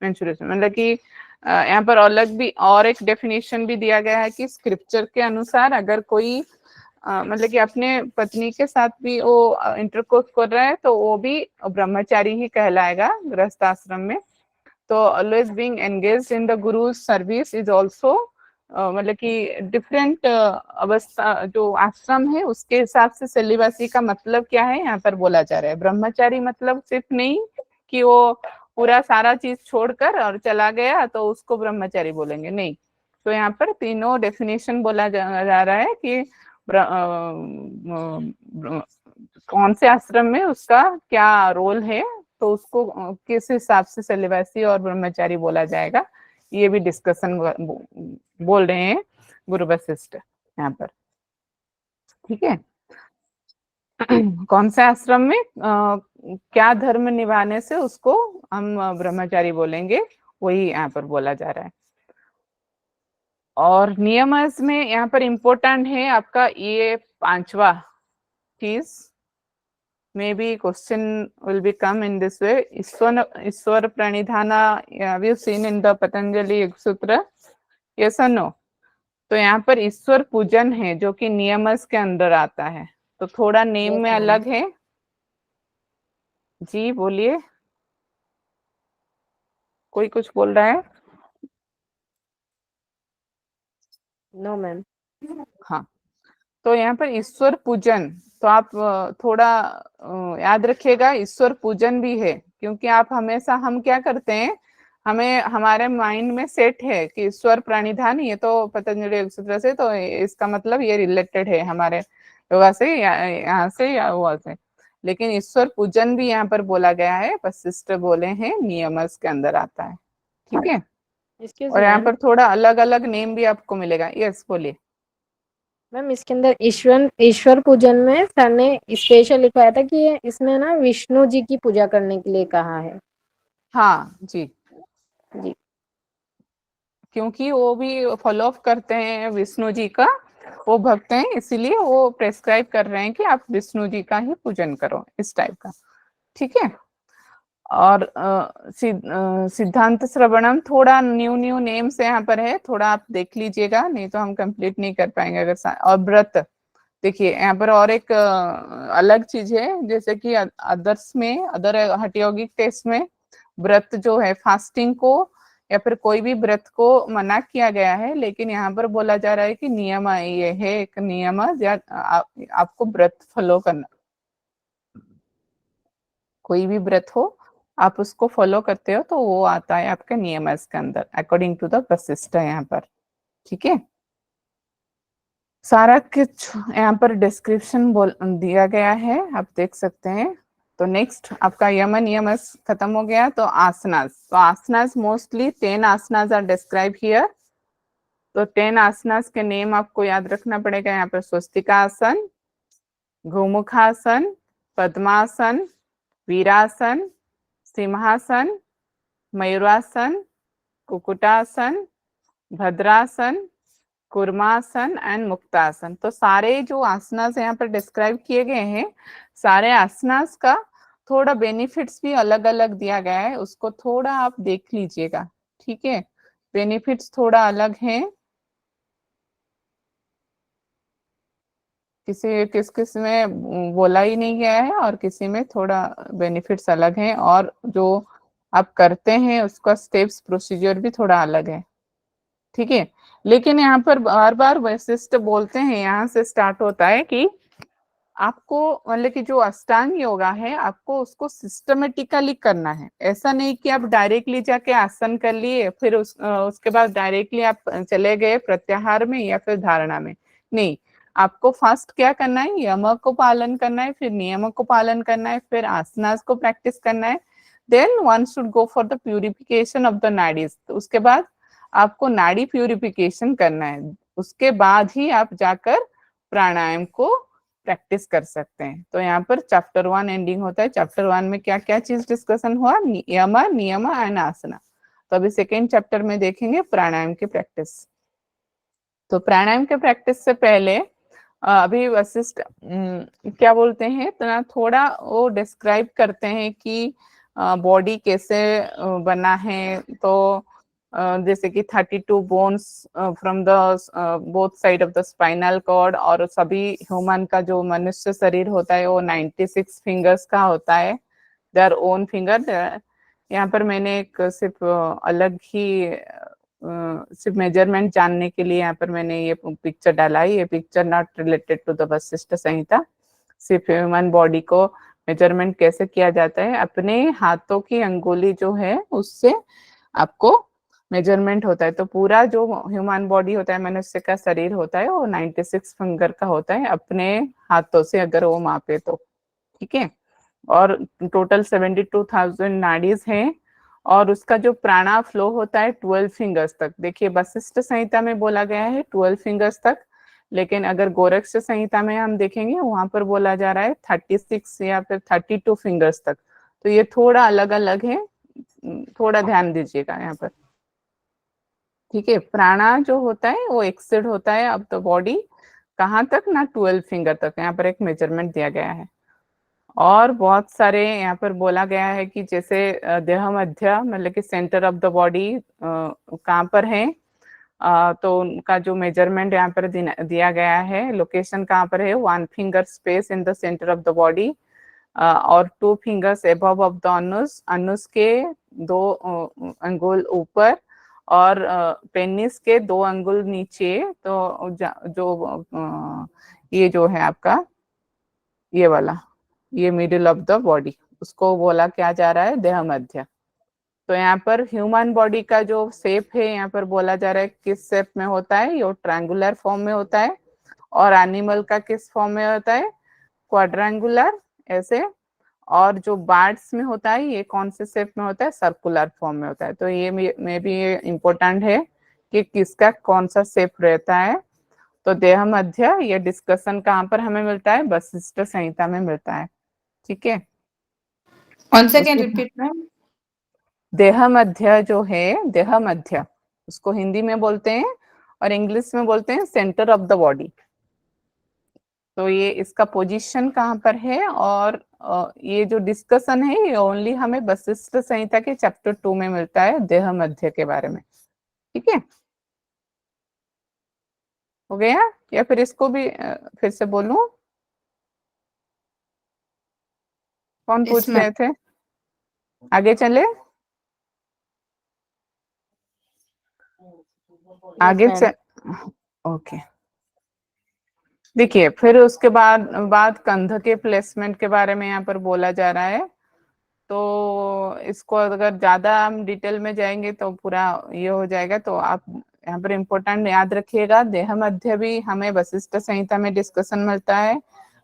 menstruation. मतलब कि यहाँ पर अलग भी और एक definition भी दिया गया है कि स्क्रिप्चर के अनुसार अगर कोई मतलब कि अपने पत्नी के साथ भी वो इंटरकोर्स कर रहा है तो वो भी ब्रह्मचारी ही कहलाएगा गृहस्थ आश्रम में। तो always being engaged in the Guru service is also मतलब कि डिफरेंट अवस्था जो आश्रम है उसके हिसाब से सेलिबेसी का मतलब क्या है यहाँ पर बोला जा रहा है। ब्रह्मचारी मतलब सिर्फ नहीं कि वो पूरा सारा चीज छोड़कर और चला गया तो उसको ब्रह्मचारी बोलेंगे, नहीं। तो यहाँ पर तीनों डेफिनेशन बोला जा रहा है कि कौन से आश्रम में उसका क्या रोल है, तो उसको किस हिसाब से सेलिबेसी और ब्रह्मचारी बोला जाएगा, ये भी डिस्कशन बोल रहे हैं गुरु वशिष्ठ यहाँ पर। ठीक है, कौन से आश्रम में क्या धर्म निभाने से उसको हम ब्रह्मचारी बोलेंगे, वही यहाँ पर बोला जा रहा है। और नियम में यहाँ पर इम्पोर्टेंट है आपका ये पांचवा चीज, maybe question will be come in this way. Ishwar pranidhana, have you seen in the Patanjali Yoga Sutra? Yes or no? तो यहाँ पर ईश्वर पूजन है जो कि नियमस के अंदर आता है, तो थोड़ा नेम में अलग है। जी बोलिए, कोई कुछ बोल रहा है? No ma'am. हाँ, तो यहाँ पर ईश्वर पूजन, तो आप थोड़ा याद रखिएगा ईश्वर पूजन भी है, क्योंकि आप हमेशा हम क्या करते हैं, हमें हमारे माइंड में सेट है कि ईश्वर प्रणिधान, ये तो पतंजलि योग सूत्र से, तो इसका मतलब ये रिलेटेड है हमारे योगा से यहाँ से या वहाँ से। लेकिन ईश्वर पूजन भी यहाँ पर बोला गया है, वशिष्ठ बोले हैं नियमस के अंदर आता है। ठीक है, और यहाँ पर थोड़ा अलग अलग नेम भी आपको मिलेगा। यस बोलिए मैम। इसके अंदर ईश्वर पूजन में सर ने स्पेशल लिखवाया था कि ये इसमें ना विष्णु जी की पूजा करने के लिए कहा है। हाँ जी जी, क्योंकि वो भी फॉलो अप करते हैं विष्णु जी का, वो भक्त हैं, इसीलिए वो प्रेस्क्राइब कर रहे हैं कि आप विष्णु जी का ही पूजन करो, इस टाइप का। ठीक है, और सिद्धांत श्रवणम थोड़ा न्यू नेम्स यहाँ पर है, थोड़ा आप देख लीजिएगा, नहीं तो हम कंप्लीट नहीं कर पाएंगे अगर। और व्रत देखिए यहाँ पर और एक अलग चीज है, जैसे कि अदर्स में, अदर हठयोगिक टेस्ट में व्रत जो है फास्टिंग को या फिर कोई भी व्रत को मना किया गया है, लेकिन यहाँ पर बोला जा रहा है कि नियम ये है, एक नियम आपको व्रत फॉलो करना, कोई भी व्रत हो आप उसको फॉलो करते हो तो वो आता है आपके नियम के अंदर, अकॉर्डिंग टू द वशिष्ठ यहाँ पर। ठीक है, सारा कुछ यहाँ पर डिस्क्रिप्शन दिया गया है, आप देख सकते हैं। तो नेक्स्ट आपका यम नियमस खत्म हो गया, तो आसनास। तो asanas mostly 10 asanas are describe here. तो 10 आसनास के नेम आपको याद रखना पड़ेगा यहाँ पर। स्वस्तिकासन, गोमुखासन, पद्मासन, वीरासन, सिंहासन, मयूरासन, कुकुटासन, भद्रासन, कुर्मासन एंड मुक्तासन। तो सारे जो आसनास यहाँ पर डिस्क्राइब किए गए हैं, सारे आसनास का थोड़ा बेनिफिट्स भी अलग अलग दिया गया है, उसको थोड़ा आप देख लीजिएगा। ठीक है, बेनिफिट्स थोड़ा अलग हैं, किस किस में बोला ही नहीं गया है और किसी में थोड़ा बेनिफिट्स अलग हैं, और जो आप करते हैं उसका स्टेप्स प्रोसीजर भी थोड़ा अलग है, ठीक है। लेकिन यहाँ पर बार बार वशिष्ठ बोलते हैं, यहाँ से स्टार्ट होता है कि आपको मतलब कि जो अष्टांग योगा है आपको उसको सिस्टमेटिकली करना है। ऐसा नहीं कि आप डायरेक्टली जाके आसन कर लिए फिर उसके बाद डायरेक्टली आप चले गए प्रत्याहार में या फिर धारणा में, नहीं। आपको फर्स्ट क्या करना है, यम को पालन करना है, फिर नियम को पालन करना है, फिर आसनास को प्रैक्टिस करना है, then one should go for the purification of the nadis. तो उसके बाद आपको नाड़ी प्यूरिफिकेशन करना है, उसके बाद ही आप जाकर प्राणायाम को प्रैक्टिस कर सकते हैं। तो यहाँ पर चैप्टर 1 एंडिंग होता है। चैप्टर 1 में क्या क्या चीज डिस्कशन हुआ, यम नियम एंड आसना। तो अभी सेकेंड चैप्टर में देखेंगे प्राणायाम की प्रैक्टिस। तो प्राणायाम के प्रैक्टिस से पहले अभी वशिष्ठ क्या बोलते हैं, तो थोड़ा वो डिस्क्राइब करते हैं कि बॉडी कैसे बना है। तो जैसे कि 32 bones from the both side of the spinal cord, और सभी ह्यूमन का जो मनुष्य शरीर होता है वो 96 फिंगर्स का होता है, देयर ओन फिंगर। यहाँ पर मैंने एक सिर्फ अलग ही सिर्फ मेजरमेंट जानने के लिए यहाँ पर मैंने ये पिक्चर डाला है। ये picture not related to the Vashishtha Samhita, सिर्फ ह्यूमन बॉडी को मेजरमेंट कैसे किया जाता है, अपने हाथों की अंगुली जो है उससे आपको मेजरमेंट होता है। तो पूरा जो ह्यूमन बॉडी होता है, मनुष्य का शरीर होता है, वो 96 फिंगर का होता है अपने हाथों से अगर वो मापे तो, ठीक है। और टोटल 72,000 नाड़ीज हैं, और उसका जो प्राणा फ्लो होता है 12 फिंगर्स तक। देखिए वशिष्ठ संहिता में बोला गया है 12 फिंगर्स तक, लेकिन अगर गोरक्ष संहिता में हम देखेंगे वहां पर बोला जा रहा है 36 या फिर 32 फिंगर्स तक। तो ये थोड़ा अलग अलग है, थोड़ा ध्यान दीजिएगा यहाँ पर, ठीक है। प्राणा जो होता है वो एक्सेड होता है अब तो बॉडी कहाँ तक ना 12 फिंगर तक, यहाँ पर एक मेजरमेंट दिया गया है। और बहुत सारे यहाँ पर बोला गया है कि जैसे देह मध्य मतलब कि सेंटर ऑफ द बॉडी कहाँ पर है, तो उनका जो मेजरमेंट यहाँ पर दिया गया है, लोकेशन कहाँ पर है, 1 finger space in the centre of the body, और 2 फिंगर्स एबव ऑफ द अनुस, अनुस के 2 अंगुल ऊपर, और पेनिस के 2 अंगुल नीचे। तो जो ये जो है आपका ये वाला, ये मिडिल ऑफ द बॉडी, उसको बोला क्या जा रहा है, देह मध्य। तो यहाँ पर ह्यूमन बॉडी का जो शेप है यहाँ पर बोला जा रहा है किस शेप में होता है, ये ट्रायंगुलर फॉर्म में होता है। और एनिमल का किस फॉर्म में होता है, क्वाड्रेंगुलर ऐसे। और जो बर्ड्स में होता है ये कौन से शेप में होता है, सर्कुलर फॉर्म में होता है। तो ये में भी ये इम्पोर्टेंट है कि किसका कौन सा शेप रहता है। तो देह मध्य ये डिस्कशन कहाँ पर हमें मिलता है, वशिष्ठ संहिता में मिलता है, ठीक है। once again repeat ma'am. देह मध्य जो है, देह मध्य उसको हिंदी में बोलते हैं और इंग्लिश में बोलते हैं सेंटर ऑफ द बॉडी। तो ये इसका पोजीशन कहाँ पर है, और ये जो डिस्कशन है ये ओनली हमें वशिष्ठ संहिता के चैप्टर 2 में मिलता है, देह मध्य के बारे में, ठीक है। हो गया, या फिर इसको भी फिर से बोलूं, कौन पूछ रहे थे, आगे चले, आगे ओके। देखिए फिर उसके बाद कंध के प्लेसमेंट के बारे में यहाँ पर बोला जा रहा है। तो इसको अगर ज्यादा हम डिटेल में जाएंगे तो पूरा ये हो जाएगा। तो आप यहाँ पर इम्पोर्टेंट याद रखिएगा, देह मध्य भी हमें वशिष्ठ संहिता में डिस्कशन मिलता है।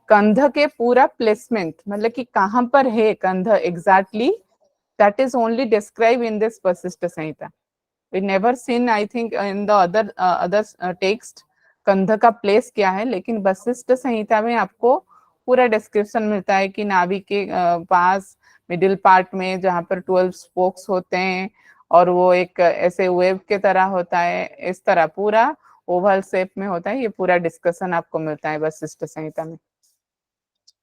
कंध के पूरा प्लेसमेंट मतलब कि कहाँ पर है कंध exactly, that is only describe in this Vashishtha Samhita. We never seen I think in the other text कंध का प्लेस क्या है, लेकिन वशिष्ठ संहिता में आपको पूरा डिस्क्रिप्शन मिलता है कि नाभि के पास मिडिल पार्ट में जहाँ पर 12 स्पोक्स होते हैं और वो एक ऐसे वेव के तरह होता है, इस तरह पूरा ओवल शेप में होता है। ये पूरा डिस्कशन आपको मिलता है वशिष्ठ संहिता में।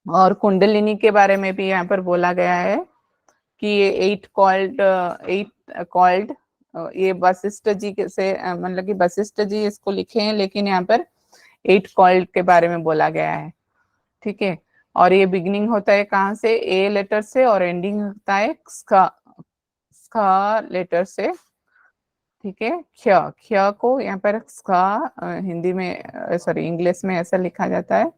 और कुंडलिनी के बारे में भी यहाँ पर बोला गया है कि ये 8 कॉल्ड ये वशिष्ठ जी से मतलब कि वशिष्ठ जी इसको लिखे हैं, लेकिन यहाँ पर 8 कॉल्ड के बारे में बोला गया है। ठीक है, और ये बिगिनिंग होता है कहाँ से, ए लेटर से, और एंडिंग होता है स्का लेटर से। ठीक है, ख्य ख्य को यहाँ पर स्का हिंदी में सॉरी इंग्लिश में ऐसा लिखा जाता है।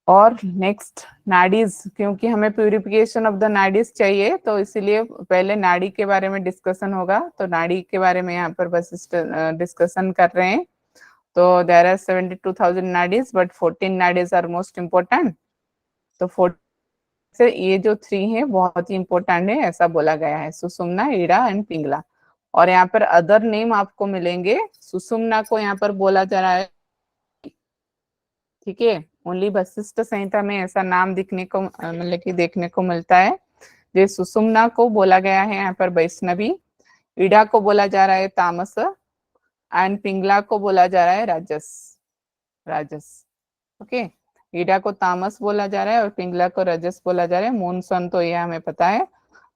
और नेक्स्ट नाडीज, क्योंकि हमें प्यूरिफिकेशन ऑफ द नाडीज चाहिए, तो इसीलिए पहले नाड़ी के बारे में डिस्कशन होगा। तो नाड़ी के बारे में यहाँ पर बस डिस्कशन कर रहे हैं। तो there are 72,000 nadis, but 14 nadis are most important. तो 4 से ये जो 3 है बहुत ही इंपॉर्टेंट है, ऐसा बोला गया है, सुषुम्ना, ईड़ा एंड पिंगला। और यहाँ पर अदर नेम आपको मिलेंगे। सुषुम्ना को यहाँ पर बोला जा रहा है, ठीक है, ओनली वशिष्ठ संहिता में ऐसा नाम दिखने को मतलब कि देखने को मिलता है। जो सुषुम्ना को बोला गया है यहाँ पर वैष्णवी, ईड़ा को बोला जा रहा है तामस, एंड पिंगला को बोला जा रहा है राजस। राजस, ओके। ईड़ा को तामस बोला जा रहा है और पिंगला को रजस बोला जा रहा है। मून सन तो ये हमें पता है,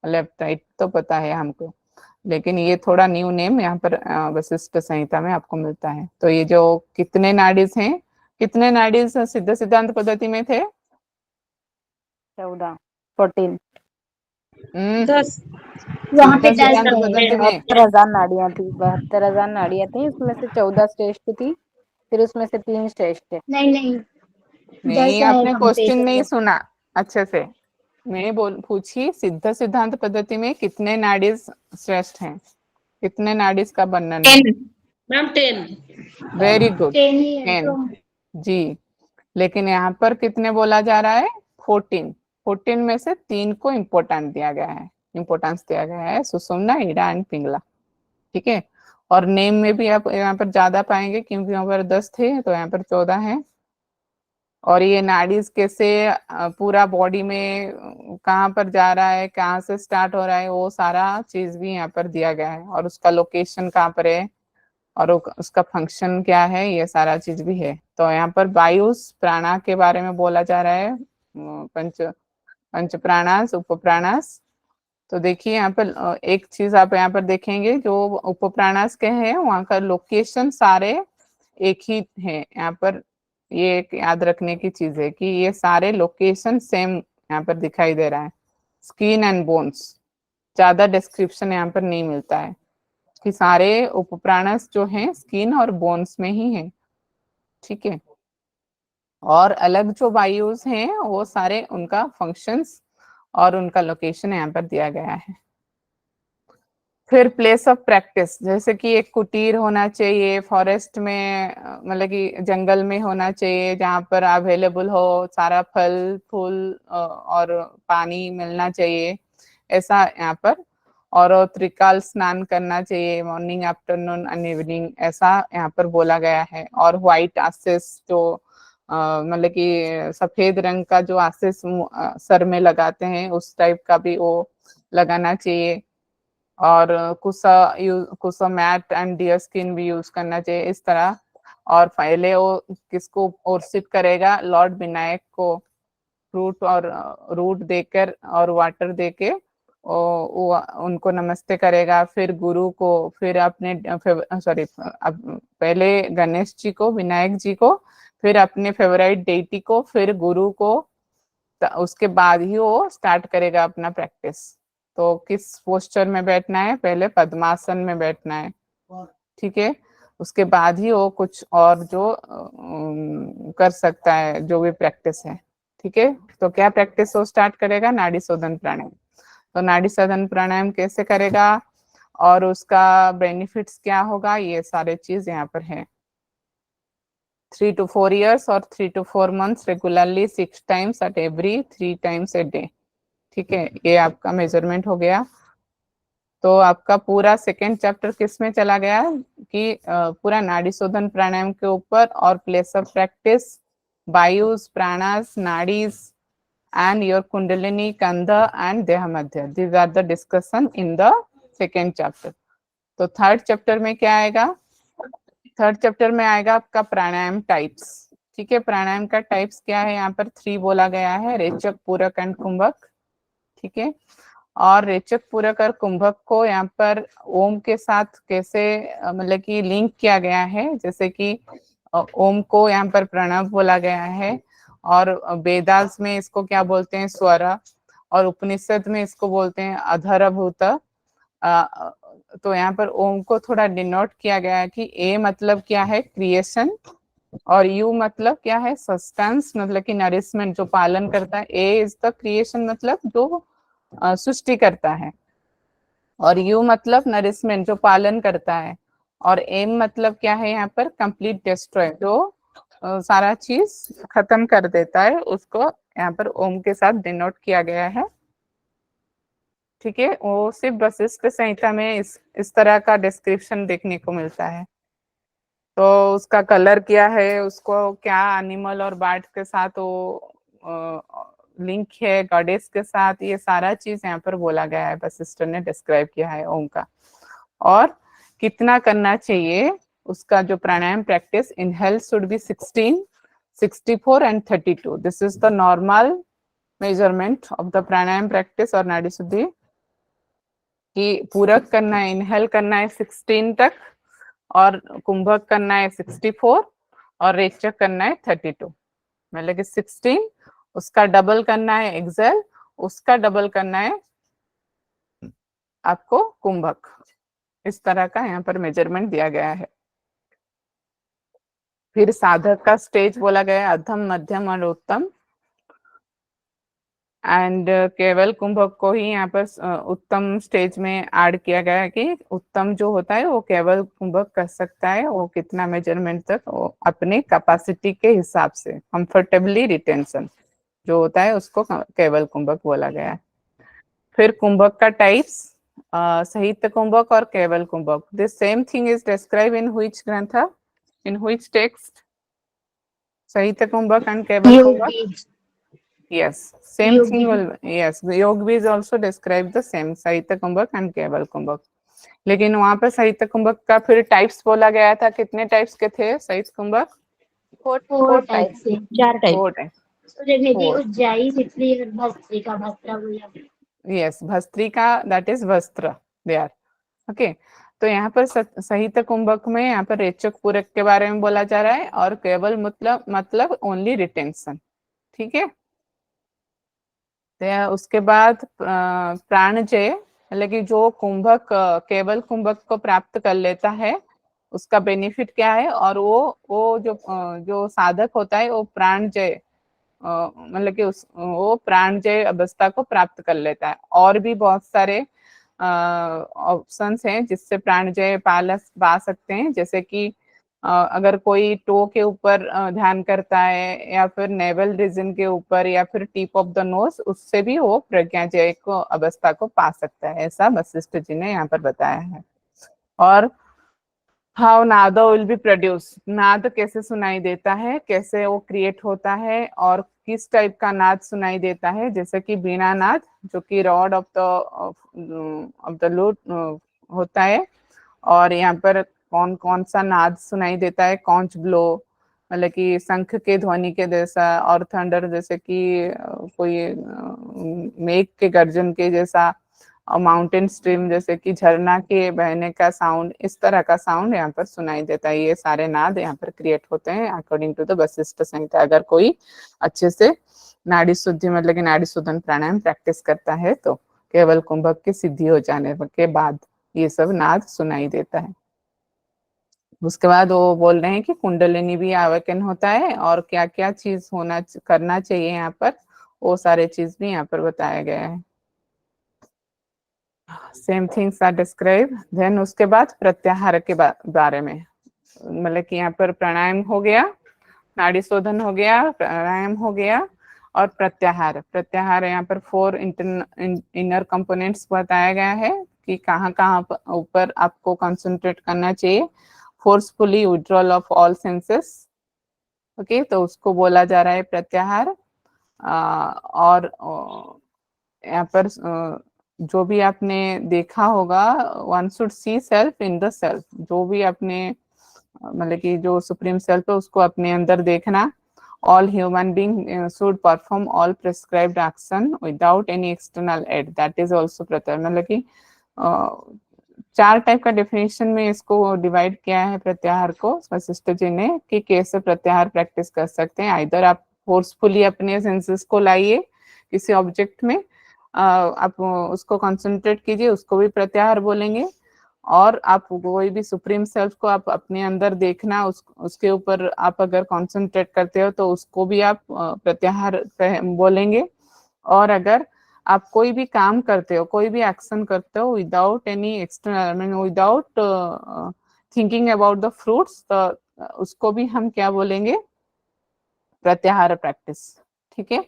लेफ्ट राइट तो पता है हमको, लेकिन ये थोड़ा न्यू नेम यहाँ पर वशिष्ठ संहिता में आपको मिलता है। तो ये जो कितने नाडीज हैं, कितने नाडीज सिद्ध सिद्धांत पद्धति में थे? 14 14 10 वहाँ पे सिद्ध 10 सिद्धांत पद्धति में 72,000 नाड़ियां थी, 72,000 नाड़ियां थी, उसमें से 14 श्रेष्ठ थी, फिर उसमें से 3 श्रेष्ठ थे। नहीं नहीं नहीं, 10 है आपने वहाँ पे क्वेश्चन नहीं टोटल। सुना अच्छे से। मैं पूछी सिद्ध सिद्धांत पद्धति में कितने नाडीज श्रेष्ठ हैं, कितने नाडीज का वर्णन है? मैम 10। वेरी गुड, 10 ही है 10 तो। जी। लेकिन यहाँ पर कितने बोला जा रहा है? 14। 14 में से 3 को इम्पोर्टेंस दिया गया है, सुषुम्ना, ईड़ा एंड पिंगला। ठीक है, और नेम में भी आप यहाँ पर ज्यादा पाएंगे, क्योंकि यहाँ पर 10 थे तो यहाँ पर 14 है। और ये नाड़ीज कैसे पूरा बॉडी में कहाँ पर जा रहा है, कहाँ से स्टार्ट हो रहा है, वो सारा चीज भी यहाँ पर दिया गया है, और उसका लोकेशन कहाँ पर है, और उसका फंक्शन क्या है, ये सारा चीज भी है। तो यहाँ पर वायुस प्राणा के बारे में बोला जा रहा है, पंच प्राणास, उप प्राणास। तो देखिए यहाँ पर एक चीज आप यहाँ पर देखेंगे, जो उप प्राणास के हैं वहाँ का लोकेशन सारे एक ही है। यहाँ पर ये एक याद रखने की चीज है कि ये सारे लोकेशन सेम यहाँ पर दिखाई दे रहा है। स्किन एंड बोन्स, ज्यादा डिस्क्रिप्शन यहाँ पर नहीं मिलता है कि सारे उपप्राणस जो हैं स्किन और बोन्स में ही है। ठीक है, और अलग जो वायुस हैं वो सारे उनका फंक्शंस और उनका लोकेशन यहाँ पर दिया गया है। फिर प्लेस ऑफ प्रैक्टिस, जैसे कि एक कुटीर होना चाहिए फॉरेस्ट में, मतलब कि जंगल में होना चाहिए, जहाँ पर अवेलेबल हो सारा फल फूल और पानी मिलना चाहिए, ऐसा यहाँ पर। और त्रिकाल स्नान करना चाहिए, मॉर्निंग आफ्टरनून एंड इवनिंग, ऐसा यहाँ पर बोला गया है। और व्हाइट आसेस जो मतलब कि सफेद रंग का जो आसेस सर में लगाते हैं, उस टाइप का भी वो लगाना चाहिए। और कुसा मैट एंड डियर स्किन भी यूज करना चाहिए, इस तरह। और पहले वो किसको वर्शिप करेगा? लॉर्ड विनायक को फ्रूट और रूट देकर और वाटर देके वो उनको नमस्ते करेगा। फिर गुरु को, फिर अपने सॉरी पहले गणेश जी को, विनायक जी को, फिर अपने फेवरेट डेटी को, फिर गुरु को, उसके बाद ही वो स्टार्ट करेगा अपना प्रैक्टिस। तो किस पोस्चर में बैठना है? पहले पद्मासन में बैठना है, ठीक है। उसके बाद ही वो कुछ और जो कर सकता है, जो भी प्रैक्टिस है, ठीक है। तो क्या प्रैक्टिस वो स्टार्ट करेगा? नाड़ी शोधन प्राणायाम। तो नाड़ी शोधन प्राणायाम कैसे करेगा और उसका बेनिफिट्स क्या होगा, ये सारे चीज यहाँ पर है। 3 to 4 years और 3 to 4 months regularly 6 times at every 3 times a day। ठीक है, ये आपका मेजरमेंट हो गया। तो आपका पूरा सेकेंड चैप्टर किस में चला गया कि पूरा नाड़ी शोधन प्राणायाम के ऊपर, और place of practice, vayus, pranas, nadis and your kundalini, kanda and deha madhya. These are the discussion in the second chapter. तो थर्ड चैप्टर में क्या आएगा? थर्ड चैप्टर में आएगा आपका प्राणायाम टाइप्स। ठीक है, प्राणायाम का टाइप्स क्या है? यहाँ पर 3 बोला गया है, रेचक, पूरक एंड कुंभक। ठीक है, और रेचक पूरक और कुंभक को यहाँ पर ओम के साथ कैसे मतलब कि लिंक किया गया है, जैसे कि ओम को यहाँ पर प्रणव बोला गया है, और वेदास में इसको क्या बोलते हैं, स्वर, और उपनिषद में इसको बोलते हैं अधरभूत। तो यहाँ पर ओम को थोड़ा डिनोट किया गया है कि ए मतलब क्या है, क्रिएशन, और यू मतलब क्या है, सस्टेंस, मतलब कि नरिशमेंट, जो पालन करता है। ए इज द क्रिएशन, मतलब जो सृष्टि करता है, और यू मतलब नरिशमेंट, जो पालन करता है, और एम मतलब क्या है यहाँ पर, कंप्लीट डिस्ट्रॉय, जो सारा चीज खत्म कर देता है, उसको यहाँ पर ओम के साथ डिनोट किया गया है। ठीक है, वो सिर्फ वशिष्ठ संहिता में इस तरह का डिस्क्रिप्शन देखने को मिलता है। तो उसका कलर क्या है, उसको क्या एनिमल और बर्ड के साथ वो लिंक है, गॉडेस के साथ, ये सारा चीज यहाँ पर बोला गया है, वशिष्ठ ने डिस्क्राइब किया है ओम का। और कितना करना चाहिए उसका, जो pranayama practice, inhale should be 16, 64 and 32। This is the normal measurement of the pranayama practice और नाड़ी शुद्धि, कि पूरक करना है, इनहेल करना है 16 तक, और कुंभक करना है 64, और रेचक करना है 32। मतलब कि 16 उसका डबल करना है एक्सेल, उसका डबल करना है आपको कुंभक। इस तरह का यहाँ पर मेजरमेंट दिया गया है। फिर साधक का स्टेज बोला गया है, अधम, मध्यम और उत्तम। एंड केवल कुंभक को ही यहाँ पर उत्तम स्टेज में ऐड किया गया है, कि उत्तम जो होता है वो केवल कुंभक कर सकता है, वो कितना मेजरमेंट तक, वो अपने कैपेसिटी के हिसाब से, कंफर्टेबली रिटेंशन जो होता है उसको केवल कुंभक बोला गया है। फिर कुंभक का टाइप्स, साहित्य कुंभक और केवल कुंभक। This same thing is describe in which granth, in which text, साहित्य कुंभक एंड केवल कुंभक? Yes, same thing will, yes, योग is also describe the same, साहित्य कुंभक and केवल कुंभक। लेकिन वहां पर साहित्य कुंभक का फिर टाइप्स बोला गया था, कितने टाइप्स के थे साहित्य कुंभक? 4 टाइप से 4 टाइप। 4 टाइप। उज्जाई, सितली और भस्त्रिका, भस्त्रा बोला। यस, भस्त्रिका, दैट इज वस्त्र देयर। ओके, तो यहाँ पर साहित्य कुंभक में यहाँ पर रेचक पूरक के बारे में बोला जा रहा है, और केवल मतलब ओनली रिटेंशन। ठीक है, तो उसके बाद प्राणजय, मतलब कि जो कुंभक केवल कुंभक को प्राप्त कर लेता है, उसका बेनिफिट क्या है, और वो जो साधक होता है वो प्राणजय, मतलब कि वो प्राणजय अवस्था को प्राप्त कर लेता है। और भी बहुत सारे ऑप्शंस हैं जिससे प्राणजय पा सकते हैं, जैसे कि अगर कोई टो के ऊपर ध्यान करता है, या फिर नेवल रीजन के ऊपर, या फिर टिप ऑफ द नोज, उससे भी वो प्रज्ञाजय को अवस्था को पा सकता है, ऐसा वशिष्ठ जी ने यहाँ पर बताया है। और हाउ नाद विल बी प्रोड्यूस, नाद कैसे सुनाई देता है, कैसे वो क्रिएट होता है, और किस टाइप का नाद सुनाई देता है, जैसे कि बीना नाद, जो कि रॉड ऑफ द लूट होता है। और यहाँ पर कौन कौन सा नाद सुनाई देता है, कॉन्च ब्लो, मतलब कि शंख के ध्वनि के जैसा, और थंडर, जैसे कि कोई मेघ के गर्जन के जैसा, और माउंटेन स्ट्रीम, जैसे कि झरना के बहने का साउंड, इस तरह का साउंड यहाँ पर सुनाई देता है। ये सारे नाद यहाँ पर क्रिएट होते हैं अकॉर्डिंग टू द वशिष्ठ संहिता, अगर कोई अच्छे से नाड़ी शुद्धि, मतलब कि नाड़ी शोधन प्राणायाम प्रैक्टिस करता है, तो केवल कुंभक की सिद्धि हो जाने के बाद ये सब नाद सुनाई देता है। उसके बाद वो बोल रहे हैं कि कुंडलिनी भी आवेकन होता है, और क्या क्या चीज करना चाहिए यहाँ पर, वो सारे चीज भी यहाँ पर बताया गया है। Same things are describe. Then उसके बाद प्रत्याहार के बारे में, मतलब कि यहाँ पर प्राणायाम हो गया, नाड़ी शोधन हो गया, प्राणायाम हो गया, और प्रत्याहार। प्रत्याहार यहाँ पर 4 इनर कंपोनेंट्स बताया गया है कि कहाँ कहाँ ऊपर आपको कंसंट्रेट करना चाहिए। Forcefully withdrawal of all senses, okay, तो उसको बोला जा रहा है प्रत्याहार। और यहाँ पर जो भी आपने देखा होगा, one should see self in the self, जो भी आपने मतलब कि जो सुप्रीम सेल्फ है उसको अपने अंदर देखना, all human being should perform all prescribed action without any external aid, that is also प्रत्याहार। मतलब कि चार टाइप का डेफिनेशन में इसको डिवाइड किया है प्रत्याहार को वशिष्ठ जी ने, कि कैसे प्रत्याहार प्रैक्टिस कर सकते हैं। इधर आप फोर्सफुली अपने सेंसेस को लाइए किसी ऑब्जेक्ट में, आप उसको कंसंट्रेट कीजिए, उसको भी प्रत्याहार बोलेंगे। और आप कोई भी सुप्रीम सेल्फ को आप अपने अंदर देखना, उसके ऊपर आप अगर कंसंट्रेट करते हो तो उसको भी आप प्रत्याहार बोलेंगे। और अगर आप कोई भी काम करते हो, कोई भी एक्शन करते हो without any external, mean without thinking about the fruits, तो उसको भी हम क्या बोलेंगे, प्रत्याहार प्रैक्टिस। ठीक है।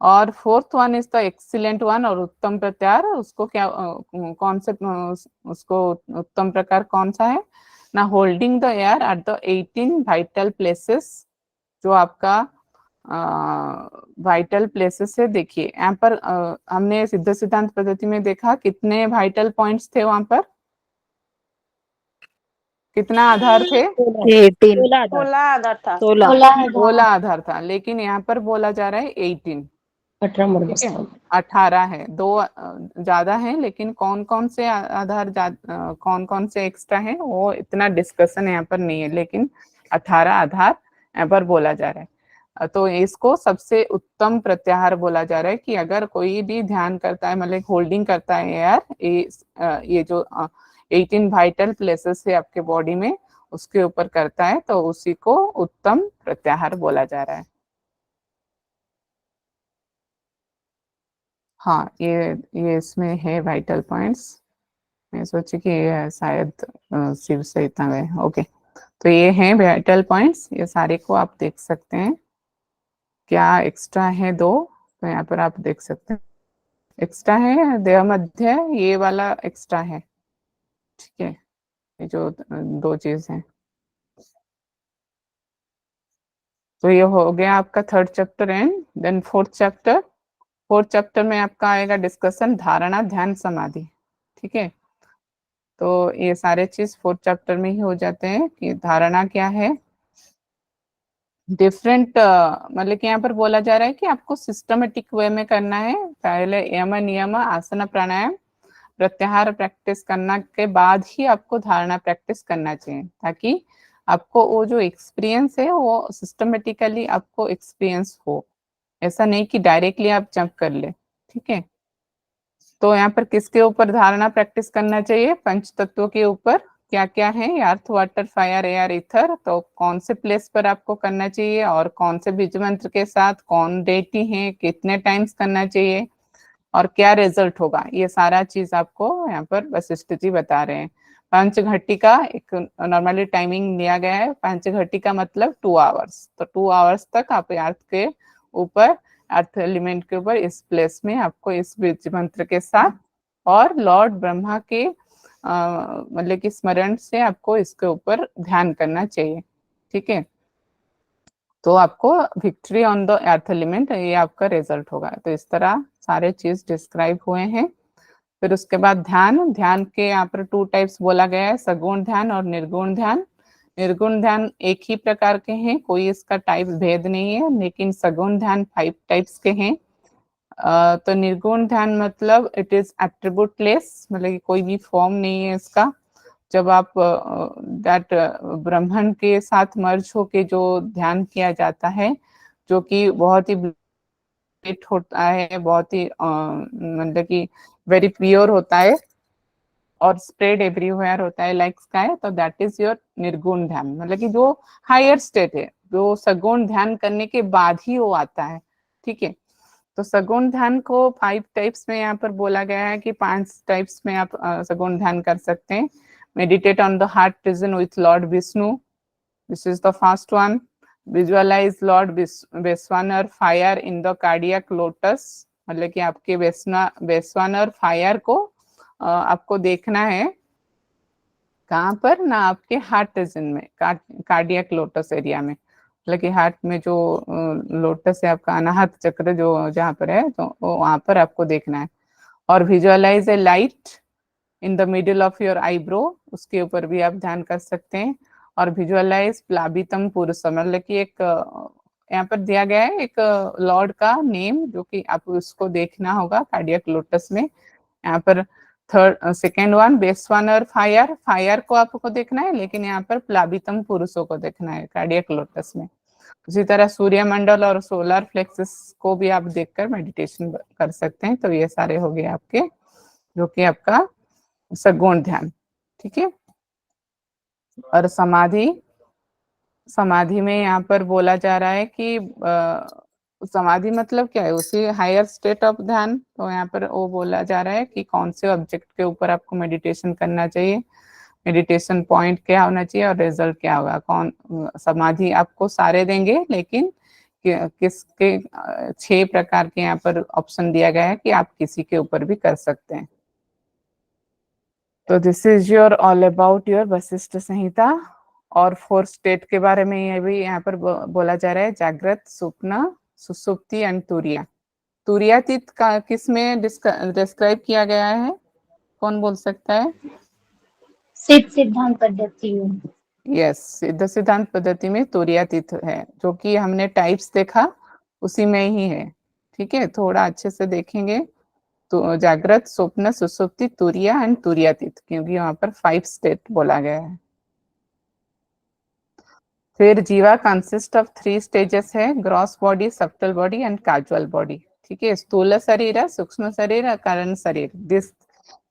और fourth one is the excellent one, और उत्तम प्रत्याहार, उसको क्या कौन से उसको उत्तम प्रकार कौन सा है ना, holding the air at the 18 vital places, जो आपका वाइटल प्लेसेस है। देखिए यहाँ पर हमने सिद्ध सिद्धांत पद्धति में देखा कितने वाइटल पॉइंट्स थे, वहां पर कितना आधार थे, 18 16 आधार था। 16 आधार था, लेकिन यहाँ पर बोला जा रहा है 18। 18 ठीक है, 18 है, दो ज्यादा है, लेकिन कौन कौन से आधार कौन कौन से एक्स्ट्रा है वो इतना डिस्कशन यहाँ पर नहीं है, लेकिन 18 आधार यहाँ पर बोला जा रहा है। तो इसको सबसे उत्तम प्रत्याहार बोला जा रहा है कि अगर कोई भी ध्यान करता है, मतलब होल्डिंग करता है यार, ये जो 18 वाइटल प्लेसेस है आपके बॉडी में, उसके ऊपर करता है, तो उसी को उत्तम प्रत्याहार बोला जा रहा है। हाँ, ये इसमें है वाइटल पॉइंट्स। मैं सोची कि ये शायद शिव से इतना गए। ओके, तो ये हैं वाइटल पॉइंट्स, ये सारे को आप देख सकते हैं। क्या एक्स्ट्रा है दो, तो यहाँ पर आप देख सकते हैं एक्स्ट्रा है देह मध्य, ये वाला एक्स्ट्रा है। ठीक है, ये जो दो चीज है। तो ये हो गया आपका third chapter and then fourth chapter. Fourth chapter में आपका आएगा डिस्कशन धारणा, ध्यान, समाधि। ठीक है, तो ये सारे चीज फोर्थ चैप्टर में ही हो जाते हैं कि धारणा क्या है, डिफरेंट मतलब कि यहाँ पर बोला जा रहा है कि आपको सिस्टमेटिक वे में करना है। पहले यम नियम आसन प्राणायाम प्रत्याहार प्रैक्टिस करना के बाद ही आपको धारणा प्रैक्टिस करना चाहिए, ताकि आपको वो जो एक्सपीरियंस है वो सिस्टमेटिकली आपको एक्सपीरियंस हो, ऐसा नहीं कि डायरेक्टली आप जंप कर ले। ठीक है, तो यहाँ पर किसके ऊपर धारणा प्रैक्टिस करना चाहिए, पंच तत्वों के ऊपर। क्या क्या है, अर्थ, वाटर, फायर, एयर, ईथर। तो कौन से प्लेस पर आपको करना चाहिए और कौन से बीज मंत्र के साथ, कौन डेटी है, कितने टाइम्स करना चाहिए और क्या रिजल्ट होगा, ये सारा चीज आपको यहाँ पर वशिष्ठ जी बता रहे हैं। पंच घटी का एक नॉर्मली टाइमिंग दिया गया है, पंच घटी का मतलब 2 आवर्स, तो 2 आवर्स तक आप अर्थ के ऊपर, अर्थ एलिमेंट के ऊपर, इस प्लेस में आपको इस बीज मंत्र के साथ और लॉर्ड ब्रह्मा के मतलब कि स्मरण से आपको इसके ऊपर ध्यान करना चाहिए। ठीक है, तो आपको victory on the earth element, ये आपका रिजल्ट होगा। तो इस तरह सारे चीज डिस्क्राइब हुए हैं। फिर उसके बाद ध्यान, ध्यान के यहाँ पर 2 टाइप्स बोला गया है, सगुण ध्यान और निर्गुण ध्यान। निर्गुण ध्यान एक ही प्रकार के हैं, कोई इसका टाइप भेद नहीं है, लेकिन सगुण ध्यान 5 टाइप्स के हैं। तो निर्गुण ध्यान मतलब इट इज एट्रीब्यूटलेस, मतलब कि कोई भी फॉर्म नहीं है इसका। जब आप दैट ब्रह्मन के साथ मर्ज होके जो ध्यान किया जाता है, जो कि बहुत ही होता है, बहुत ही मतलब कि वेरी प्योर होता है और स्प्रेड एवरीवेयर होता है लाइक स्काई, तो दैट इज योर निर्गुण ध्यान। मतलब कि जो हायर स्टेट है, जो सगुण ध्यान करने के बाद ही वो आता है। ठीक है, तो सगुण ध्यान को 5 टाइप्स में यहाँ पर बोला गया है कि 5 टाइप्स में आप सगुण ध्यान कर सकते हैं। Meditate on the heart region with lord Vishnu, this is the first one. Visualize lord Vaishvanara fire in the cardiac lotus, मतलब कि आपके वैश्वानर फायर को आपको देखना है कहाँ पर ना, आपके हार्ट रीजन में, कार्डियक लोटस एरिया में, मतलब कि हार्ट में जो लोटस है आपका अनाहत चक्र जो जहाँ पर है, तो वहां पर आपको देखना है। और visualize a light in the middle of your eyebrow, उसके ऊपर भी आप ध्यान कर सकते हैं। और विजुअलाइज प्लाबितम पुरुषम, मतलब कि एक यहाँ पर दिया गया है एक लॉर्ड का नेम, जो कि आपको उसको देखना होगा कार्डियक लोटस में। यहाँ पर third second one base one और फायर, फायर को आपको देखना है, लेकिन यहाँ पर प्लाबितम पुरुषों को देखना है कार्डियक लोटस में। उसी तरह सूर्य मंडल और सोलर फ्लेक्सस को भी आप देखकर मेडिटेशन कर सकते हैं। तो ये सारे हो गए आपके, जो कि आपका सगुण ध्यान, ठीक है। और समाधि, समाधि में यहाँ पर बोला जा रहा है कि समाधि मतलब क्या है, उसी हायर स्टेट ऑफ ध्यान। तो यहाँ पर वो बोला जा रहा है कि कौन से ऑब्जेक्ट के ऊपर आपको मेडिटेशन करना चाहिए, मेडिटेशन पॉइंट क्या होना चाहिए और रिजल्ट क्या होगा। कौन समाधि आपको सारे देंगे, लेकिन किसके 6 प्रकार के यहाँ पर ऑप्शन दिया गया है कि आप किसी के ऊपर भी कर सकते हैं। तो this is your all about your Vashishtha Samhita. और 4 स्टेट के बारे में ये भी यहाँ पर बोला जा रहा है, जागृत, स्वप्न, सुसुप्ति एंड तुरिया। तुरियातीत का किस में डिस्क्राइब किया गया है, कौन बोल सकता है? सिद्ध सिद्धांत पद्धति में। यस, सिद्ध सिद्धांत पद्धति में तुरियातीत है, जो कि हमने टाइप्स देखा उसी में ही है, ठीक है। थोड़ा अच्छे से देखेंगे तो जागृत, स्वप्न, सुसुप्ति, तुरिया एंड तुरियातीत, क्योंकि वहां पर 5 स्टेट बोला गया है। फिर जीवा कंसिस्ट ऑफ 3 स्टेजेस है, gross body, subtle body and causal body, ठीक है। स्थूल शरीर, सूक्ष्म शरीर, कारण शरीर, this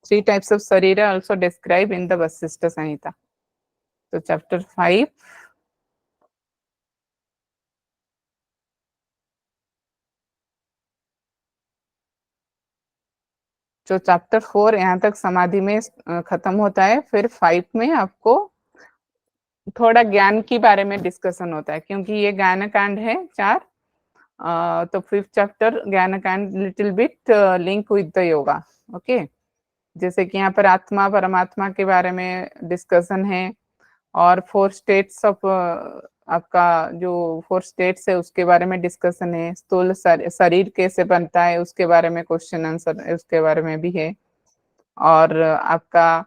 3 types of sharira also describe in the Vashishtha Samhita. तो चैप्टर 5 जो चैप्टर 4 यहाँ तक समाधि में खत्म होता है। फिर 5 में आपको थोड़ा ज्ञान के बारे में डिस्कशन होता है, क्योंकि ये ज्ञान कांड है 4। तो 5th चैप्टर ज्ञान कांड little bit link with the yoga, okay. जैसे कि यहाँ पर आत्मा परमात्मा के बारे में डिस्कशन है, और 4 स्टेट्स ऑफ आपका जो 4 स्टेट्स है उसके बारे में डिस्कशन है। स्थूल शरीर कैसे बनता है उसके बारे में क्वेश्चन आंसर उसके बारे में भी है। और आपका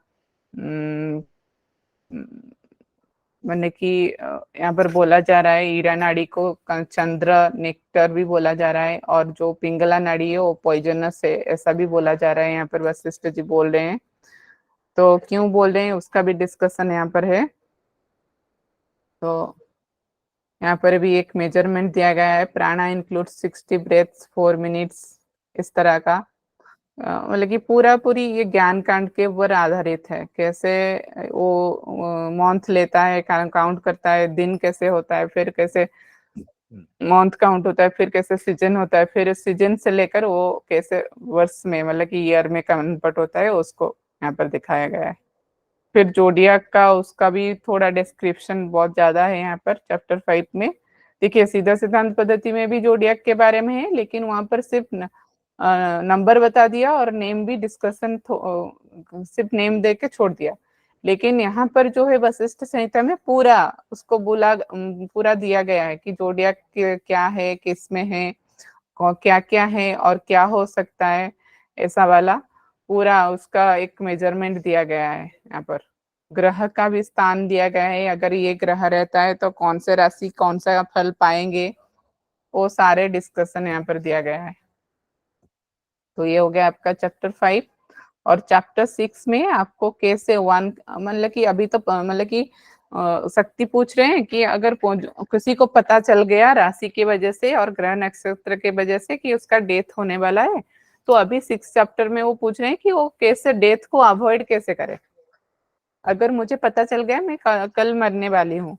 मैंने कि यहाँ पर बोला जा रहा है ईरा नाड़ी को चंद्र नेक्टर भी बोला जा रहा है, और जो पिंगला नाड़ी है वो पॉइजनस है, ऐसा भी बोला जा रहा है। यहाँ पर वशिष्ठ जी बोल रहे हैं, तो क्यों बोल रहे हैं उसका भी डिस्कशन यहाँ पर है। तो यहाँ पर भी एक मेजरमेंट दिया गया है, प्राणा इंक्लूड 60 ब्रेथ्स 4 मिनट्स, इस तरह का। मतलब कि पूरी ये ज्ञान कांड के ऊपर आधारित है, कैसे वो मंथ लेता है, काउंट करता है, दिन कैसे होता है, फिर कैसे मंथ काउंट होता है, फिर कैसे सीजन होता है, फिर सीजन से लेकर वो कैसे वर्ष में मतलब कि ईयर में कन्वर्ट होता है, उसको यहाँ पर दिखाया गया है। फिर जोडियाक का उसका भी थोड़ा डिस्क्रिप्शन बहुत ज्यादा है यहाँ पर चैप्टर 5 में। देखिए सीधा सिद्धांत पद्धति में भी जोडियाक के बारे में है, लेकिन वहां पर सिर्फ नंबर बता दिया और नेम भी डिस्कशन सिर्फ नेम दे के छोड़ दिया। लेकिन यहाँ पर जो है वशिष्ठ संहिता में पूरा उसको पूरा दिया गया है कि जोडियाक क्या है, किसमें है, क्या क्या है और क्या हो सकता है, ऐसा वाला पूरा उसका एक मेजरमेंट दिया गया है। यहाँ पर ग्रह का भी स्थान दिया गया है, अगर ये ग्रह रहता है तो कौन से राशि कौन सा फल पाएंगे, वो सारे डिस्कशन यहाँ पर दिया गया है। तो ये हो गया आपका चैप्टर 5। और चैप्टर 6 में आपको कैसे वन मतलब कि अभी तो मतलब कि शक्ति पूछ रहे हैं कि अगर किसी को पता चल गया राशि की वजह से और ग्रह नक्षत्र के वजह से कि उसका डेथ होने वाला है, तो अभी 6 चैप्टर में वो पूछ रहे हैं कि वो कैसे डेथ को अवॉइड कैसे करे। अगर मुझे पता चल गया मैं कल मरने वाली हूँ,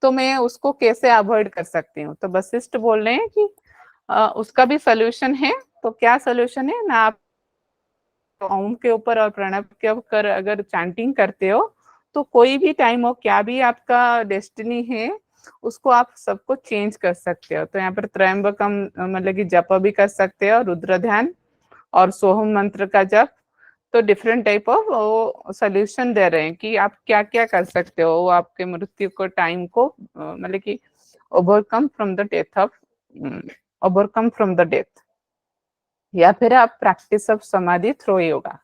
तो मैं उसको कैसे अवॉइड कर सकती हूँ। तो वशिष्ठ बोल रहे हैं कि उसका भी सोल्यूशन है। तो क्या सोल्यूशन है ना, आप ओम के ऊपर और प्रणव के ऊपर अगर चैंटिंग करते हो तो कोई भी टाइम हो, क्या भी आपका डेस्टिनी है, उसको आप सबको चेंज कर सकते हो। तो यहाँ पर त्रयंबकम मतलब कि जप भी कर सकते हो, रुद्र ध्यान और सोहम मंत्र का जप। तो डिफरेंट टाइप ऑफ वो सोल्यूशन दे रहे हैं कि आप क्या क्या कर सकते हो, वो आपके मृत्यु को टाइम को मतलब कि overcome from the death of overcome from the death, या फिर आप प्रैक्टिस ऑफ समाधि थ्रो योगा।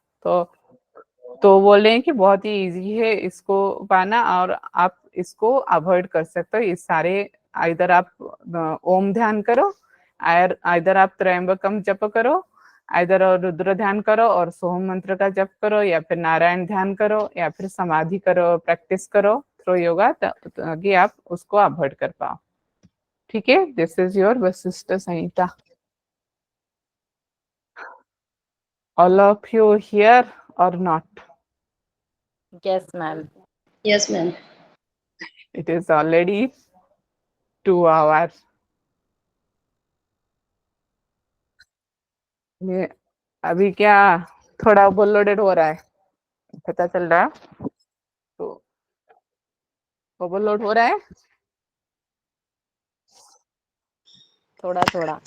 तो बोले हैं कि बहुत ही इजी है इसको पाना, और आप इसको अवॉइड कर सकते हो। ये सारे इधर आप ओम ध्यान करो, आइदर आप त्रयंबकम जप करो, आइदर रुद्र ध्यान करो और सोहम मंत्र का जप करो, या फिर नारायण ध्यान करो, या फिर समाधि करो, प्रैक्टिस करो थ्रो योगा, ताकि आप उसको अवॉइड कर पाओ। ठीक है, this is your Vashishtha Samhita. All of you here और not? Yes, ma'am. Yes, ma'am. It is already 2 hours. ये अभी क्या थोड़ा ओवरलोडेड हो रहा है, पता चल रहा है? तो ओवरलोड हो रहा है। थोड़ा थोड़ा।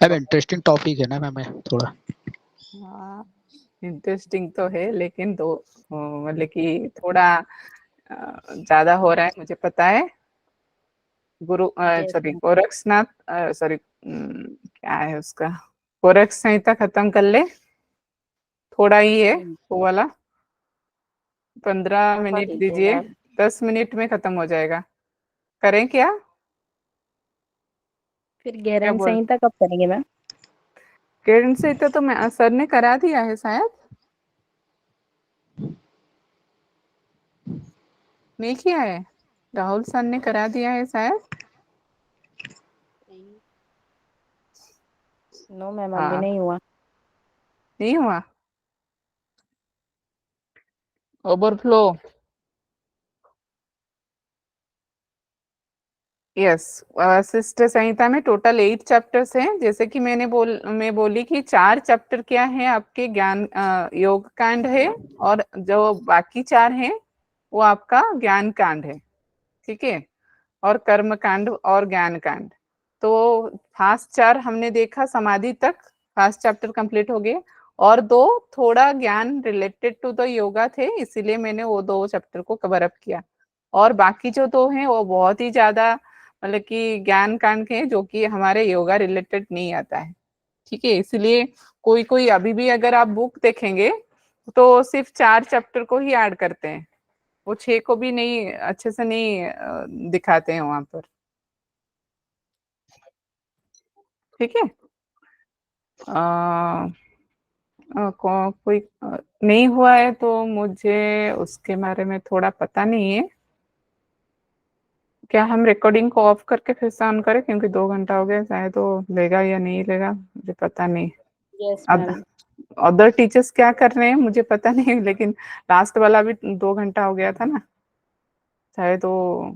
मैम इंटरेस्टिंग टॉपिक है ना मैम, थोड़ा। हाँ, इंटरेस्टिंग तो है, लेकिन तो मतलब कि थोड़ा ज्यादा हो रहा है, मुझे पता है। गुरु Yes, sorry ma'am. Gorakshnath, sorry क्या है उसका, गोरक्ष संहिता खत्म कर ले, थोड़ा ही है वो वाला। 15 पढ़ मिनट लीजिए दीजिए, मैम। 10 मिनट में खत्म हो जाएगा। करें क्या? फिर क्या गैरन बोल, संहिता कब करेंगे मैम? किरण संहिता तो मैं सर ने करा दिया है शायद, नहीं किया है? राहुल सर ने करा दिया है शायद। नो मैम, अभी हाँ, नहीं हुआ। नहीं हुआ। Overflow, yes. वशिष्ठ संहिता में टोटल 8 चैप्टर्स हैं। जैसे कि मैं बोली कि 4 चैप्टर क्या है आपके ज्ञान योग कांड है, और जो बाकी 4 हैं वो आपका ज्ञान कांड है। ठीक है, और कर्म कांड और ज्ञान कांड। तो फर्स्ट 4 हमने देखा, समाधि तक फर्स्ट चैप्टर कंप्लीट हो गए, और 2 थोड़ा ज्ञान रिलेटेड टू द योगा थे, इसीलिए मैंने वो 2 चैप्टर को कवर अप किया। और बाकी जो 2 हैं वो बहुत ही ज्यादा मतलब कि ज्ञान कांड के हैं, जो कि हमारे योगा रिलेटेड नहीं आता है। ठीक है, इसलिए कोई कोई अभी भी अगर आप बुक देखेंगे तो सिर्फ 4 चैप्टर को ही ऐड करते हैं, वो 6 को भी नहीं अच्छे से नहीं दिखाते हैं वहां पर। ठीक है, कोई नहीं हुआ है तो मुझे उसके बारे में थोड़ा पता नहीं है। क्या हम रिकॉर्डिंग को ऑफ करके फिर से ऑन करें, क्योंकि 2 घंटा हो गया, शायद तो लेगा या नहीं लेगा, मुझे पता नहीं। यस अब मैम। अदर टीचर्स क्या कर रहे हैं मुझे पता नहीं, लेकिन लास्ट वाला भी 2 घंटा हो गया था ना, शायद वो